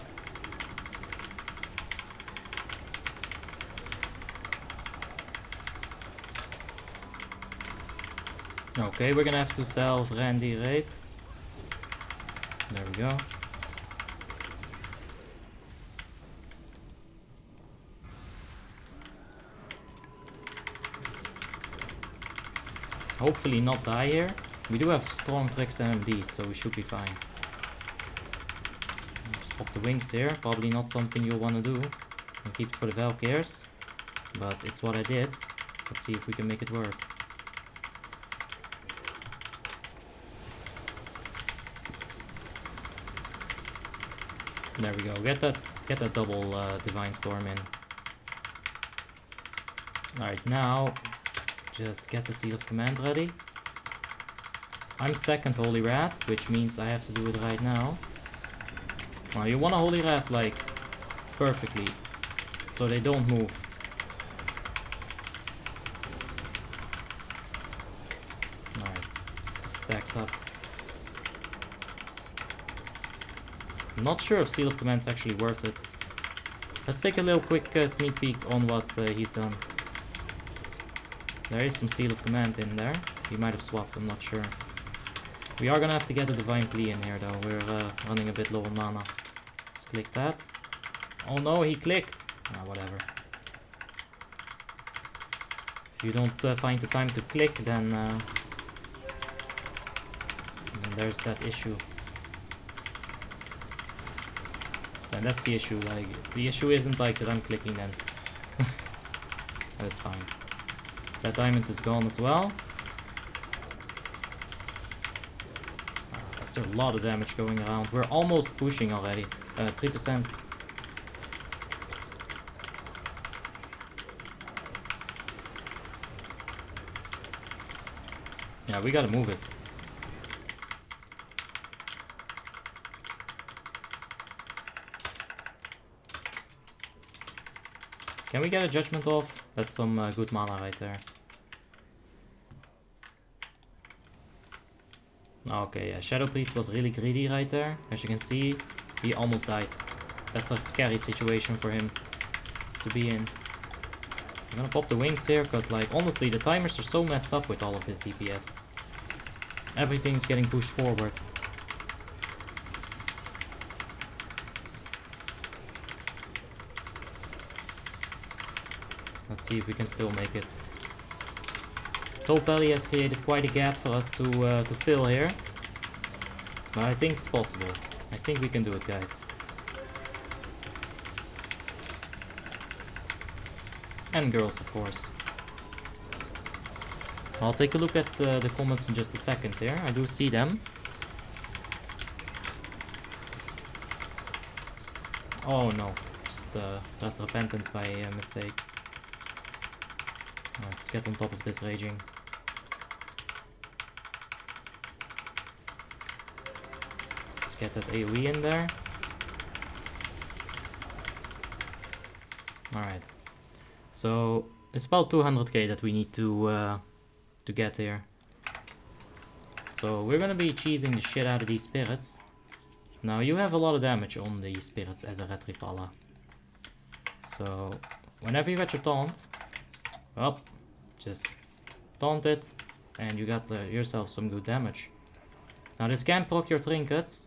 Okay, we're gonna have to salve Randy Rape. There we go. Hopefully not die here. We do have strong tricks and MDs, so we should be fine. Just pop the wings here. Probably not something you'll want to do. I'll keep it for the Valkyrs. But it's what I did. Let's see if we can make it work. There we go. Get that double Divine Storm in. Alright, now just get the Seal of Command ready. I'm second Holy Wrath, which means I have to do it right now. Now you want a Holy Wrath like perfectly, so they don't move. Alright, stacks up. I'm not sure if Seal of Command's actually worth it. Let's take a little quick sneak peek on what he's done. There is some Seal of Command in there. He might have swapped, I'm not sure. We are gonna have to get a Divine Plea in here though. We're running a bit low on mana. Let's click that. Oh no, he clicked! Ah, whatever. If you don't find the time to click, then there's that issue. And that's the issue, like, the issue isn't like that I'm clicking then. That's fine. That diamond is gone as well. That's a lot of damage going around. We're almost pushing already. 3%. Yeah, we gotta move it. Can we get a Judgment off? That's some good mana right there. Okay, yeah, Shadow Priest was really greedy right there. As you can see, he almost died. That's a scary situation for him to be in. I'm gonna pop the wings here, because like, honestly, the timers are so messed up with all of this DPS. Everything's getting pushed forward. Let's see if we can still make it. Pally has created quite a gap for us to fill here. But I think it's possible. I think we can do it, guys. And girls, of course. I'll take a look at the comments in just a second here. I do see them. Oh no, just repentance by mistake. Let's get on top of this raging. Let's get that AoE in there. Alright. So it's about 200k that we need to get here. So we're gonna be cheesing the shit out of these spirits. Now you have a lot of damage on these spirits as a Retripala. So whenever you get your taunt, well, just taunt it and you got yourself some good damage. Now this can proc your trinkets.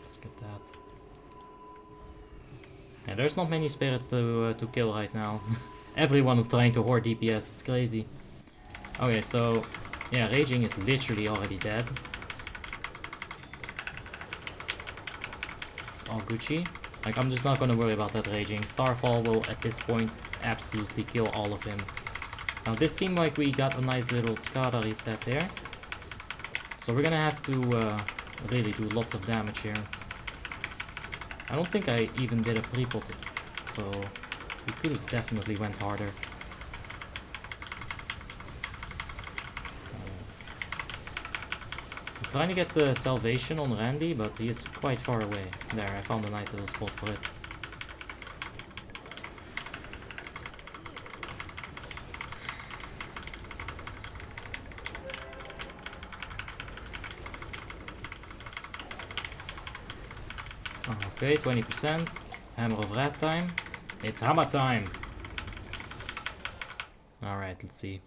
Let's get that. Yeah, there's not many spirits to kill right now. Everyone is trying to hoard DPS, it's crazy. Okay, so yeah, raging is literally already dead. It's all Gucci. Like, I'm just not gonna worry about that raging. Starfall will at this point absolutely kill all of him. Now this seemed like we got a nice little Skada reset here. So we're gonna have to really do lots of damage here. I don't think I even did a pre-pot, so we could have definitely went harder. Trying to get the salvation on Randy, but he is quite far away. There, I found a nice little spot for it. Okay, 20%. Hammer of Rat time. It's hammer time! Alright, let's see.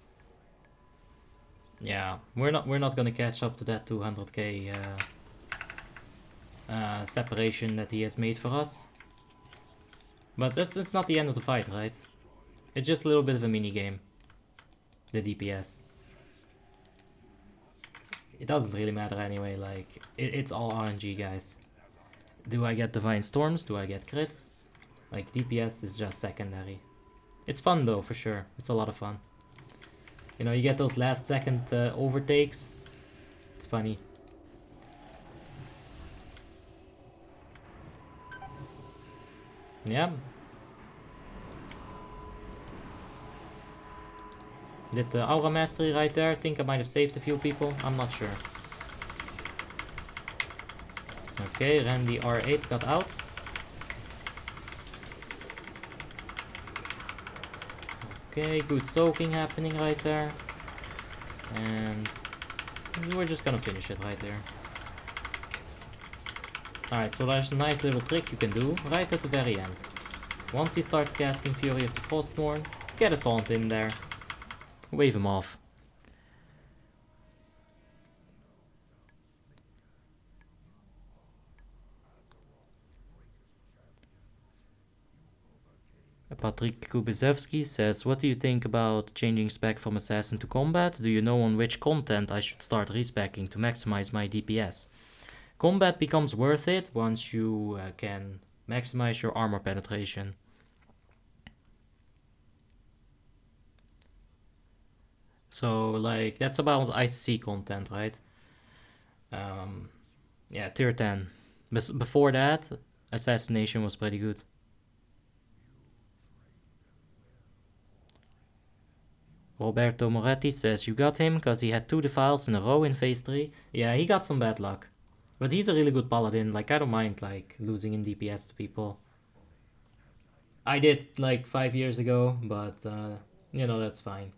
Yeah, we're not gonna catch up to that 200k separation that he has made for us. But that's not the end of the fight, right? It's just a little bit of a mini game. The DPS. It doesn't really matter anyway, like, it's all RNG, guys. Do I get Divine Storms? Do I get crits? Like, DPS is just secondary. It's fun though, for sure. It's a lot of fun. You know, you get those last second overtakes. It's funny. Yeah. Did the Aura Mastery right there. Think I might have saved a few people. I'm not sure. Okay, Randy R8 got out. Okay, good soaking happening right there. And we're just gonna finish it right there. Alright, so there's a nice little trick you can do right at the very end. Once he starts casting Fury of the Frostborn, get a taunt in there. Wave him off. Patrick Kubizevsky says, what do you think about changing spec from Assassin to Combat? Do you know on which content I should start respecking to maximize my DPS? Combat becomes worth it once you can maximize your armor penetration. So, like, that's about ICC content, right? Yeah, tier 10. Before that, Assassination was pretty good. Roberto Moretti says, you got him because he had 2 defiles in a row in phase 3. Yeah, he got some bad luck. But he's a really good paladin. Like, I don't mind, like, losing in DPS to people. I did, like, 5 years ago, but, you know, that's fine.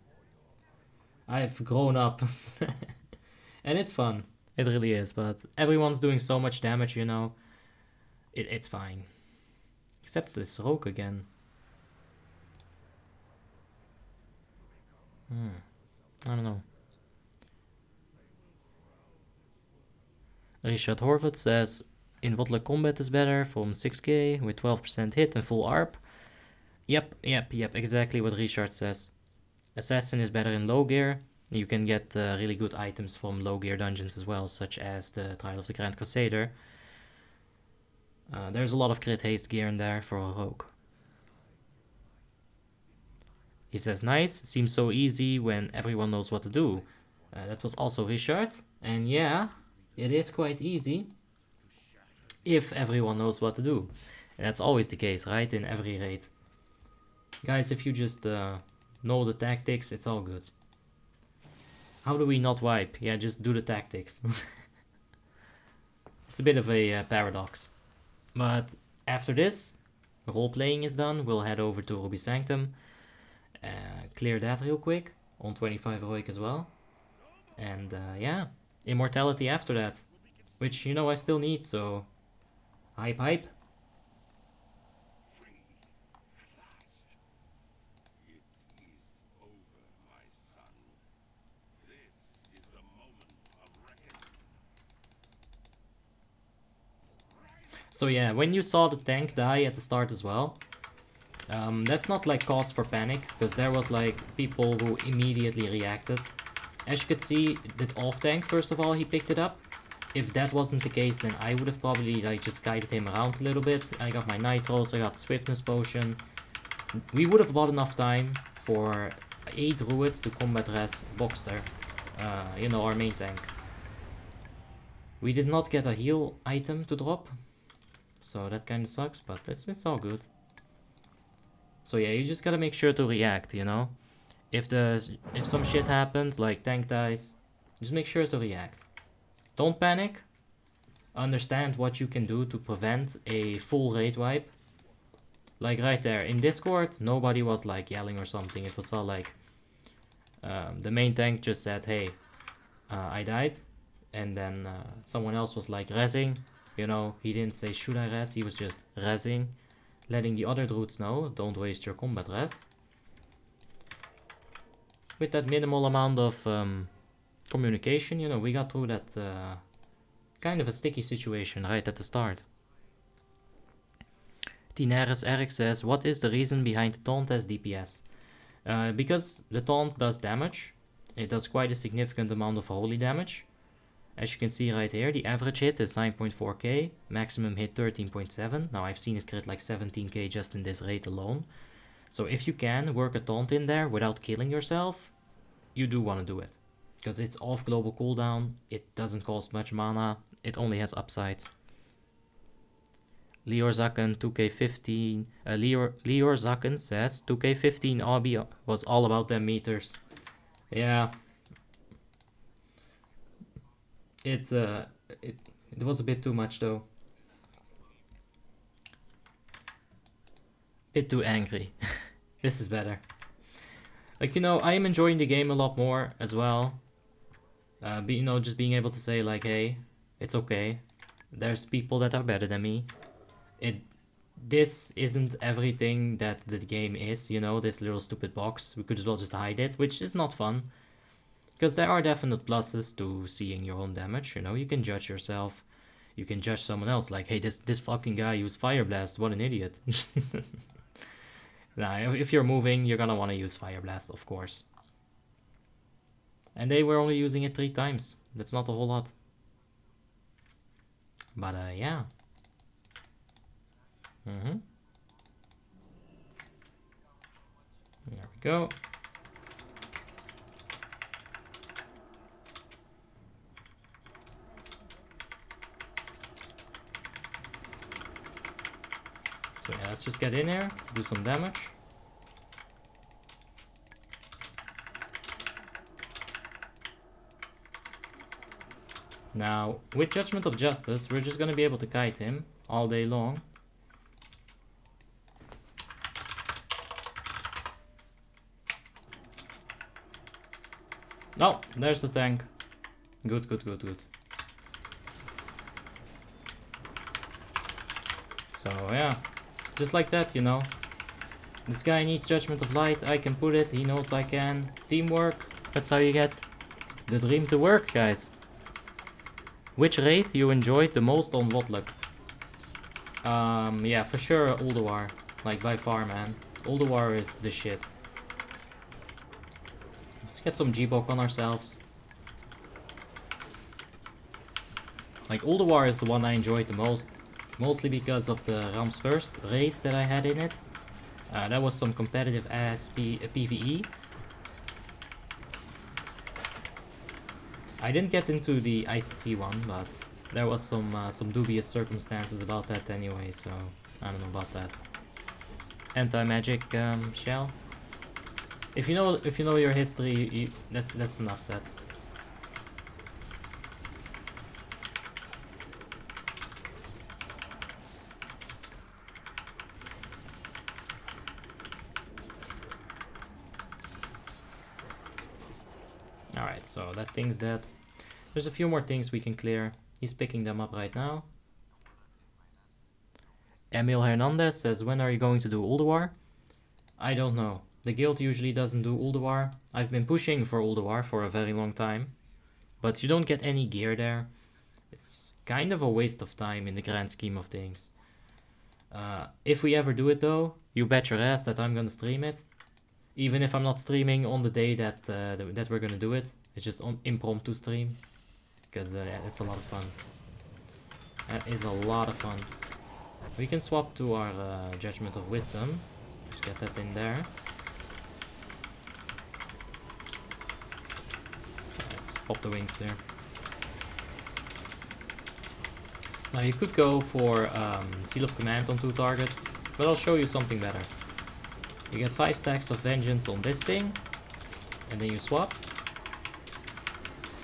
I've grown up. And it's fun. It really is, but everyone's doing so much damage, you know. It's fine. Except this rogue again. I don't know. Richard Horvath says, in WoTLK combat is better from 6k with 12% hit and full ARP. Yep, exactly what Richard says. Assassin is better in low gear. You can get really good items from low gear dungeons as well, such as the Trial of the Grand Crusader. There's a lot of crit haste gear in there for a rogue. He says, nice, seems so easy when everyone knows what to do. That was also Richard. And yeah, it is quite easy if everyone knows what to do. And that's always the case, right? In every raid. Guys, if you just know the tactics, it's all good. How do we not wipe? Yeah, just do the tactics. It's a bit of a paradox. But after this, role-playing is done. We'll head over to Ruby Sanctum. Clear that real quick. On 25 heroic as well. And yeah, immortality after that. Which, you know, I still need, so... Hype. So yeah, when you saw the tank die at the start as well, that's not like cause for panic, because there was like people who immediately reacted. As you could see, the off tank, first of all, he picked it up. If that wasn't the case, then I would have probably like just guided him around a little bit. I got my nitros, I got swiftness potion. We would have bought enough time for a druid to combat res Boxster, you know, our main tank. We did not get a heal item to drop, so that kind of sucks, but it's all good. So yeah, you just gotta make sure to react, you know? If some shit happens, like tank dies, just make sure to react. don't panic. Understand what you can do to prevent a full raid wipe. Like right there in Discord, nobody was like yelling or something. It was all like the main tank just said, hey, I died. And then someone else was like rezzing. You know, he didn't say should I res, he was just rezzing. Letting the other druids know, don't waste your combat res. With that minimal amount of communication, you know, we got through that kind of a sticky situation right at the start. Tinaris Eric says, what is the reason behind the taunt as DPS? Because the taunt does damage. It does quite a significant amount of holy damage. As you can see right here, the average hit is 9.4k, maximum hit 13.7. Now I've seen it crit like 17k just in this raid alone. So if you can work a taunt in there without killing yourself, you do want to do it. Because it's off global cooldown, it doesn't cost much mana, it only has upsides. Lior Zakken 2k15, Lior Zakken says 2k15 obby was all about them meters. Yeah. It was a bit too much though. Bit too angry. This is better. Like, you know, I am enjoying the game a lot more as well. You know, just being able to say like, hey, it's okay. There's people that are better than me. This isn't everything that the game is, you know, this little stupid box. We could as well just hide it, which is not fun. Because there are definite pluses to seeing your own damage, you know, you can judge yourself. You can judge someone else, like, hey, this fucking guy used Fire Blast, what an idiot. Nah, if you're moving, you're gonna want to use Fire Blast, of course. And they were only using it 3 times, that's not a whole lot. But yeah. There we go. So yeah, let's just get in here, do some damage. Now, with Judgment of Justice, we're just gonna be able to kite him all day long. Oh, there's the tank. Good, good, good, good. So yeah, just like that, you know. This guy needs Judgment of Light, I can put it, he knows I can. Teamwork, that's how you get the dream to work, guys. Which raid you enjoyed the most on WoTLK? Yeah, for sure Ulduar, like by far, man. Ulduar is the shit. Let's get some G-Bok on ourselves. Like, Ulduar is the one I enjoyed the most. Mostly because of the Ram's first race that I had in it. That was some competitive ass PvE. I didn't get into the ICC one, but there was some dubious circumstances about that anyway, so I don't know about that. Anti-magic shell. If you know your history, that's enough said. Alright, so that thing's dead. There's a few more things we can clear. He's picking them up right now. Emil Hernandez says, when are you going to do Ulduar? I don't know. The guild usually doesn't do Ulduar. I've been pushing for Ulduar for a very long time. But you don't get any gear there. It's kind of a waste of time in the grand scheme of things. If we ever do it though, you bet your ass that I'm gonna stream it. Even if I'm not streaming on the day that that we're gonna do it. It's just on impromptu stream. Because it's a lot of fun. That is a lot of fun. We can swap to our Judgment of Wisdom. Just get that in there. Let's pop the wings here. Now you could go for Seal of Command on 2 targets, but I'll show you something better. You get 5 stacks of Vengeance on this thing, and then you swap.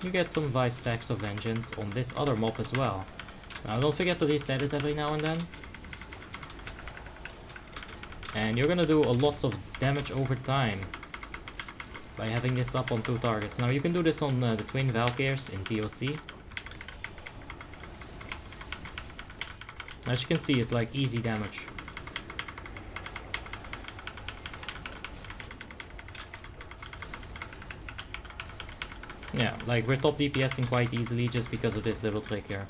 you get some 5 stacks of vengeance on this other mob as well. Now don't forget to reset it every now and then. And you're gonna do a lots of damage over time by having this up on 2 targets. Now you can do this on the twin Valkyrs in POC. As you can see, it's like easy damage. Yeah, like we're top DPSing quite easily just because of this little trick here.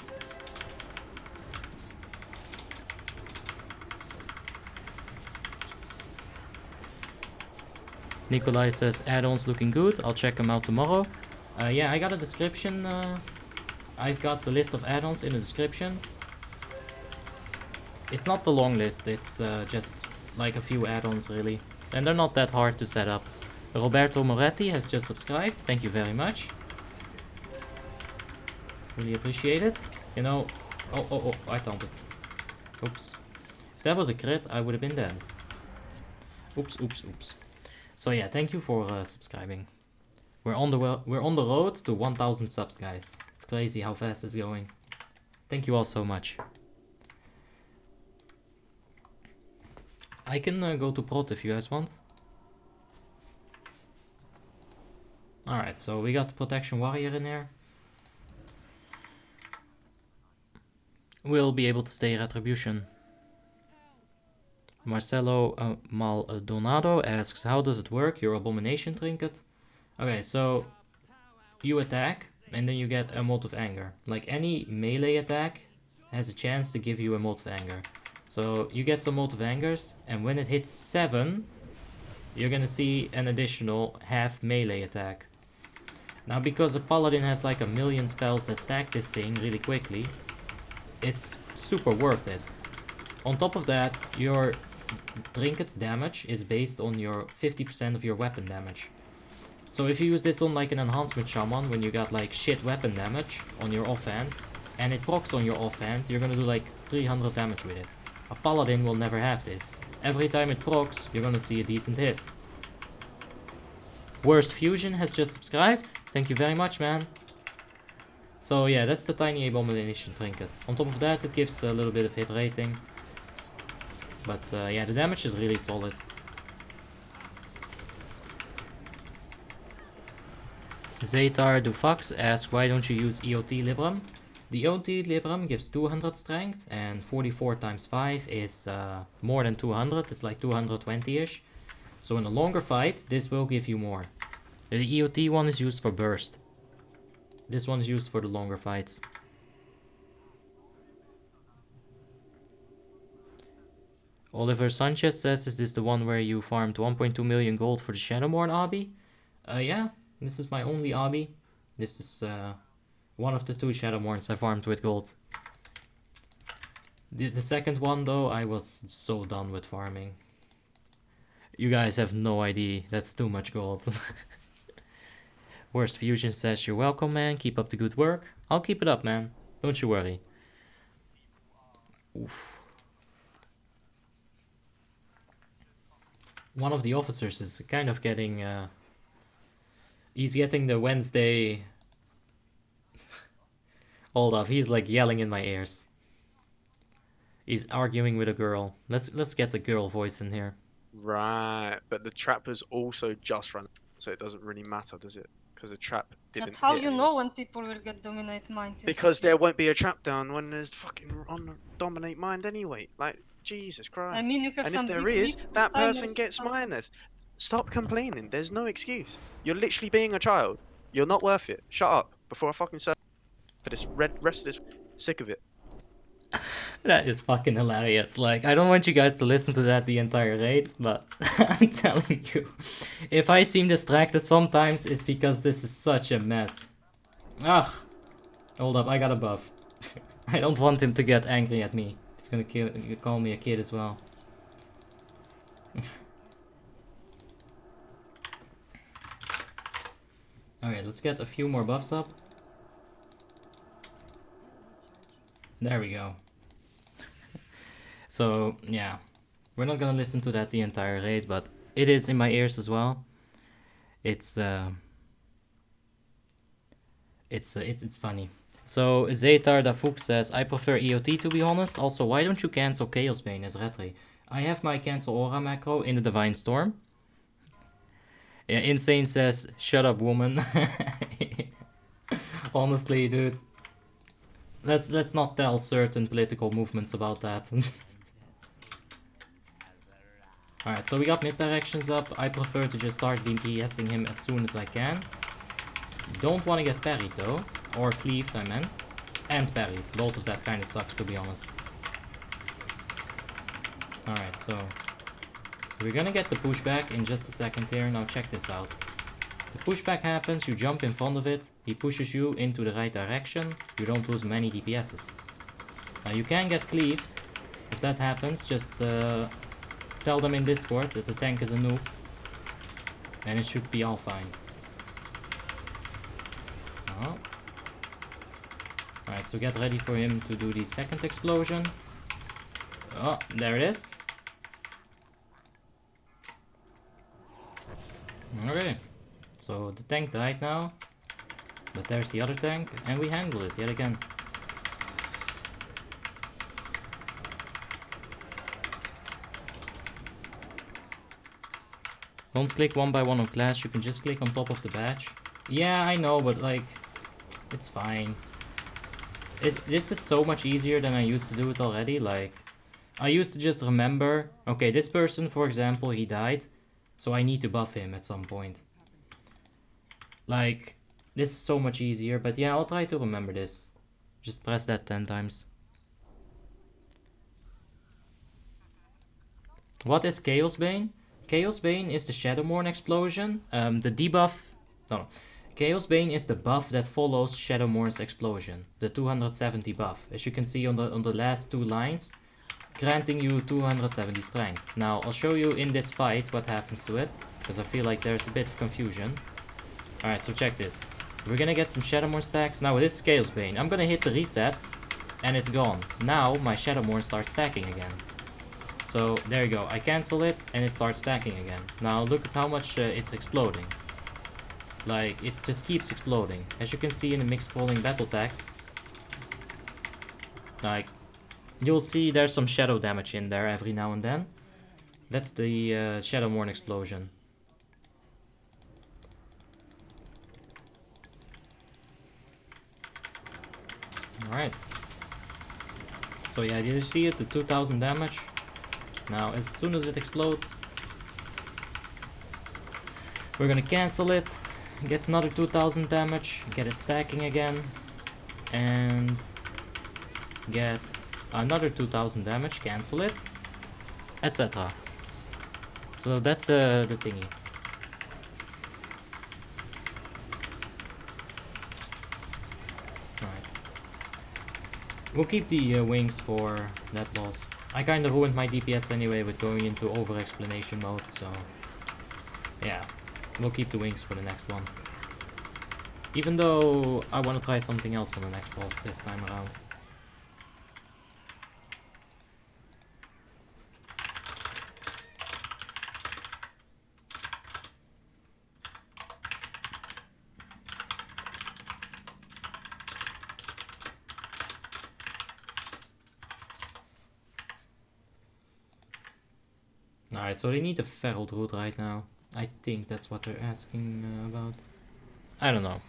Nikolai says add-ons looking good. I'll check them out tomorrow. Yeah, I got a description. I've got the list of add-ons in the description. It's not the long list, it's just like a few add-ons really. And they're not that hard to set up. Roberto Moretti has just subscribed. Thank you very much. Really appreciate it. You know... Oh, I taunted. Oops. If that was a crit, I would have been dead. Oops. So yeah, thank you for subscribing. We're on the road to 1000 subs, guys. It's crazy how fast it's going. Thank you all so much. I can go to prot if you guys want. Alright, so we got the protection warrior in there. We'll be able to stay retribution. Marcelo Maldonado asks, how does it work, your abomination trinket? Okay, so you attack and then you get a mote of anger. Like any melee attack has a chance to give you a mote of anger. So you get some mote of angers, and when it hits 7, you're gonna see an additional half melee attack. Now because a paladin has like a million spells that stack this thing really quickly, it's super worth it. On top of that, your trinket's damage is based on your 50% of your weapon damage. So if you use this on like an enhancement shaman when you got like shit weapon damage on your offhand, and it procs on your offhand, you're gonna do like 300 damage with it. A paladin will never have this. Every time it procs, you're gonna see a decent hit. Worst Fusion has just subscribed. Thank you very much, man. So yeah, that's the tiny abomination trinket. On top of that, it gives a little bit of hit rating. But yeah, the damage is really solid. Zetar Dufax asks, why don't you use EOT Libram? The EOT Libram gives 200 strength, and 44 times 5 is more than 200, it's like 220-ish. So in a longer fight, this will give you more. The EOT one is used for burst. This one is used for the longer fights. Oliver Sanchez says, is this the one where you farmed 1.2 million gold for the Shadowborn obby? Yeah, this is my only obby. This is one of the 2 Shadowborns I farmed with gold. The second one though, I was so done with farming. You guys have no idea, that's too much gold. Worst Fusion says, you're welcome, man, keep up the good work. I'll keep it up, man, don't you worry. Oof. One of the officers is kind of getting, he's getting the Wednesday... Hold up, he's like yelling in my ears. He's arguing with a girl. Let's get the girl voice in here. Right, but the trap was also just run, so it doesn't really matter, does it? Because the trap didn't. That's how hit you anyone. know when people will get dominate mind. Because there won't be a trap down when there's fucking on dominate mind anyway. Like Jesus Christ. I mean, you have and some if there big is, league with that timers person and gets stuff. minus. Stop complaining. There's no excuse. You're literally being a child. You're not worth it. Shut up before I fucking say for this rest of this. Sick of it. That is fucking hilarious. Like, I don't want you guys to listen to that the entire raid, but I'm telling you, if I seem distracted sometimes, it's because this is such a mess. Ugh. Hold up, I got a buff. I don't want him to get angry at me. He's gonna call me a kid as well. Alright, let's get a few more buffs up. There we go. So, yeah. We're not gonna listen to that the entire raid, but it is in my ears as well. It's It's funny. So Zetar Dafuk says, I prefer EOT to be honest. Also, why don't you cancel Chaos Bane as Retri? I have my cancel aura macro in the Divine Storm. Yeah, Insane says, shut up woman. Honestly, dude. Let's not tell certain political movements about that. Alright, so we got misdirections up. I prefer to just start DPSing him as soon as I can. Don't want to get parried though. Or cleaved, I meant. And parried. Both of that kind of sucks, to be honest. Alright, so we're gonna get the pushback in just a second here. Now check this out. The pushback happens, you jump in front of it, he pushes you into the right direction, you don't lose many DPSs. Now you can get cleaved. If that happens, just tell them in Discord that the tank is a noob. And it should be all fine. Oh. Alright, so get ready for him to do the second explosion. Oh, there it is. Okay. So the tank died now, but there's the other tank, and we handled it yet again. Don't click one by one on class, you can just click on top of the badge. Yeah, I know, but like, it's fine. This is so much easier than I used to do it already. Like, I used to just remember, okay, this person, for example, he died, so I need to buff him at some point. Like, this is so much easier, but yeah, I'll try to remember this. Just press that 10 times. What is Chaos Bane? Chaos Bane is the Shadowmourne explosion. The debuff... No. Chaos Bane is the buff that follows Shadowmourne's explosion. The 270 buff. As you can see on the last two lines, granting you 270 strength. Now, I'll show you in this fight what happens to it, because I feel like there's a bit of confusion. Alright, so check this. We're gonna get some Shadowmourne stacks. Now this is Chaos Bane. I'm gonna hit the reset, and it's gone. Now my Shadowmourne starts stacking again. So there you go. I cancel it, and it starts stacking again. Now look at how much it's exploding. Like, it just keeps exploding. As you can see in the MikScrollingBattleText, like, you'll see there's some shadow damage in there every now and then. That's the Shadowmourne explosion. Alright. So yeah, did you see it? The 2000 damage. Now, as soon as it explodes, we're gonna cancel it, get another 2000 damage, get it stacking again, and get another 2000 damage, cancel it, etc. So that's the thingy. We'll keep the wings for that boss. I kinda ruined my DPS anyway with going into over-explanation mode, so... yeah, we'll keep the wings for the next one. Even though I wanna try something else on the next boss this time around. Alright, so they need a feral druid right now. I think that's what they're asking about. I don't know.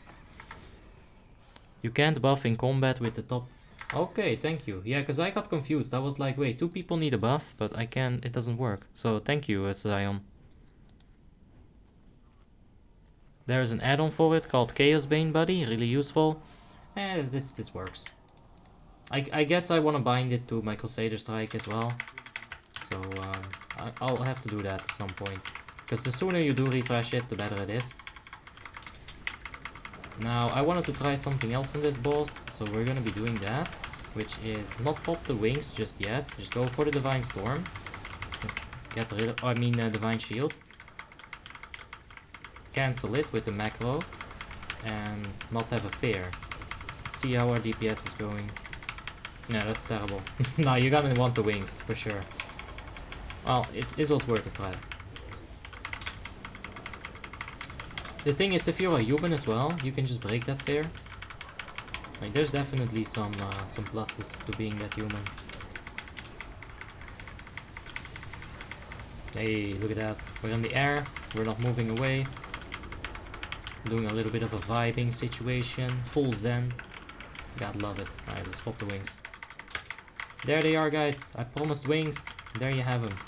You can't buff in combat with the top... Okay, thank you. Yeah, because I got confused. I was like, wait, two people need a buff, but I can't... it doesn't work. So thank you, Zion. There's an add-on for it called Chaos Bane Buddy. Really useful. This works. I guess I want to bind it to my Crusader Strike as well. So I'll have to do that at some point. Because the sooner you do refresh it, the better it is. Now, I wanted to try something else on this boss, so we're gonna be doing that. Which is not pop the wings just yet. Just go for the Divine Storm. Get rid of, Divine Shield. Cancel it with the macro. And not have a fear. Let's see how our DPS is going. Yeah, that's terrible. No, you're gonna want the wings, for sure. Well, it was worth a try. The thing is, if you're a human as well, you can just break that fear. Like, there's definitely some pluses to being that human. Hey, look at that. We're in the air. We're not moving away. Doing a little bit of a vibing situation. Full zen. God love it. Alright, let's swap the wings. There they are, guys. I promised wings. There you have them.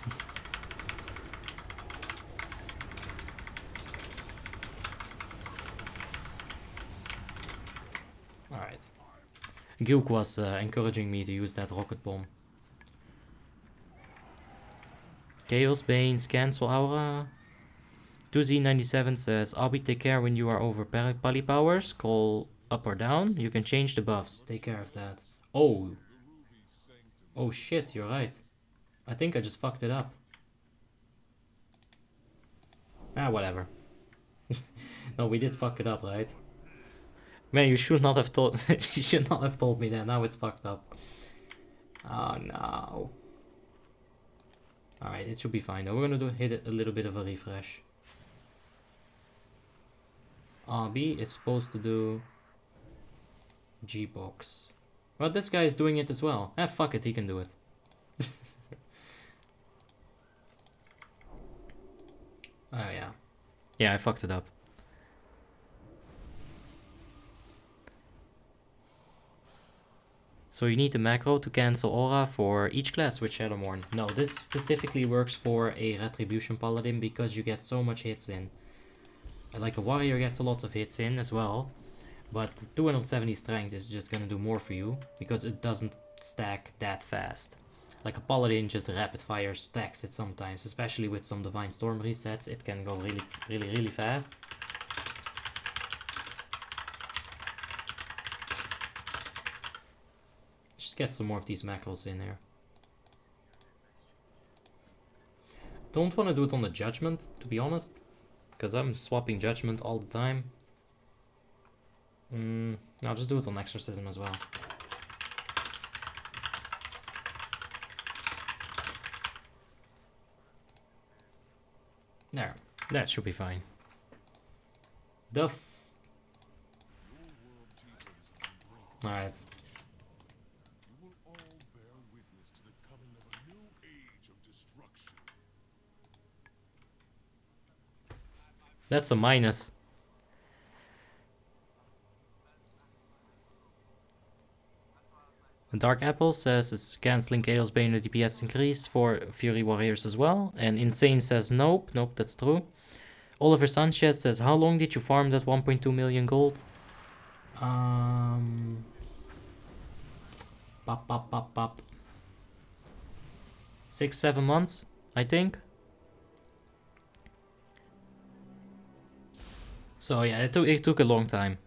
Alright. Gilk was encouraging me to use that rocket bomb. Chaos Bane's cancel aura. 2Z97 says, Abby, take care when you are over PallyPower. Scroll up or down. You can change the buffs. Take care of that. Oh. Oh shit, you're right. I think I just fucked it up. Ah, whatever. No, we did fuck it up, right? Man, you should not have told you should not have told me that. Now it's fucked up. Oh no. Alright, it should be fine though. We're gonna hit it a little bit of a refresh. RB is supposed to do G-box. Well, this guy is doing it as well. Ah, fuck it, he can do it. Oh yeah. Yeah, I fucked it up. So you need the macro to cancel aura for each class with Shadowmourne. No, this specifically works for a Retribution Paladin because you get so much hits in. Like a warrior gets a lot of hits in as well, but 270 strength is just gonna do more for you because it doesn't stack that fast. Like a paladin just rapid fire stacks it sometimes, especially with some Divine Storm resets. It can go really fast. Just get some more of these macros in here. Don't want to do it on the Judgment, to be honest. Because I'm swapping Judgment all the time. I'll just do it on Exorcism as well. There. That should be fine. Alright. That's a minus. Dark Apple says it's cancelling Chaos Bane with DPS increase for Fury Warriors as well. And Insane says nope. Nope, that's true. Oliver Sanchez says, how long did you farm that 1.2 million gold? Pop. 6-7 months, I think. So yeah, it took a long time.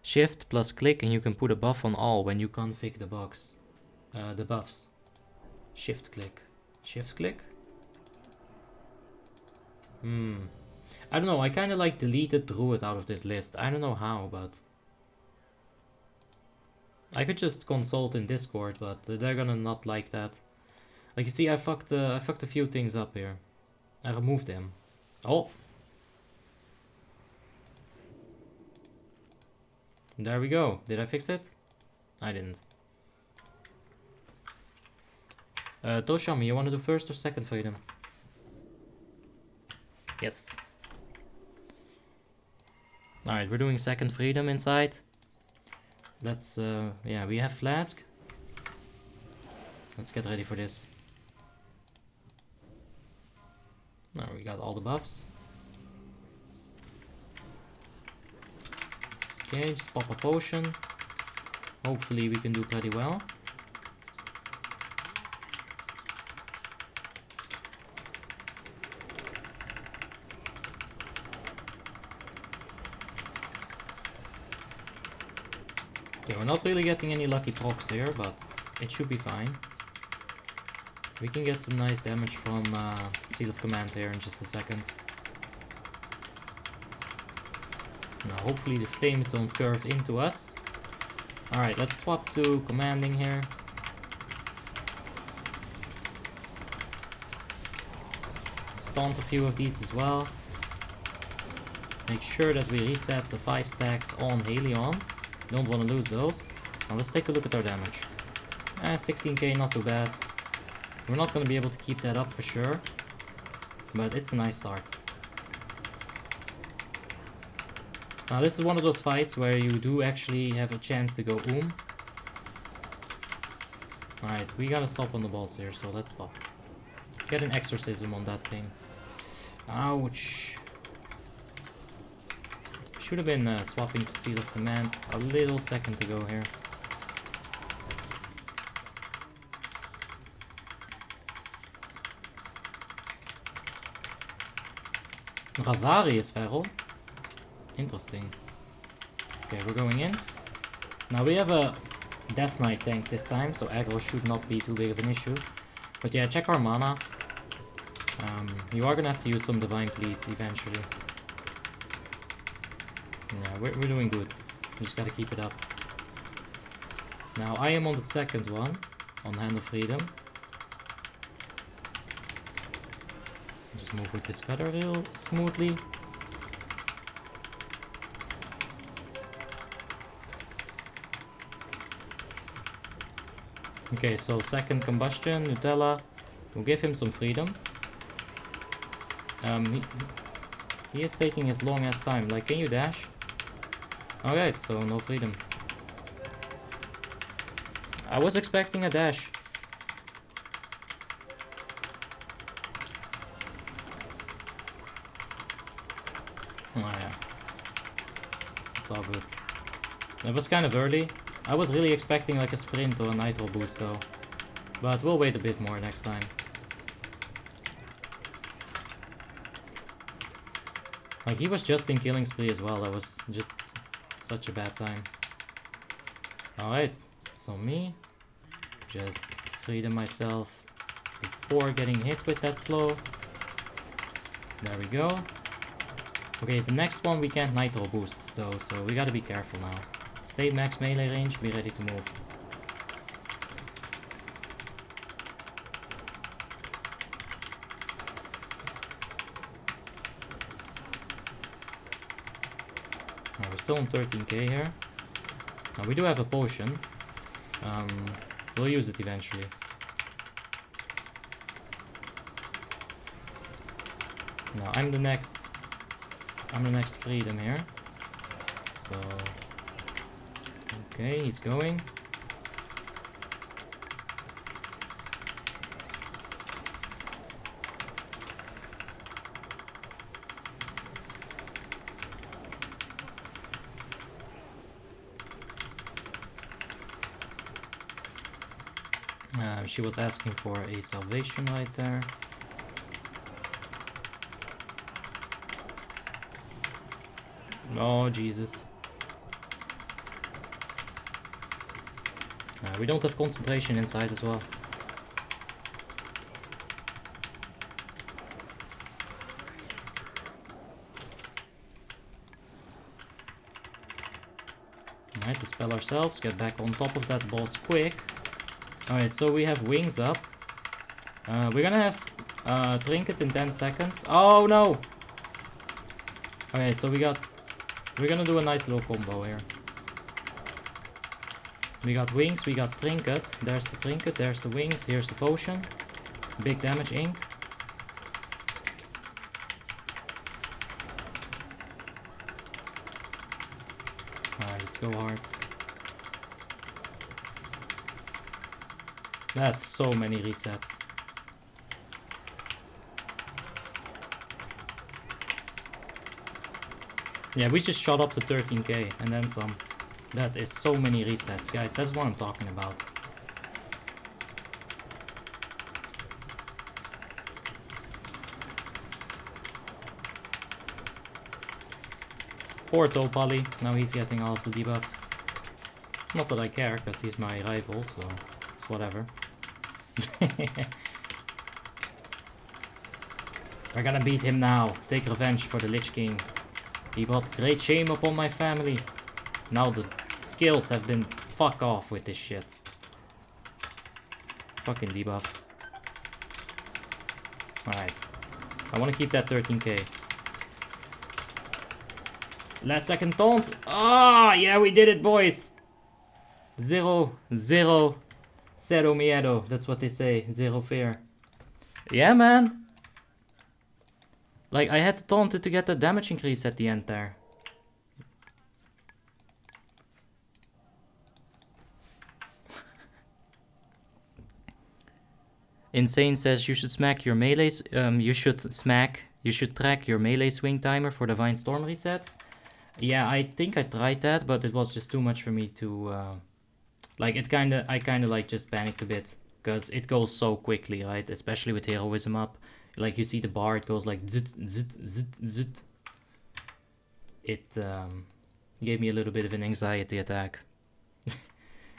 Shift plus click and you can put a buff on all when you config the box. The buffs. Shift click. Shift click? I don't know, I kinda like deleted Druid out of this list. I don't know how, but I could just consult in Discord, but they're gonna not like that. Like you see, I fucked a few things up here. I removed them. Oh! There we go. Did I fix it? I didn't. Toshami, you want to do first or second freedom? Yes. Alright, we're doing second freedom inside. Let's, yeah, we have flask. Let's get ready for this. Now we got all the buffs. Okay, just pop a potion. Hopefully we can do pretty well. Okay, we're not really getting any lucky procs here, but it should be fine. We can get some nice damage from Seal of Command here in just a second. Now hopefully the flames don't curve into us. Alright, let's swap to commanding here. Stunt a few of these as well. Make sure that we reset the 5 stacks on Helion. Don't want to lose those. Now let's take a look at our damage. 16k, not too bad. We're not gonna be able to keep that up for sure, but it's a nice start. Now this is one of those fights where you do actually have a chance to go Alright, we gotta stop on the balls here, so let's stop. Get an exorcism on that thing. Ouch. Should have been swapping to Seal of Command a little second ago here. Razari is feral. Interesting. Okay, we're going in. Now we have a Death Knight tank this time, so aggro should not be too big of an issue. But yeah, check our mana. You are gonna have to use some Divine Please eventually. Yeah, we're doing good. We just gotta keep it up. Now I am on the second one, on Hand of Freedom. Just move with this cutter real smoothly. Okay, so second combustion, Nutella. We'll give him some freedom. He is taking his long ass time. Like, can you dash? Alright, so no freedom. I was expecting a dash. Oh yeah. It's all good. It was kind of early. I was really expecting like a sprint or a nitro boost though. But we'll wait a bit more next time. Like, he was just in killing spree as well. That was just such a bad time. Alright, so me. Just freedom myself before getting hit with that slow. There we go. Okay, the next one we can't nitro boosts though, so we gotta be careful now. Stay max melee range, be ready to move. We're still on 13k here. Now we do have a potion. We'll use it eventually. Now I'm the next freedom here. So okay, he's going. She was asking for a salvation right there. Oh, Jesus. We don't have concentration inside as well. Alright, dispel ourselves, get back on top of that boss quick. Alright, so we have wings up. We're gonna have trinket in 10 seconds. Oh no! Okay, so we're gonna do a nice little combo here. We got wings, we got trinket. There's the trinket, there's the wings, here's the potion. Big damage ink. Alright, let's go hard. That's so many resets. Yeah, we just shot up to 13k and then some. That is so many resets, guys. That's what I'm talking about. Poor Topali. Now he's getting all of the debuffs. Not that I care, because he's my rival, so it's whatever. We're gonna beat him now. Take revenge for the Lich King. He brought great shame upon my family. Now the skills have been fuck off with this shit. Fucking debuff. Alright. I want to keep that 13k. Last second taunt. Ah, yeah, we did it, boys. Zero miedo. That's what they say. Zero fear. Yeah, man. Like, I had to taunt it to get the damage increase at the end there. Insane says you should smack your melees. You should track your melee swing timer for Divine Storm resets. Yeah, I think I tried that, but it was just too much for me to... like, I kinda like just panicked a bit. Because it goes so quickly, right? Especially with Heroism up. Like, you see the bar, it goes like zit, zit, zit, zit. It gave me a little bit of an anxiety attack.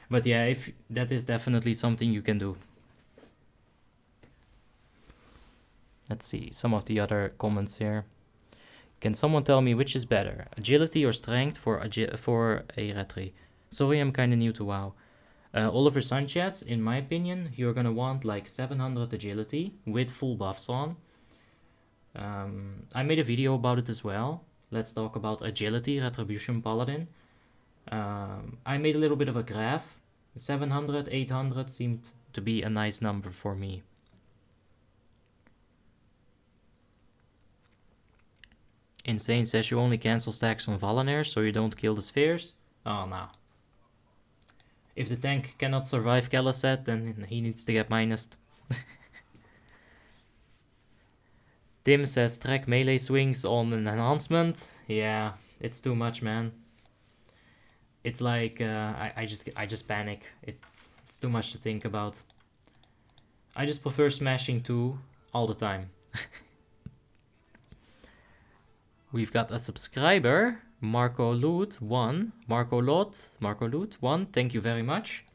But yeah, if that is definitely something you can do. Let's see, some of the other comments here. Can someone tell me which is better? Agility or strength for a retry? Sorry, I'm kinda new to WoW. Oliver Sanchez, in my opinion, you're gonna want like 700 agility with full buffs on. I made a video about it as well. Let's talk about agility, Retribution Paladin. I made a little bit of a graph. 700, 800 seemed to be a nice number for me. Insane says you only cancel stacks on Valanair so you don't kill the spheres. Oh no. If the tank cannot survive Kalaset, then he needs to get minused. Tim says track melee swings on an enhancement. Yeah, it's too much, man. It's like I just panic. It's too much to think about. I just prefer smashing 2 all the time. We've got a subscriber, Marco Loot 1. Marco Loot 1, thank you very much.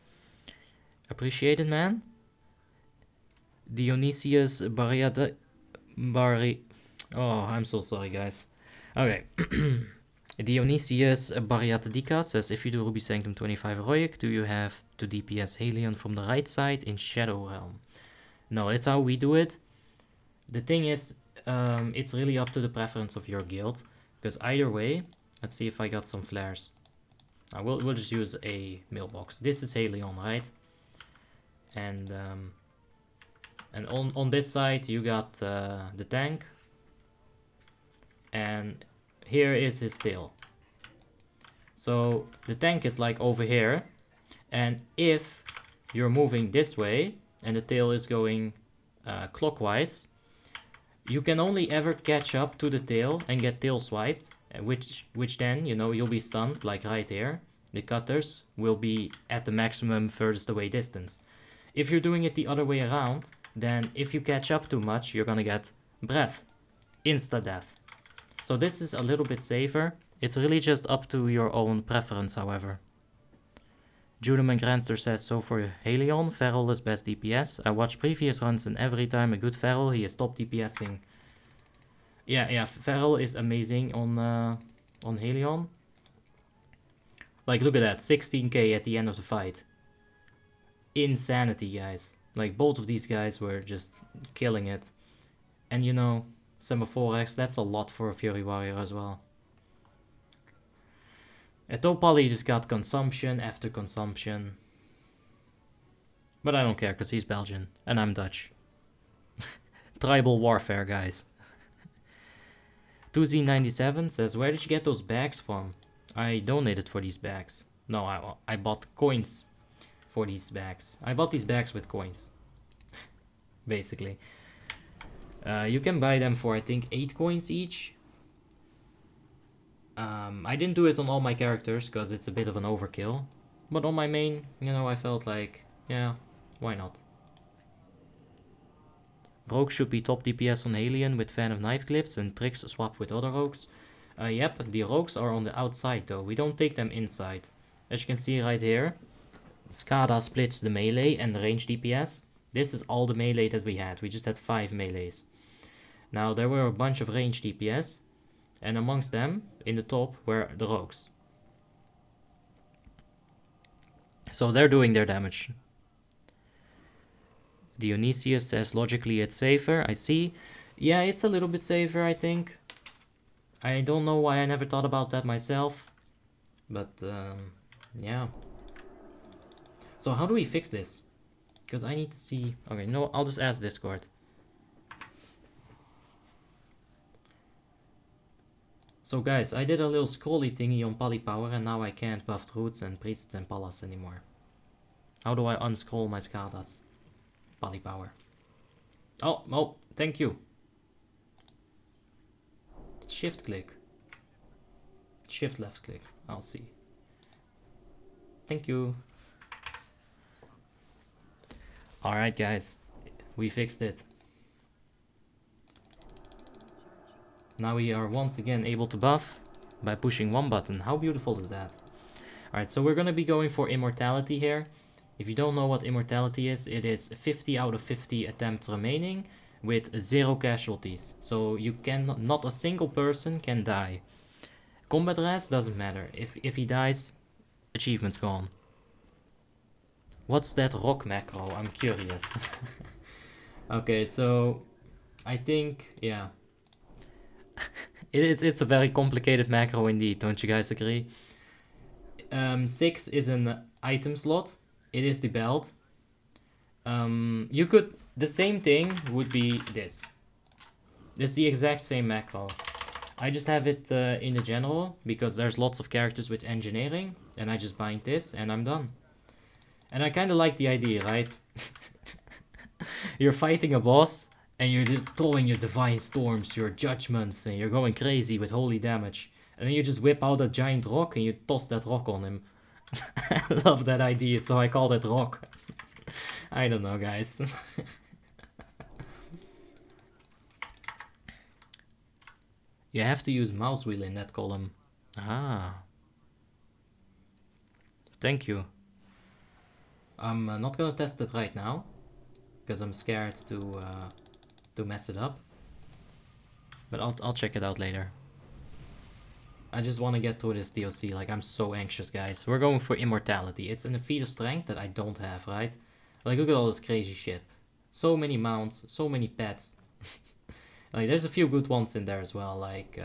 Appreciate it, man. Dionysius Oh, I'm so sorry, guys. Okay. Dionysius Bariatadika says, if you do Ruby Sanctum 25 Heroic, do you have to DPS Helion from the right side in Shadow Realm? No, it's how we do it. The thing is, it's really up to the preference of your guild, because either way, let's see if I got some flares. We'll just use a mailbox. This is Helion, right? And on this side you got the tank, and here is his tail. So the tank is like over here, and if you're moving this way and the tail is going clockwise, you can only ever catch up to the tail and get tail swiped, which then, you know, you'll be stunned, like right here. The cutters will be at the maximum furthest away distance. If you're doing it the other way around, then if you catch up too much, you're gonna get breath, insta-death. So this is a little bit safer. It's really just up to your own preference, however. Judeman Grandster says, so for Helion, Feral is best DPS. I watched previous runs and every time a good Feral, he is top DPSing. Yeah, Feral is amazing on Helion. Like, look at that, 16k at the end of the fight. Insanity, guys. Like, both of these guys were just killing it. And you know, Semaphore-X, that's a lot for a Fury Warrior as well. Pally just got consumption after consumption. But I don't care, because he's Belgian, and I'm Dutch. Tribal warfare, guys. 2Z97 says, where did you get those bags from? I donated for these bags. No, I bought coins for these bags. I bought these bags with coins. Basically. You can buy them for, I think, 8 coins each. I didn't do it on all my characters because it's a bit of an overkill. But on my main, you know, I felt like, yeah, why not? Rogue should be top DPS on Alien with Fan of Knife Glyphs and Tricks swap with other rogues. Yep, the rogues are on the outside though. We don't take them inside. As you can see right here, Skada splits the melee and the range DPS. This is all the melee that we had. We just had 5 melees. Now there were a bunch of range DPS. And amongst them, in the top, were the rogues. So they're doing their damage. Dionysius says, logically it's safer. I see. Yeah, it's a little bit safer, I think. I don't know why I never thought about that myself. But, yeah. So how do we fix this? Because I need to see... Okay, no, I'll just ask Discord. So guys, I did a little scrolly thingy on PallyPower and now I can't buff Roots and Priests and Pallas anymore. How do I unscroll my Skadas? PallyPower. Oh, thank you. Shift click. Shift left click. I'll see. Thank you. Alright guys, we fixed it. Now we are once again able to buff by pushing one button. How beautiful is that? Alright, so we're gonna be going for immortality here. If you don't know what immortality is, it is 50 out of 50 attempts remaining with 0 casualties. So you can not a single person can die. Combat res doesn't matter. If he dies, achievement's gone. What's that rock macro? I'm curious. Okay, so I think, yeah. It's a very complicated macro indeed, don't you guys agree? 6 is an item slot. It is the belt. You could, the same thing would be this. This is the exact same macro. I just have it in the general because there's lots of characters with engineering, and I just bind this and I'm done. And I kind of like the idea, right? You're fighting a boss and you're throwing your divine storms, your judgments, and you're going crazy with holy damage. And then you just whip out a giant rock and you toss that rock on him. I love that idea, so I call it rock. I don't know, guys. You have to use mouse wheel in that column. Ah. Thank you. I'm not gonna test it right now, because I'm scared to mess it up. But I'll check it out later. I just want to get through this DLC, like I'm so anxious, guys. We're going for immortality. It's an feat of strength that I don't have, right? Like, look at all this crazy shit. So many mounts, so many pets. Like, there's a few good ones in there as well, like,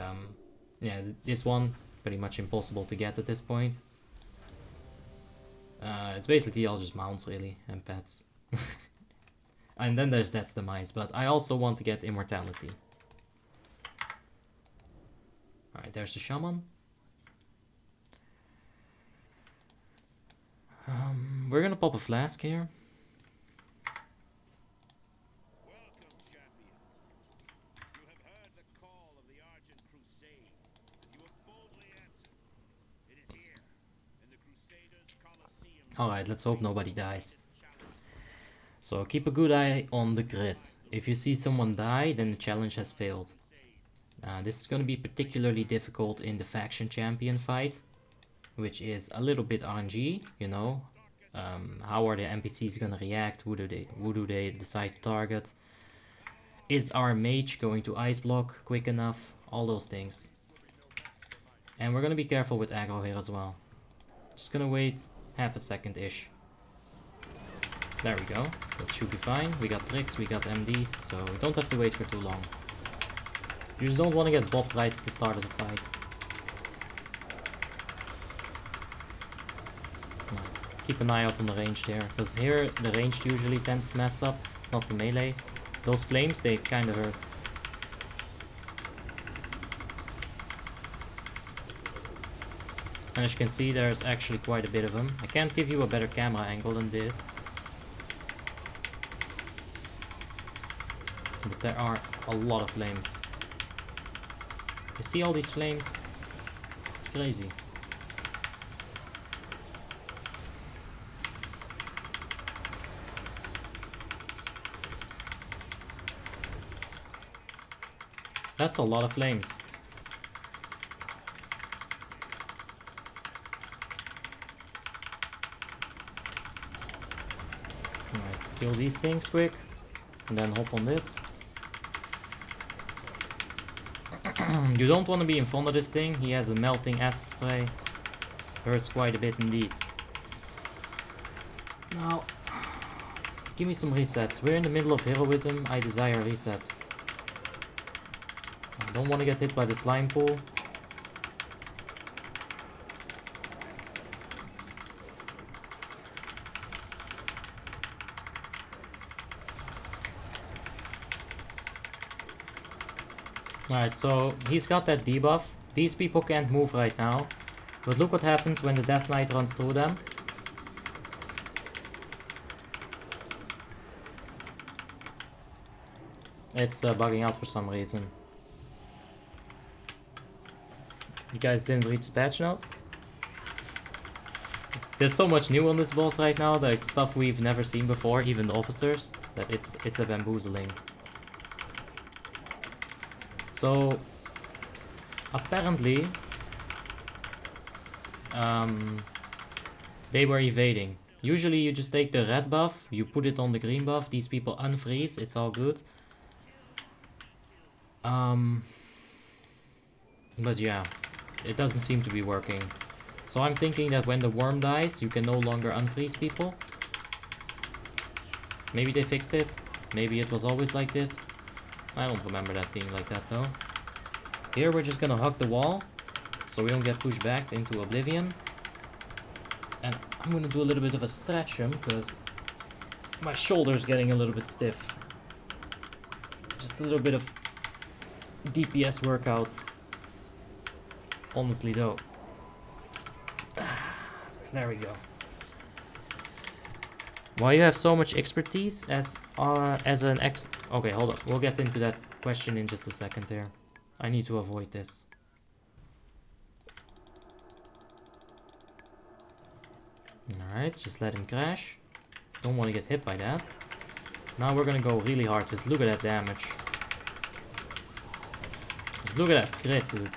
yeah, this one, pretty much impossible to get at this point. It's basically all just mounts, really, and pets. And then there's Death's Demise, but I also want to get immortality. Alright, there's the shaman. We're gonna pop a flask here. Welcome, champions. You have heard the call of the Grand Crusader, and you have boldly answered. It is here, in the Crusaders' Colosseum. Alright, let's hope nobody dies. So keep a good eye on the grid. If you see someone die, then the challenge has failed. This is going to be particularly difficult in the faction champion fight, which is a little bit RNG, you know. How are the NPCs going to react? Who do they decide to target? Is our mage going to ice block quick enough? All those things. And we're going to be careful with aggro here as well. Just going to wait half a second-ish. There we go. That should be fine. We got tricks, we got MDs, so we don't have to wait for too long. You just don't want to get bopped right at the start of the fight. No. Keep an eye out on the range there, because here the range usually tends to mess up, not the melee. Those flames, they kind of hurt. And as you can see, there's actually quite a bit of them. I can't give you a better camera angle than this. But there are a lot of flames. You see all these flames? It's crazy. That's a lot of flames. Alright, kill these things quick. And then hop on this. You don't want to be in front of this thing. He has a melting acid spray. Hurts quite a bit indeed. Now, give me some resets. We're in the middle of heroism. I desire resets. I don't want to get hit by the slime pool. Alright, so he's got that debuff. These people can't move right now. But look what happens when the Death Knight runs through them. It's bugging out for some reason. You guys didn't read the patch note? There's so much new on this boss right now, like stuff we've never seen before, even the officers, that it's a bamboozling. So apparently they were evading. Usually you just take the red buff, you put it on the green buff, these people unfreeze, it's all good. But yeah, it doesn't seem to be working. So I'm thinking that when the worm dies, you can no longer unfreeze people. Maybe they fixed it. Maybe it was always like this. I don't remember that being like that though. Here we're just gonna hug the wall, so we don't get pushed back into oblivion. And I'm gonna do a little bit of a stretch him, because my shoulder's getting a little bit stiff. Just a little bit of DPS workout. Honestly though. There we go. Why you have so much expertise as an ex... Okay, hold up. We'll get into that question in just a second here. I need to avoid this. Alright, just let him crash. Don't want to get hit by that. Now we're gonna go really hard. Just look at that damage. Just look at that crit, dude.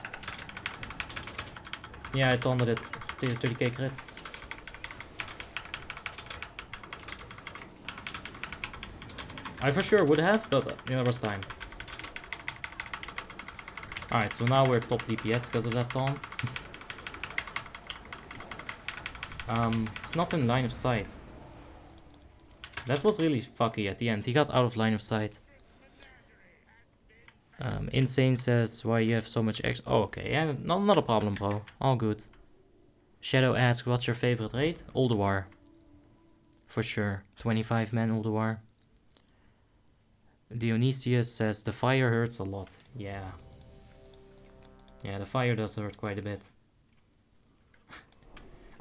Yeah, I taunted it. 30k crit. I for sure would have, but there was time. Alright, so now we're top DPS because of that taunt. It's not in line of sight. That was really fucky at the end. He got out of line of sight. Insane says, why you have so much X? Oh, okay. Yeah, not a problem, bro. All good. Shadow asks, what's your favorite raid? Ulduar. For sure. 25 men Ulduar. Dionysius says, the fire hurts a lot. Yeah. Yeah, the fire does hurt quite a bit.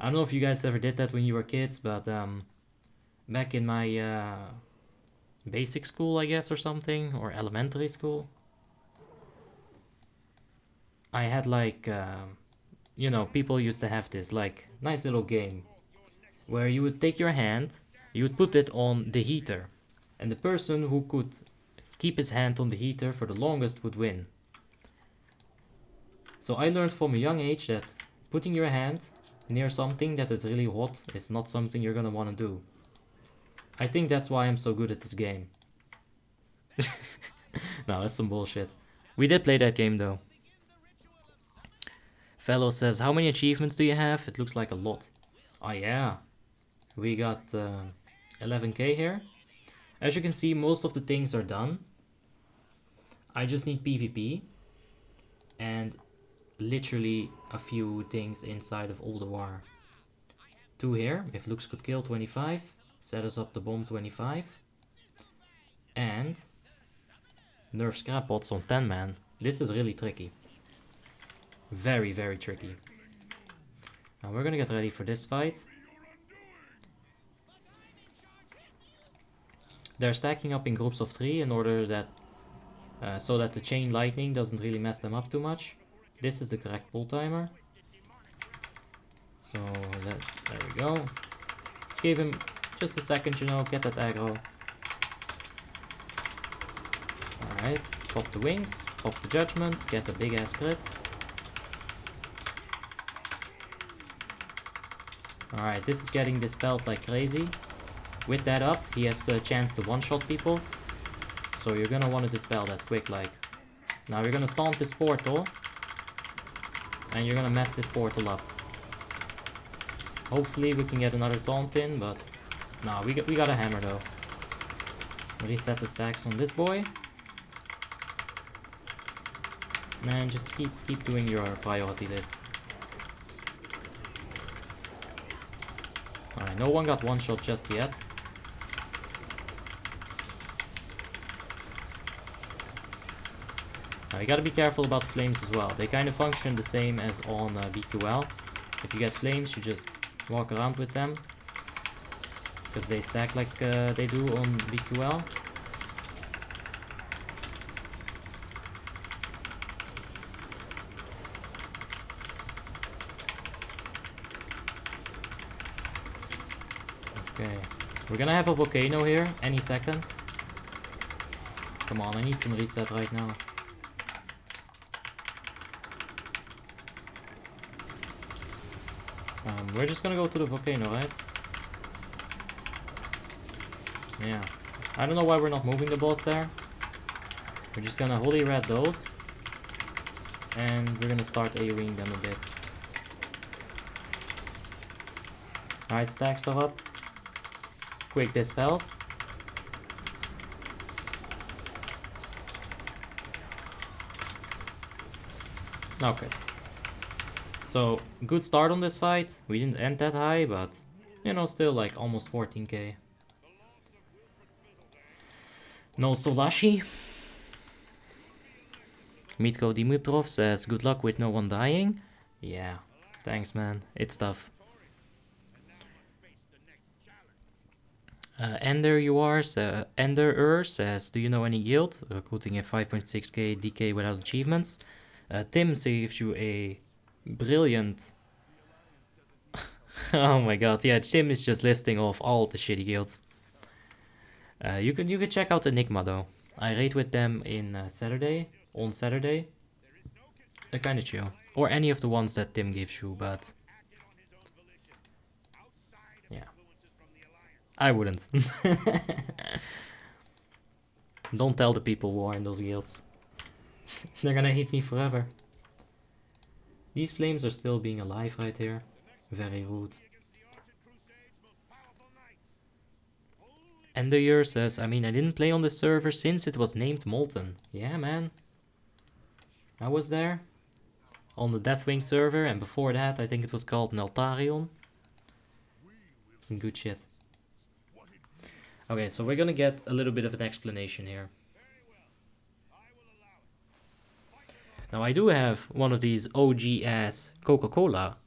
I don't know if you guys ever did that when you were kids, but back in my basic school, I guess, or something, or elementary school, I had like, you know, people used to have this like nice little game where you would take your hand, you would put it on the heater, and the person who could keep his hand on the heater for the longest would win. So I learned from a young age that putting your hand near something that is really hot is not something you're gonna want to do. I think that's why I'm so good at this game. No, that's some bullshit. We did play that game though. Fellow says, how many achievements do you have? It looks like a lot. Oh yeah. We got 11k here. As you can see, most of the things are done. I just need PvP. And literally a few things inside of Ulduar. 2 here. If looks could kill, 25. Set us up the bomb, 25. And nerf scrap pots on 10 man. This is really tricky. Very, very tricky. Now we're gonna get ready for this fight. They're stacking up in groups of 3 in order that so that the chain lightning doesn't really mess them up too much. This is the correct pull timer. So there we go. Let's give him just a second, you know, get that aggro. Alright, pop the wings, pop the judgment, get a big ass crit. Alright, this is getting dispelled like crazy. With that up, he has the chance to one-shot people. So you're gonna want to dispel that quick, like. Now you're gonna taunt this portal. And you're gonna mess this portal up. Hopefully we can get another taunt in, but... No, we got a hammer though. Reset the stacks on this boy. And just keep doing your priority list. Alright, no one got one shot just yet. You gotta be careful about flames as well. They kind of function the same as on BQL. If you get flames, you just walk around with them. Because they stack like they do on BQL. Okay, we're gonna have a volcano here any second. Come on, I need some reset right now. We're just gonna go to the volcano, right? Yeah. I don't know why we're not moving the boss there. We're just gonna holy red those. And we're gonna start AoEing them a bit. Alright, stacks are up. Quick dispels. Okay. So, good start on this fight. We didn't end that high, but, you know, still like almost 14k. No Solashi. Mitko Dimitrov says, good luck with no one dying. Yeah, thanks man, it's tough. Enderer says, do you know any guild? Recruiting a 5.6k DK without achievements. Tim gives you a brilliant... Oh my god, yeah, Tim is just listing off all the shitty guilds. You could check out Enigma though. I raid with them in on Saturday. They're kinda chill. Or any of the ones that Tim gives you, but... yeah. I wouldn't. Don't tell the people who are in those guilds. They're gonna hate me forever. These flames are still being alive right here. Very rude. Endeyer says, I mean, I didn't play on the server since it was named Molten. Yeah, man. I was there. On the Deathwing server, and before that, I think it was called Neltarion. Some good shit. Okay, so we're gonna get a little bit of an explanation here. Now, I do have one of these OG-ass Coca-Cola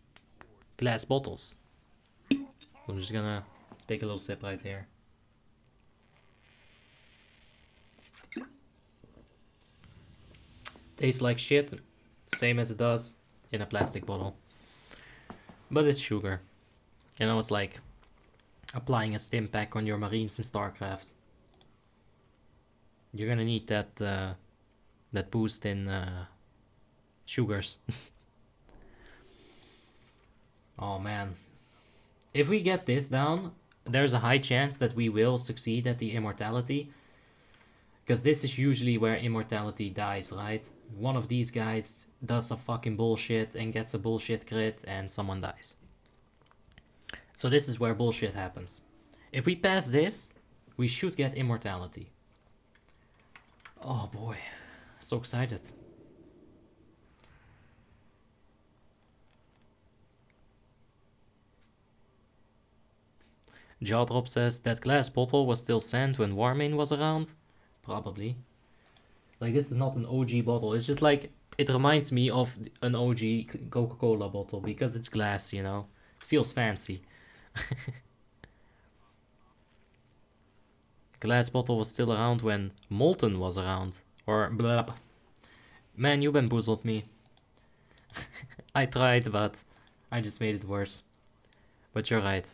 glass bottles. I'm just gonna take a little sip right here. Tastes like shit, same as it does in a plastic bottle. But it's sugar. You know, it's like applying a stim pack on your marines in StarCraft. You're gonna need that that boost in sugars. Oh man. If we get this down, there's a high chance that we will succeed at the immortality. Because this is usually where immortality dies, right? One of these guys does some fucking bullshit and gets a bullshit crit and someone dies. So this is where bullshit happens. If we pass this, we should get immortality. Oh boy, so excited. Jawdrop says, that glass bottle was still sand when Warmane was around? Probably. Like, this is not an OG bottle. It's just like, it reminds me of an OG Coca-Cola bottle because it's glass, you know. It feels fancy. Glass bottle was still around when Molten was around. Or blah. Man, you bamboozled me. I tried, but I just made it worse. But you're right.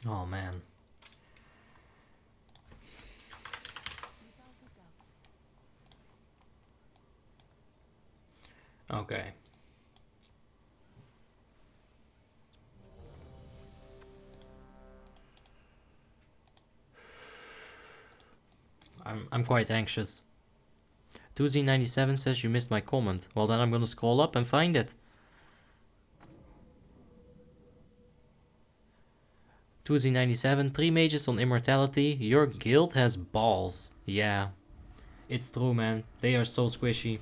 Oh man. Okay. I'm quite anxious. 2Z97 says you missed my comment. Well, then I'm gonna scroll up and find it. 2Z97, 3 mages on immortality. Your guild has balls. Yeah, it's true, man. They are so squishy.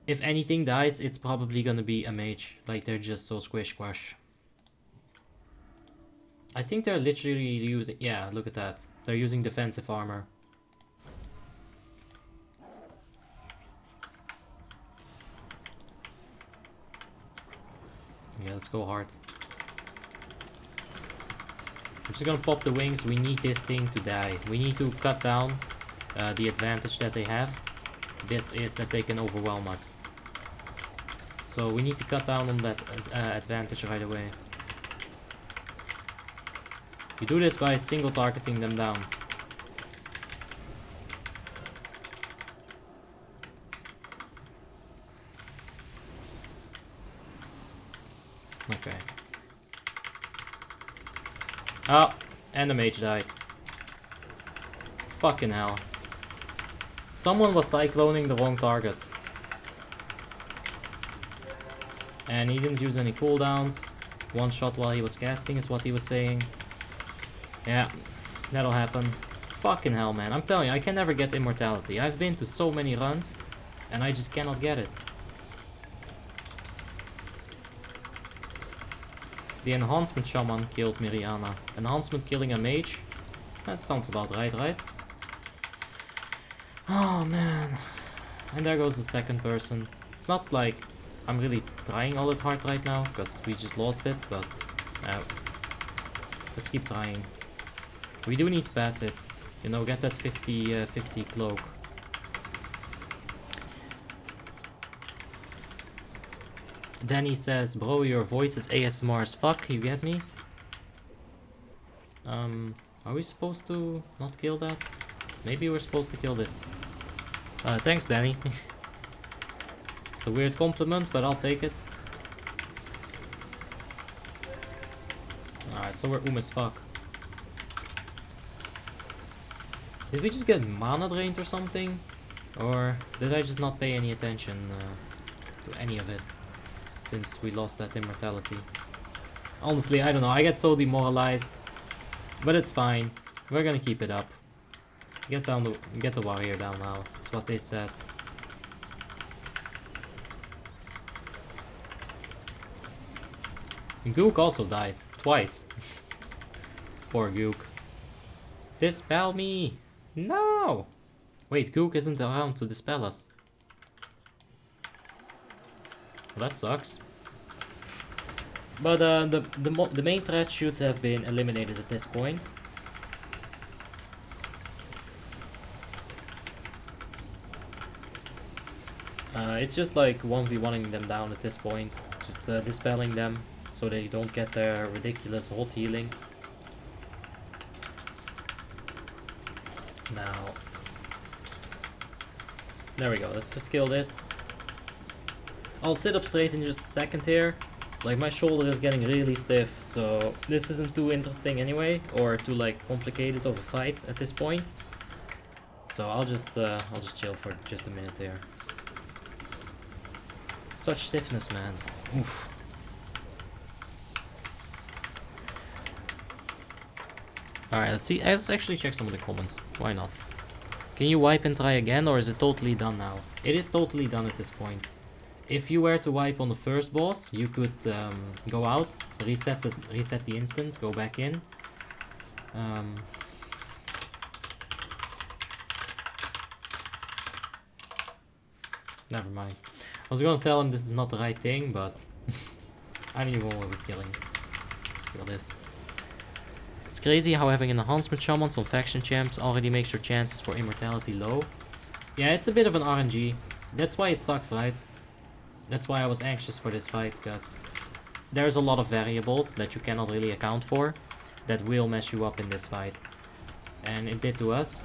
If anything dies, it's probably gonna be a mage. Like, they're just so squish squash. I think they're literally using... Yeah, look at that. They're using defensive armor. Yeah, let's go hard. I'm just gonna pop the wings. We need this thing to die. We need to cut down the advantage that they have. This is that they can overwhelm us. So we need to cut down on that advantage right away. We do this by single targeting them down. Okay. Oh, and the mage died. Fucking hell. Someone was cycloning the wrong target. And he didn't use any cooldowns. One shot while he was casting is what he was saying. Yeah, that'll happen. Fucking hell, man. I'm telling you, I can never get immortality. I've been to so many runs, and I just cannot get it. The enhancement shaman killed Miriana. Enhancement killing a mage? That sounds about right, right? Oh, man. And there goes the second person. It's not like I'm really trying all that hard right now, because we just lost it, but let's keep trying. We do need to pass it. You know, get that 50 cloak. Danny says, bro, your voice is ASMR as fuck, you get me? Are we supposed to not kill that? Maybe we're supposed to kill this. Thanks, Danny. It's a weird compliment, but I'll take it. Alright, so we're as fuck. Did we just get mana drained or something? Or did I just not pay any attention to any of it? Since we lost that immortality. Honestly, I don't know. I get so demoralized. But it's fine. We're gonna keep it up. Get the warrior down now. That's what they said. Gook also died. Twice. Poor Gook. Dispel me! No! Wait, Gook isn't around to dispel us. Well, that sucks. But the main threat should have been eliminated at this point. It's just like 1v1ing them down at this point. Just dispelling them so they don't get their ridiculous hot healing. Now. There we go, let's just kill this. I'll sit up straight in just a second here. Like, my shoulder is getting really stiff, so this isn't too interesting anyway, or too like complicated of a fight at this point. So I'll just chill for just a minute here. Such stiffness, man. Oof. Alright, let's see. Let's actually check some of the comments. Why not? Can you wipe and try again, or is it totally done now? It is totally done at this point. If you were to wipe on the first boss, you could go out, reset the instance, go back in. Never mind. I was gonna tell him this is not the right thing, but I don't even want to killing. Let's kill this. It's crazy how having an enhancement shaman on faction champs already makes your chances for immortality low. Yeah, it's a bit of an RNG. That's why it sucks, right? That's why I was anxious for this fight, because there's a lot of variables that you cannot really account for that will mess you up in this fight. And it did to us.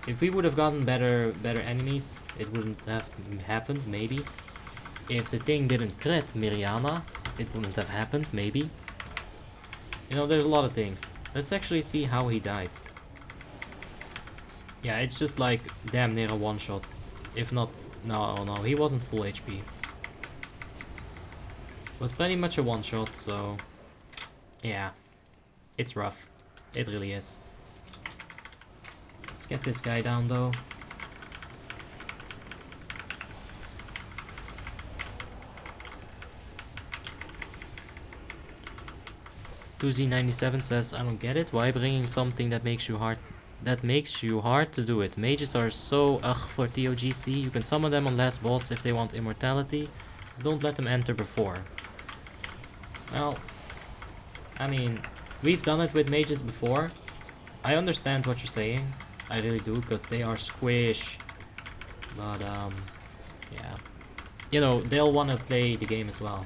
If we would have gotten better enemies, it wouldn't have happened, maybe. If the thing didn't crit Miriana, it wouldn't have happened, maybe. You know, there's a lot of things. Let's actually see how he died. Yeah, it's just like damn near a one-shot. If not, no, he wasn't full HP. But pretty much a one-shot, so yeah, it's rough. It really is. Let's get this guy down though. 2Z97 says, I don't get it. Why bringing something that makes you hard to do it? Mages are so for ToGC. You can summon them on last boss if they want immortality. Just don't let them enter before. Well, I mean, we've done it with mages before. I understand what you're saying. I really do, because they are squish. But, yeah. You know, they'll want to play the game as well.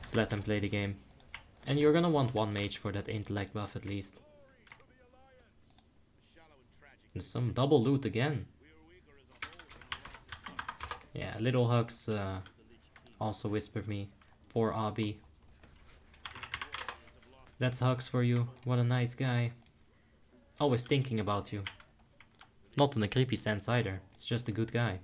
Just let them play the game. And you're gonna want one mage for that intellect buff at least. And some double loot again. Yeah, Little Hugs also whispered me. Poor Abby. That's Hugs for you. What a nice guy. Always thinking about you. Not in a creepy sense either. It's just a good guy.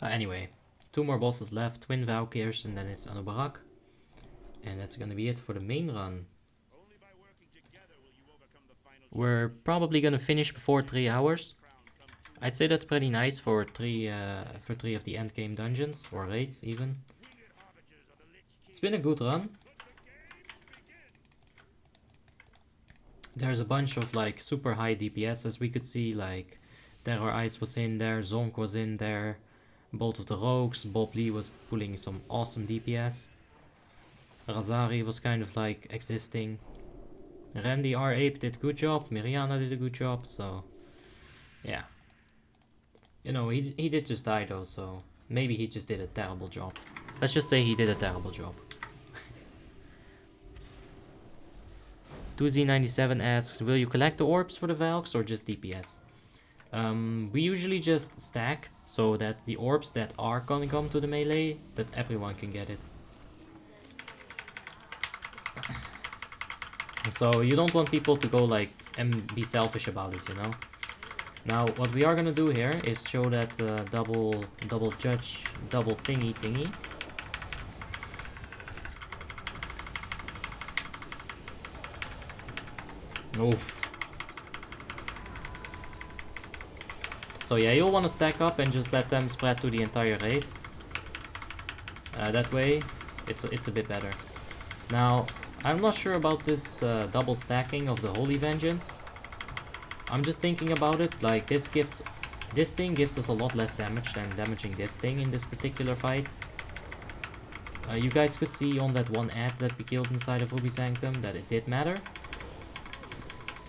Anyway, 2 more bosses left, Twin Valkyrs, and then it's Anubarak. And that's gonna be it for the main run. We're probably gonna finish before 3 hours. I'd say that's pretty nice for three of the endgame dungeons, or raids even. It's been a good run. There's a bunch of like super high DPS as we could see, like Terror Ice was in there, Zonk was in there. Both of the rogues, Bob Lee was pulling some awesome DPS. Razari was kind of like existing. Randy R8 did a good job, Miriana did a good job, so yeah. You know, he did just die though, so maybe he just did a terrible job. Let's just say he did a terrible job. 2Z97 asks, will you collect the orbs for the Valks or just DPS? We usually just stack so that the orbs that are gonna come to the melee, that everyone can get it. So you don't want people to go like and be selfish about it, you know. Now what we are gonna do here is show that double thingy. Oof. So yeah, you'll want to stack up and just let them spread to the entire raid. That way, it's a bit better. Now, I'm not sure about this double stacking of the Holy Vengeance. I'm just thinking about it, like this thing gives us a lot less damage than damaging this thing in this particular fight. You guys could see on that one ad that we killed inside of Ruby Sanctum that it did matter.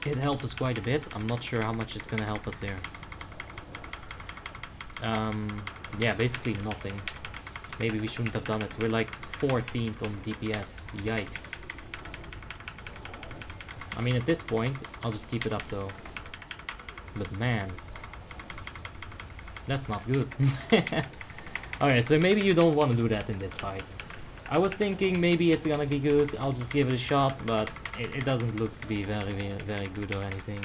It helped us quite a bit. I'm not sure how much it's gonna help us here. Yeah, basically nothing. Maybe we shouldn't have done it. We're like 14th on DPS. Yikes. I mean, at this point, I'll just keep it up though. But man, that's not good. Okay, so maybe you don't want to do that in this fight. I was thinking maybe it's gonna be good. I'll just give it a shot, but it doesn't look to be very good or anything.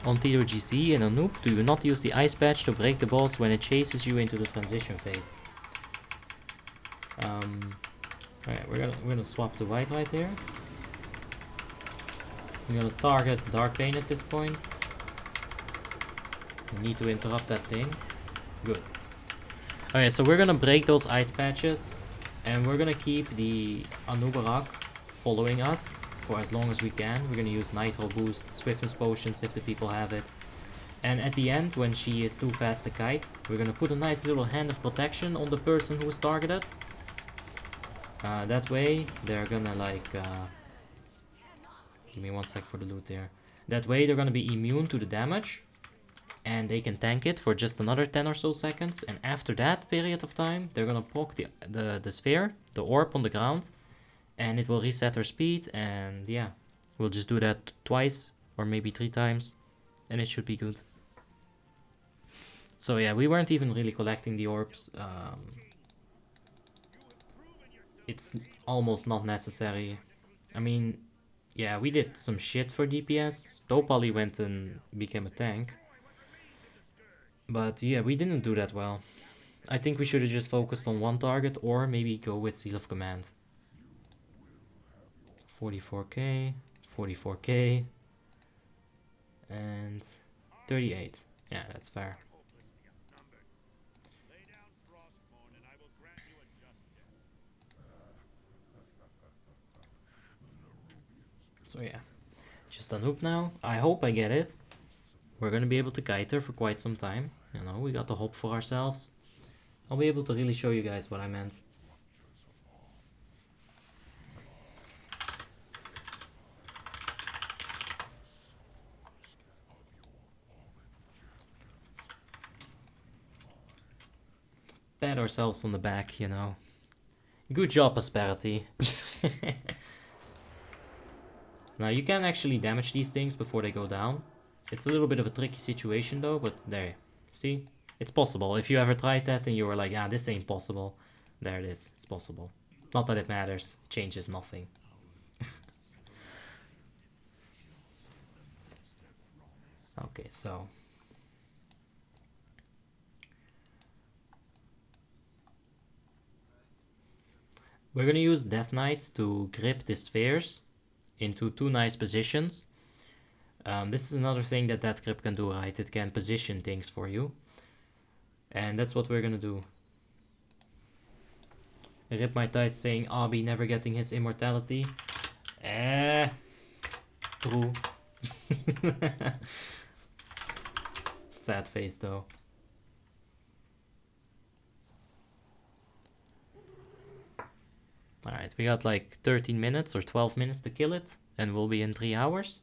On ToGC and on Noob, do you not use the ice patch to break the boss when it chases you into the transition phase? Alright, we're gonna swap to white right here. I'm gonna target Darkbane at this point. I need to interrupt that thing. Good. Okay, so we're gonna break those ice patches, and we're gonna keep the Anubarak following us for as long as we can. We're gonna use Nitro Boost, Swiftness Potions if the people have it. And at the end, when she is too fast to kite, we're gonna put a nice little hand of protection on the person who is targeted. That way, they're gonna like... give me 1 sec for the loot there. That way, they're gonna be immune to the damage. And they can tank it for just another 10 or so seconds. And after that period of time, they're gonna proc the sphere, the orb on the ground. And it will reset her speed, and yeah, we'll just do that twice or maybe 3 times, and it should be good. So yeah, we weren't even really collecting the orbs. It's almost not necessary. I mean, yeah, we did some shit for DPS. Topali went and became a tank. But yeah, we didn't do that well. I think we should have just focused on one target, or maybe go with Seal of Command. 44k, 44k, and 38. Yeah, that's fair. Lay down Frostmourne and I will grant you a just death. So yeah, just a hoop now. I hope I get it. We're gonna be able to kite her for quite some time. You know, we got the hop for ourselves. I'll be able to really show you guys what I meant. Pat ourselves on the back, you know. Good job, Asperity. Now you can actually damage these things before they go down. It's a little bit of a tricky situation though, but there. See? It's possible. If you ever tried that and you were like, ah, this ain't possible. There it is. It's possible. Not that it matters. It changes nothing. Okay, so... we're gonna use Death Knights to grip the spheres into two nice positions. This is another thing that Death Grip can do, right? It can position things for you. And that's what we're gonna do. Rip my tights saying Abby never getting his immortality. True. Sad face though. Alright, we got like 13 minutes or 12 minutes to kill it, and we'll be in 3 hours.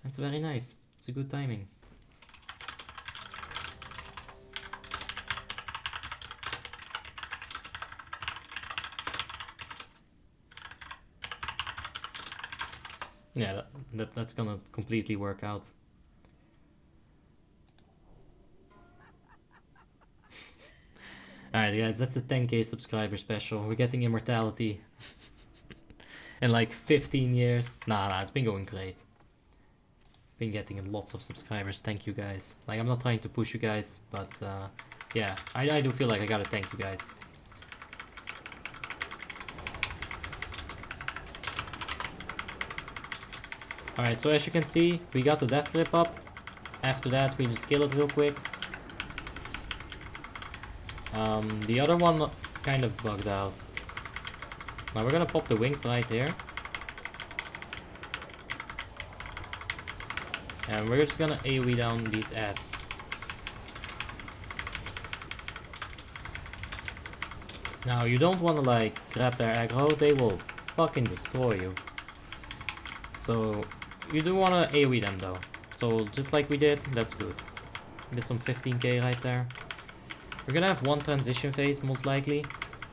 That's very nice. It's a good timing. Yeah, that's gonna completely work out. Alright guys, that's a 10k subscriber special. We're getting immortality in like 15 years. Nah, it's been going great. Been getting lots of subscribers, thank you guys. Like, I'm not trying to push you guys, but yeah, I do feel like I gotta thank you guys. Alright, so as you can see, we got the Death Grip up. After that, we just kill it real quick. The other one kind of bugged out. Now we're gonna pop the wings right here. And we're just gonna AoE down these adds. Now you don't wanna like grab their aggro, they will fucking destroy you. So you do wanna AoE them though. So just like we did, that's good. Did some 15k right there. We're gonna have one transition phase most likely.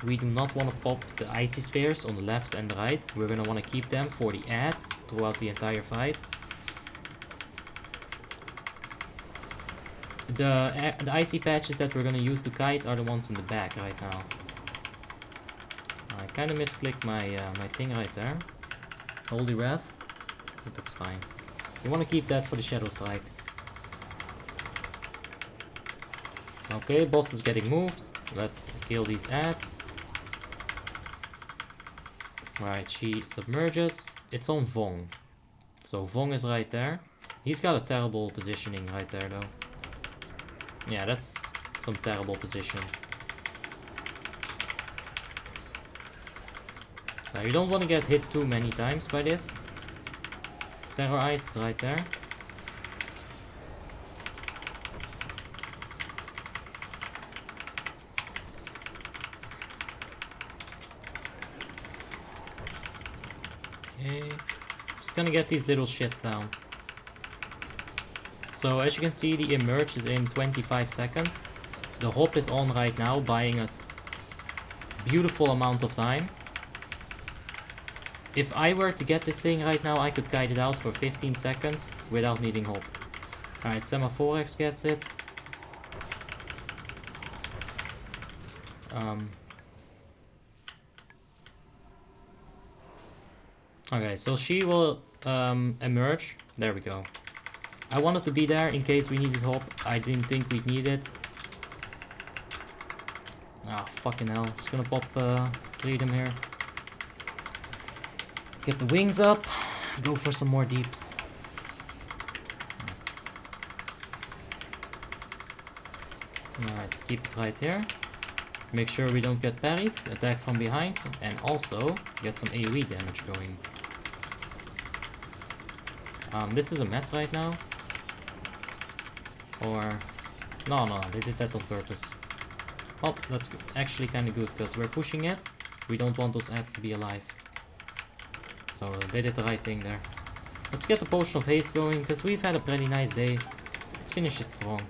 We do not want to pop the icy spheres on the left and the right. We're gonna want to keep them for the adds throughout the entire fight. The icy patches that we're gonna use to kite are the ones in the back right now. I kind of misclicked my my thing right there. Holy Wrath, but that's fine. We want to keep that for the Shadow Strike. Okay, boss is getting moved. Let's kill these adds. Alright, she submerges. It's on Vong. So Vong is right there. He's got a terrible positioning right there though. Yeah, that's some terrible position. Now you don't want to get hit too many times by this. Terror Ice is right there. Okay, just gonna get these little shits down. So as you can see, the emerge is in 25 seconds. The hop is on right now, buying us beautiful amount of time. If I were to get this thing right now, I could kite it out for 15 seconds without needing hop. Alright, Semaphorex gets it. Okay, so she will emerge. There we go. I wanted to be there in case we needed hop. I didn't think we'd need it. Ah, fucking hell. Just gonna pop Freedom here. Get the wings up. Go for some more deeps. Alright, keep it right here. Make sure we don't get parried. Attack from behind. And also get some AoE damage going. This is a mess right now. Or... No, they did that on purpose. Oh, that's actually kind of good, because we're pushing it. We don't want those adds to be alive. So they did the right thing there. Let's get the Potion of Haste going, because we've had a pretty nice day. Let's finish it strong.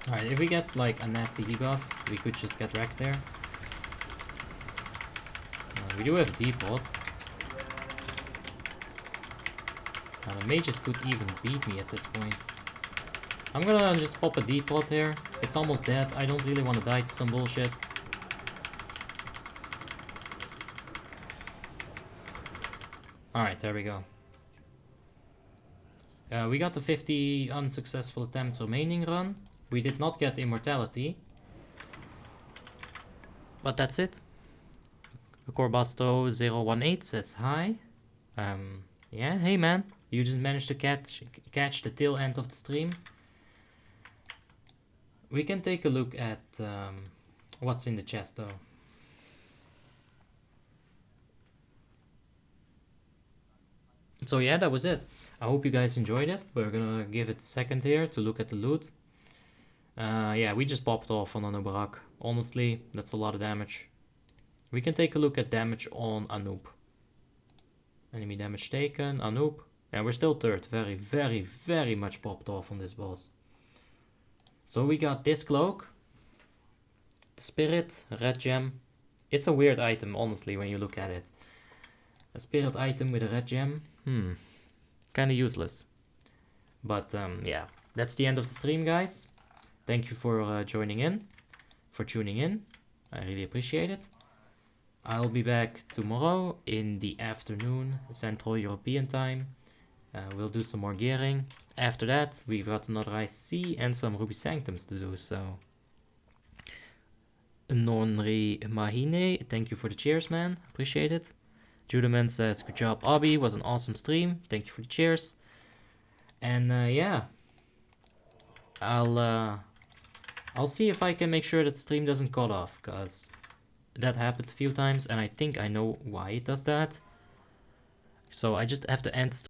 Alright, if we get like a nasty debuff, we could just get wrecked there. We do have depot. The mages could even beat me at this point. I'm gonna just pop a depot here. It's almost dead. I don't really want to die to some bullshit. Alright, there we go. We got the 50 unsuccessful attempts remaining run. We did not get immortality. But that's it. Corbasto018 says hi. Yeah, hey man. You just managed to catch the tail end of the stream. We can take a look at what's in the chest though. So yeah, that was it. I hope you guys enjoyed it. We're gonna give it a second here to look at the loot. Yeah, we just popped off on Anubarak. Honestly, that's a lot of damage. We can take a look at damage on Anub. Enemy damage taken, Anub. Yeah, we're still third. Very, very, very much popped off on this boss. So we got this cloak. The spirit, red gem. It's a weird item, honestly, when you look at it. A spirit item with a red gem. Kinda useless. But yeah, that's the end of the stream, guys. Thank you for joining in. For tuning in. I really appreciate it. I'll be back tomorrow in the afternoon, Central European time. We'll do some more gearing. After that, we've got another ICC and some Ruby Sanctums to do, so... Nonri Mahine, thank you for the cheers, man. Appreciate it. Judaman says, good job, Abby. Was an awesome stream. Thank you for the cheers. And yeah. I'll see if I can make sure that stream doesn't cut off, because that happened a few times, and I think I know why it does that. So I just have to end